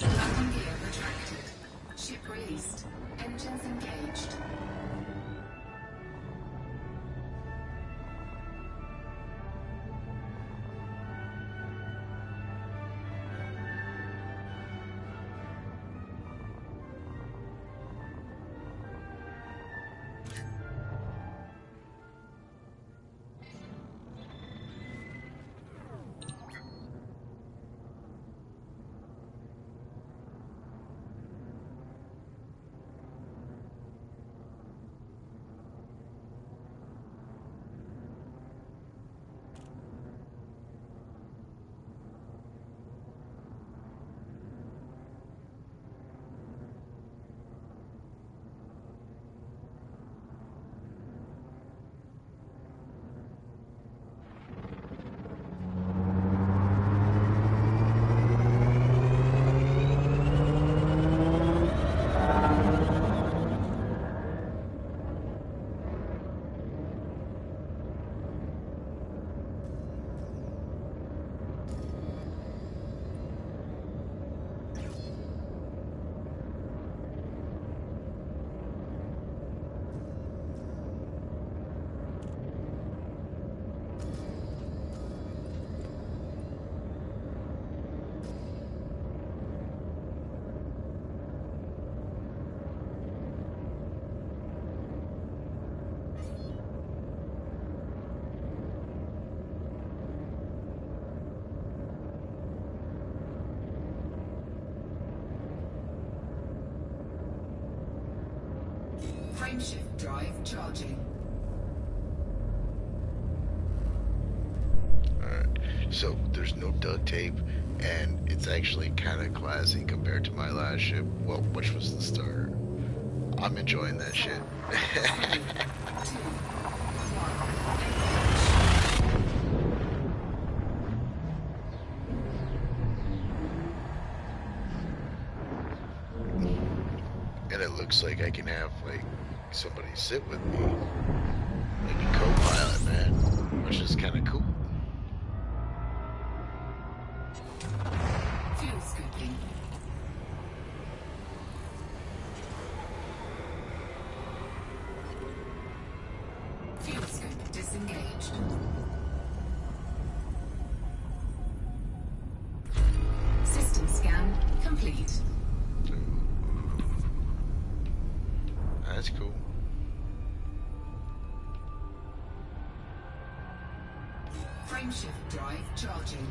Landing gear retracted. Ship released. Engines engaged. Frameshift drive charging. Alright, so there's no duct tape, and it's actually kind of classy compared to my last ship, well, which was the Star. I'm enjoying that shit. And it looks like I can have, like, somebody sit with me. Like a co-pilot, man. Which is kind of cool. Fuel scooping. Fuel scoop disengaged. System scan complete. That's cool. Frameshift drive charging.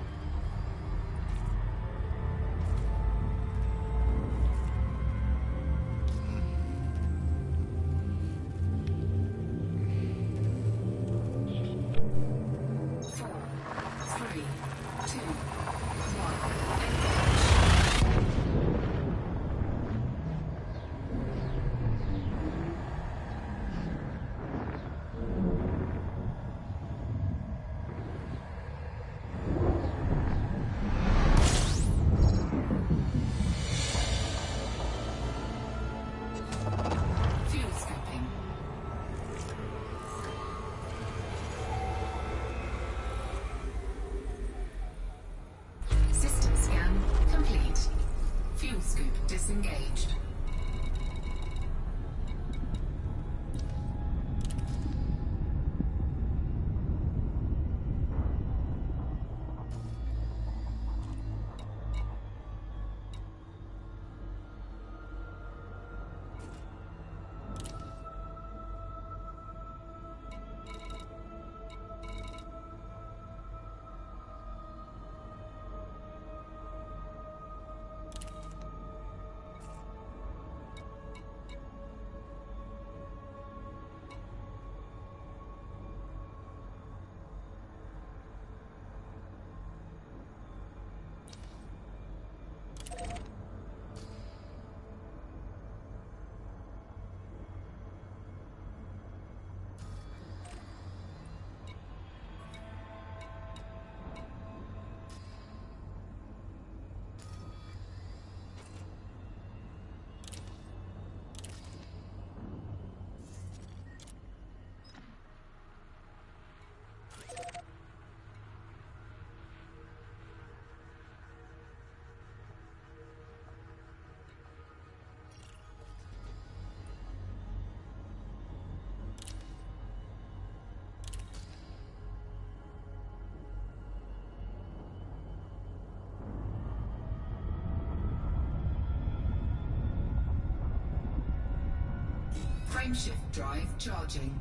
Frameshift drive charging.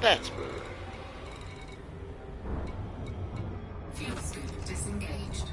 That's better. Fuel scoop disengaged.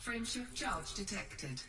Frameshift charge detected.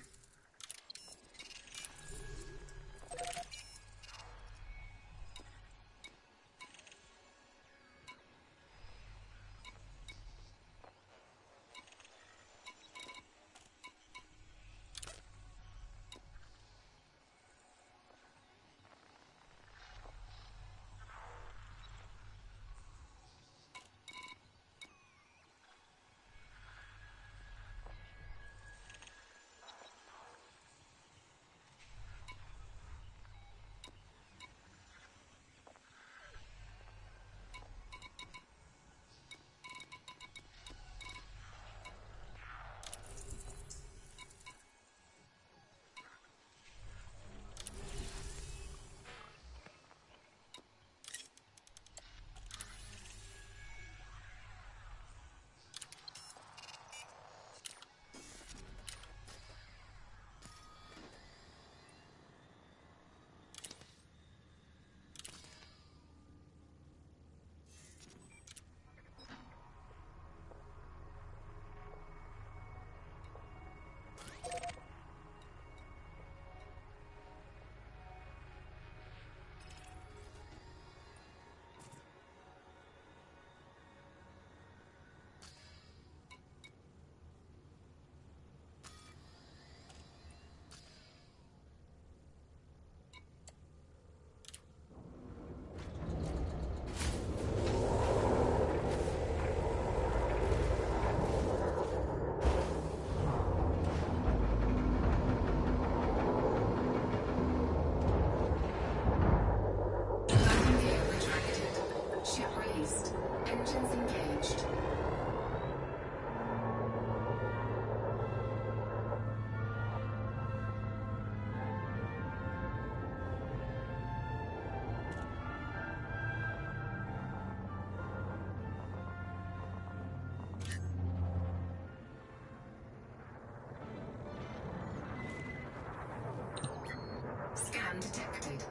Landing gear retracted. Ship released. Engines engaged. Scan detected.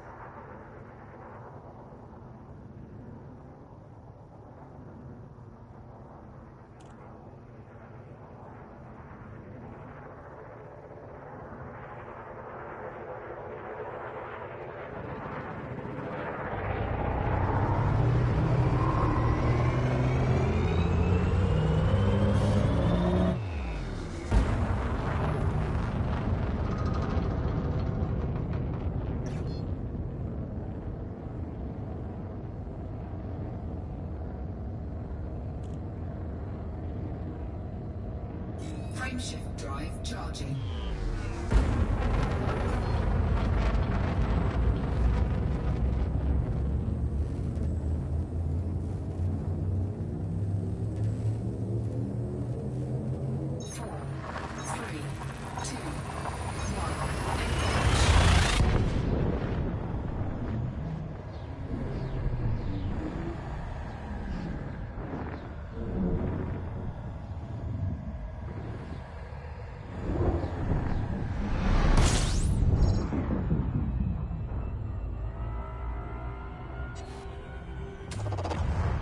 Frameshift drive charging. Four, three, two, one.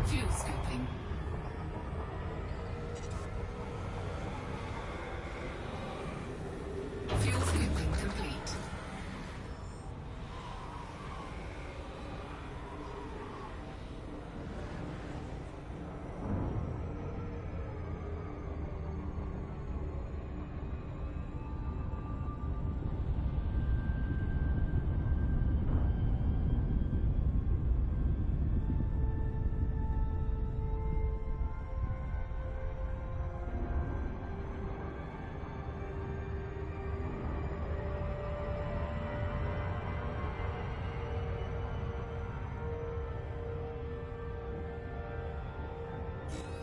Fuel scooping. Fuel scooping complete.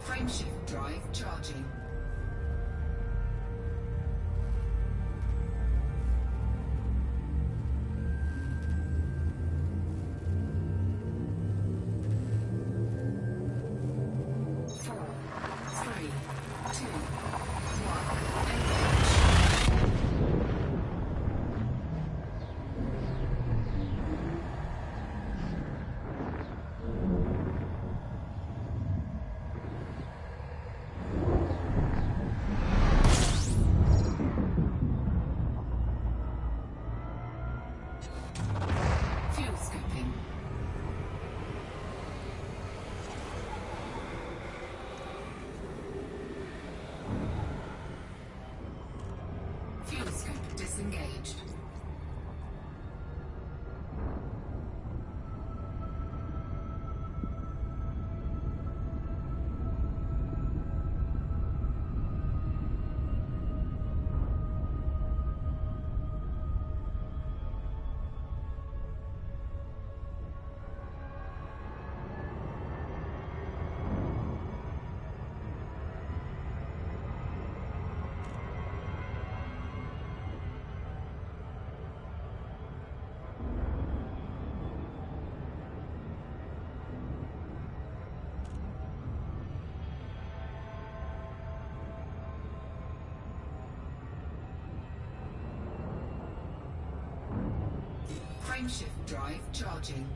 Frameshift drive charging. Four, three, two, one. Engage. disengaged. Frameshift drive charging.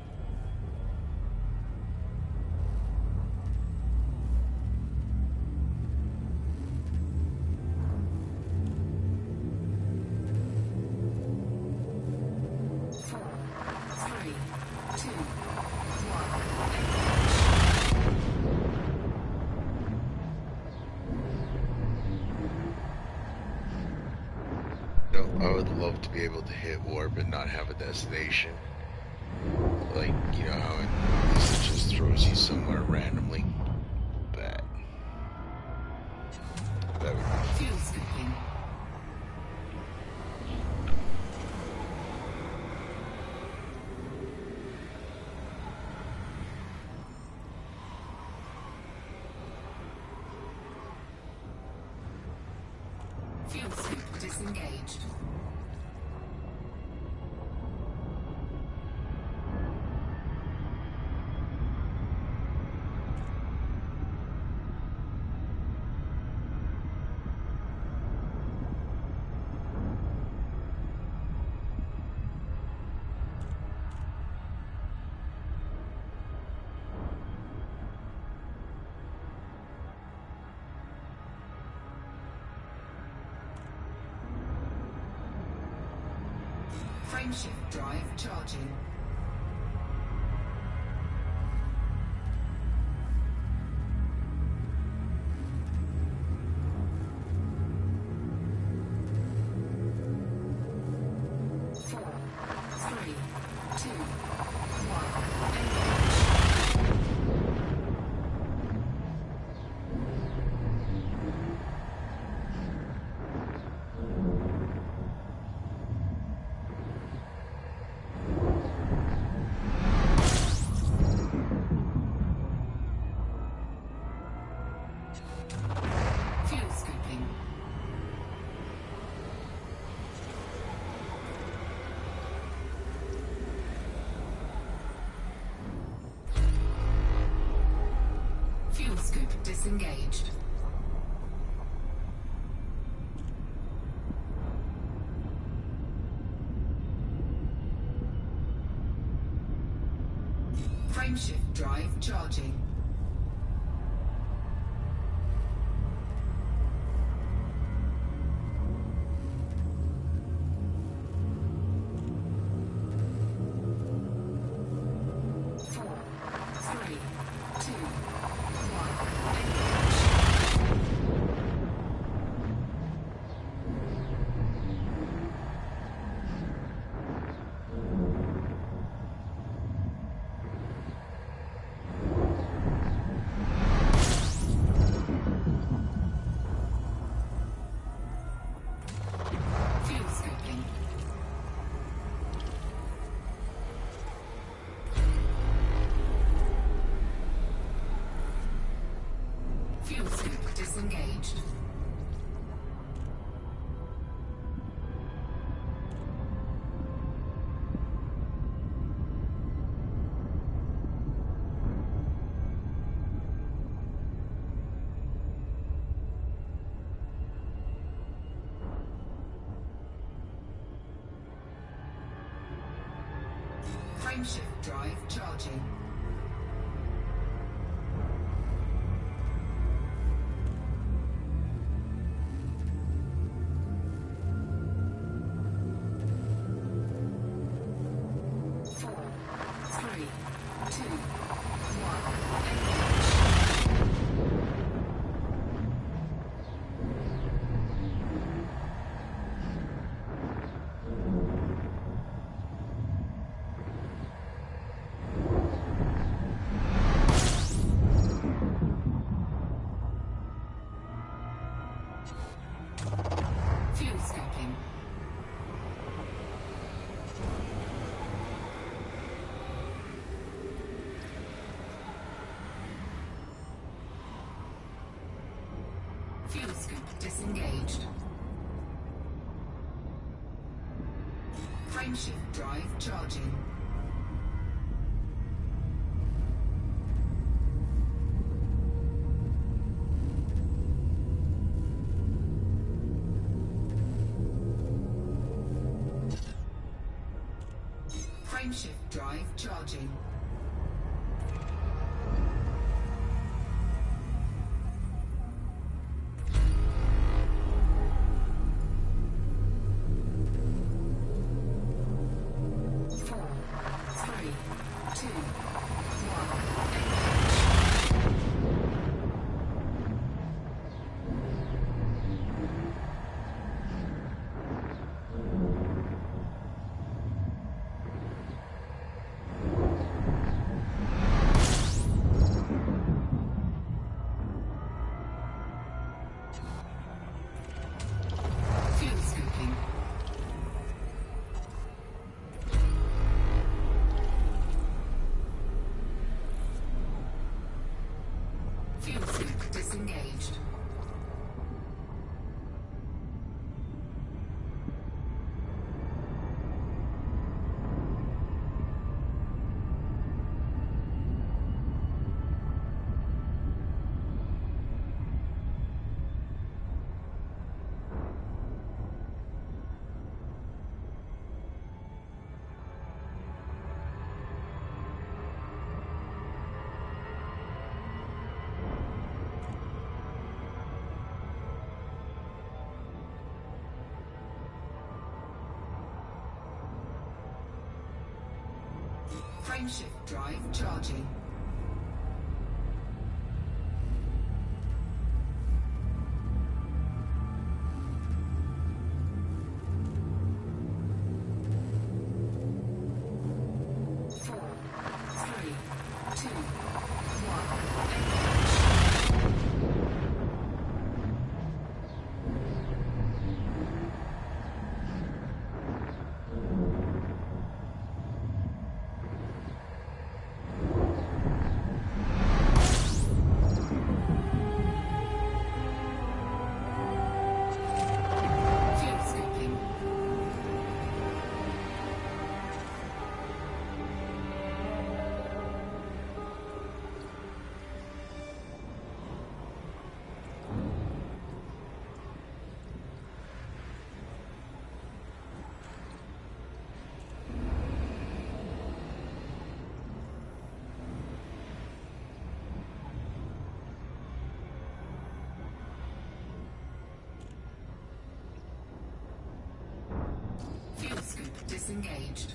I would love to be able to hit warp and not have a destination. Like, you know how it just throws you somewhere randomly. That would be Fuel skipping. Fuel skip disengaged. Frameshift drive charging. Four, three, two, one, fuel skipping. Fuel scoop disengaged. Frameshift drive charging. Four, three, two, fuel skipping. Fuel scoop disengaged. Frameshift drive charging. Four, three, two, one. Fuel scoop disengaged. Frameshift drive charging. Frameshift drive charging. Fuel scoop disengaged. Frameshift drive charging. Fuel scoop disengaged.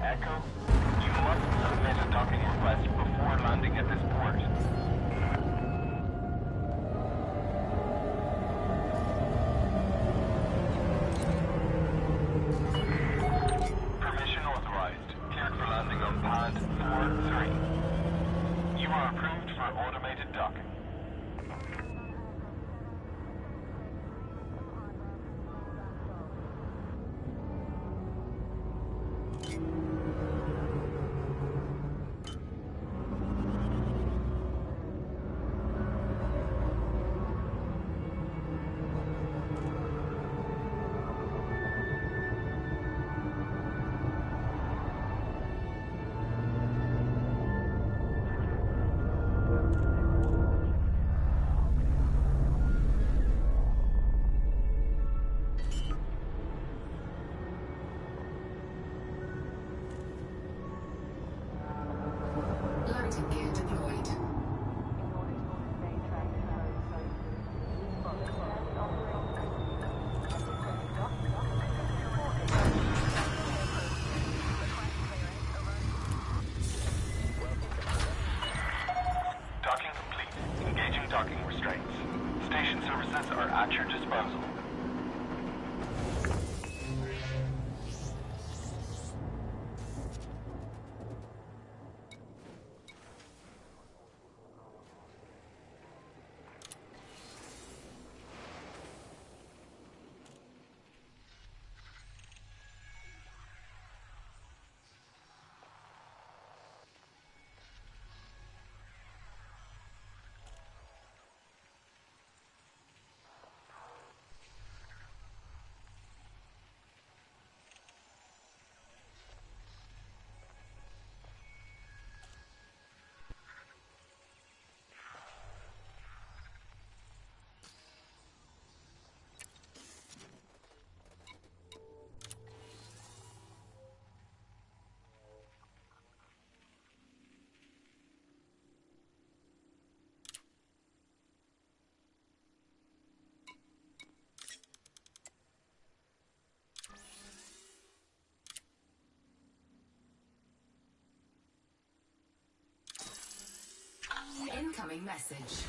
Echo, you must submit a docking request before landing at this port. Permission authorized. Cleared for landing on pad 4-3. You are approved for automated docking. Landing gear deployed. Docking complete. Engaging docking restraints. Station services are at your disposal. Incoming message.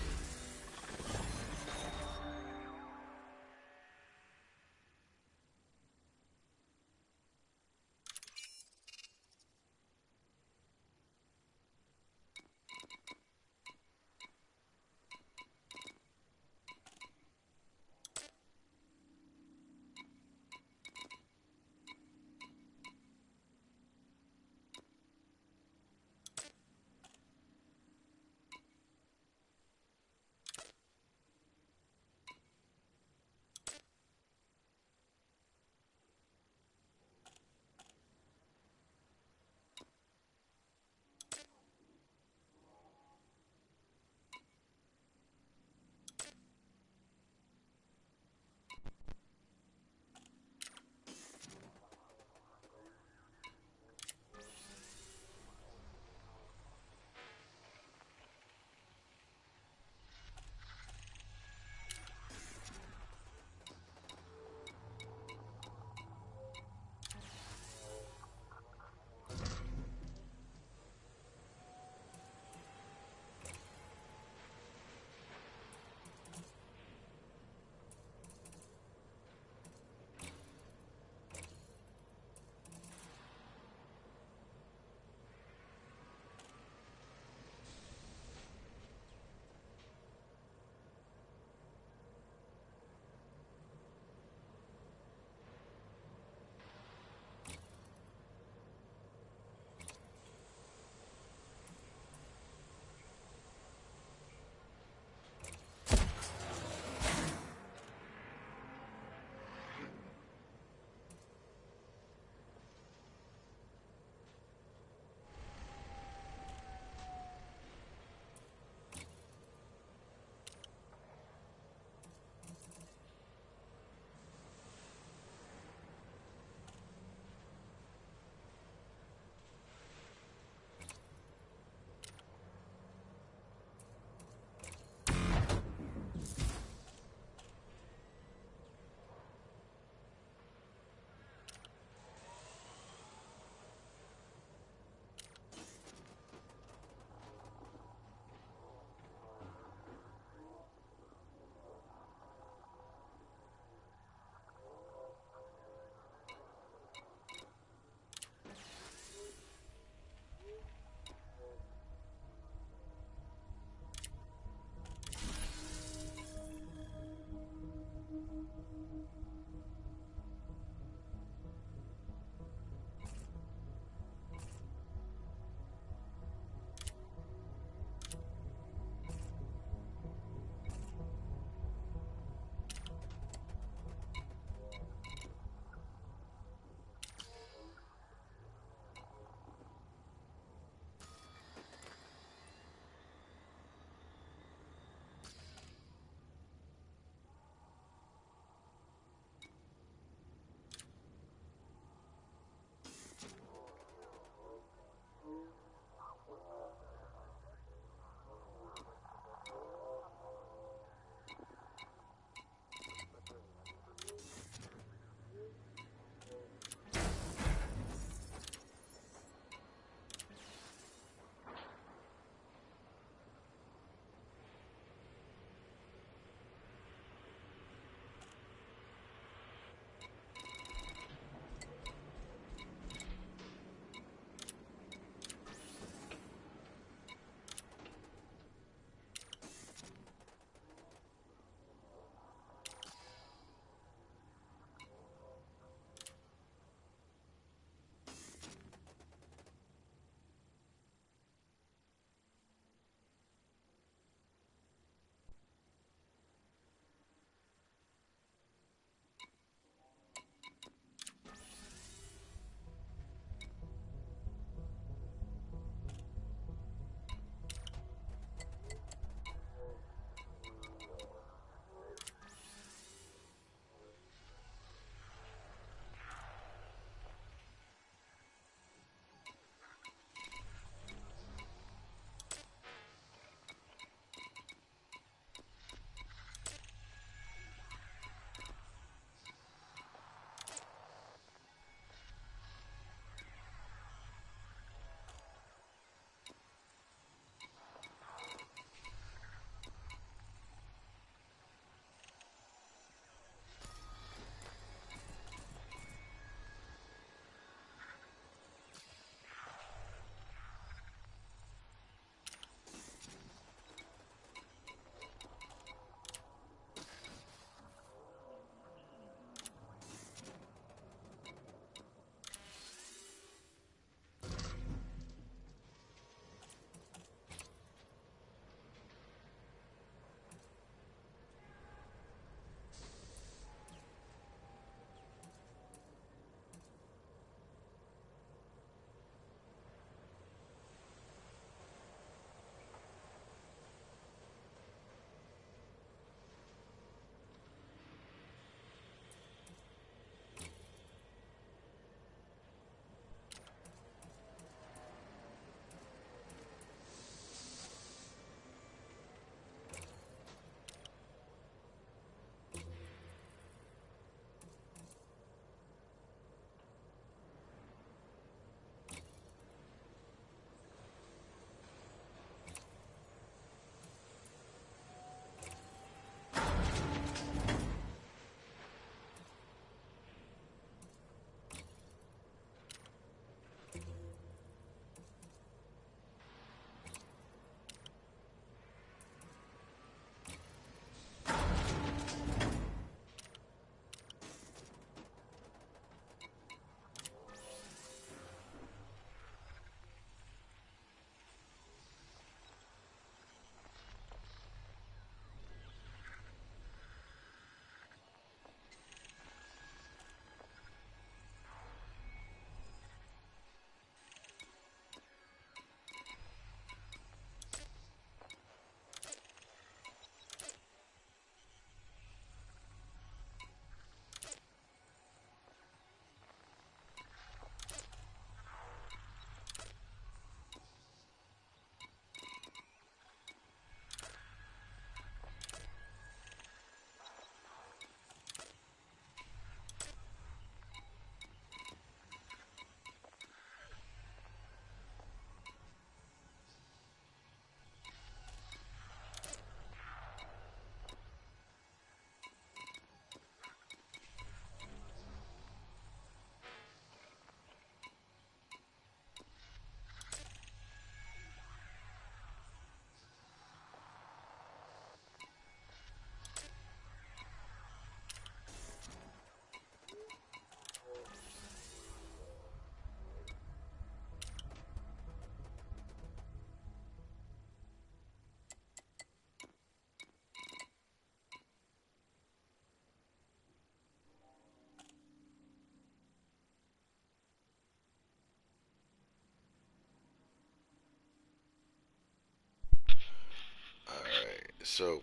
So,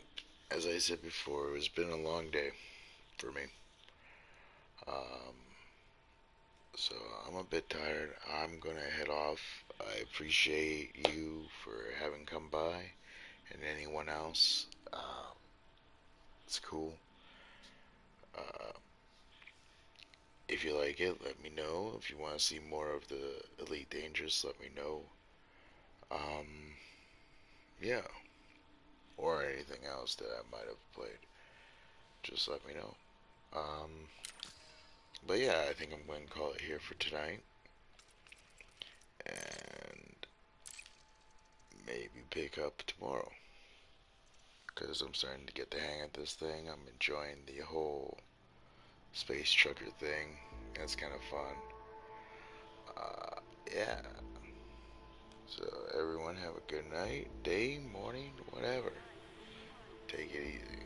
as I said before, it's been a long day for me. Um, so I'm a bit tired. I'm gonna head off. I appreciate you for having come by, and anyone else. It's cool. Uh, if you like it, let me know. If you want to see more of the Elite Dangerous, let me know. Um, yeah, or anything else that I might have played, just let me know. Um, but yeah, I think I'm going to call it here for tonight, and maybe pick up tomorrow, because I'm starting to get the hang of this thing. I'm enjoying the whole space trucker thing. It's kind of fun. Yeah. So everyone have a good night, day, morning, whatever. Take it easy.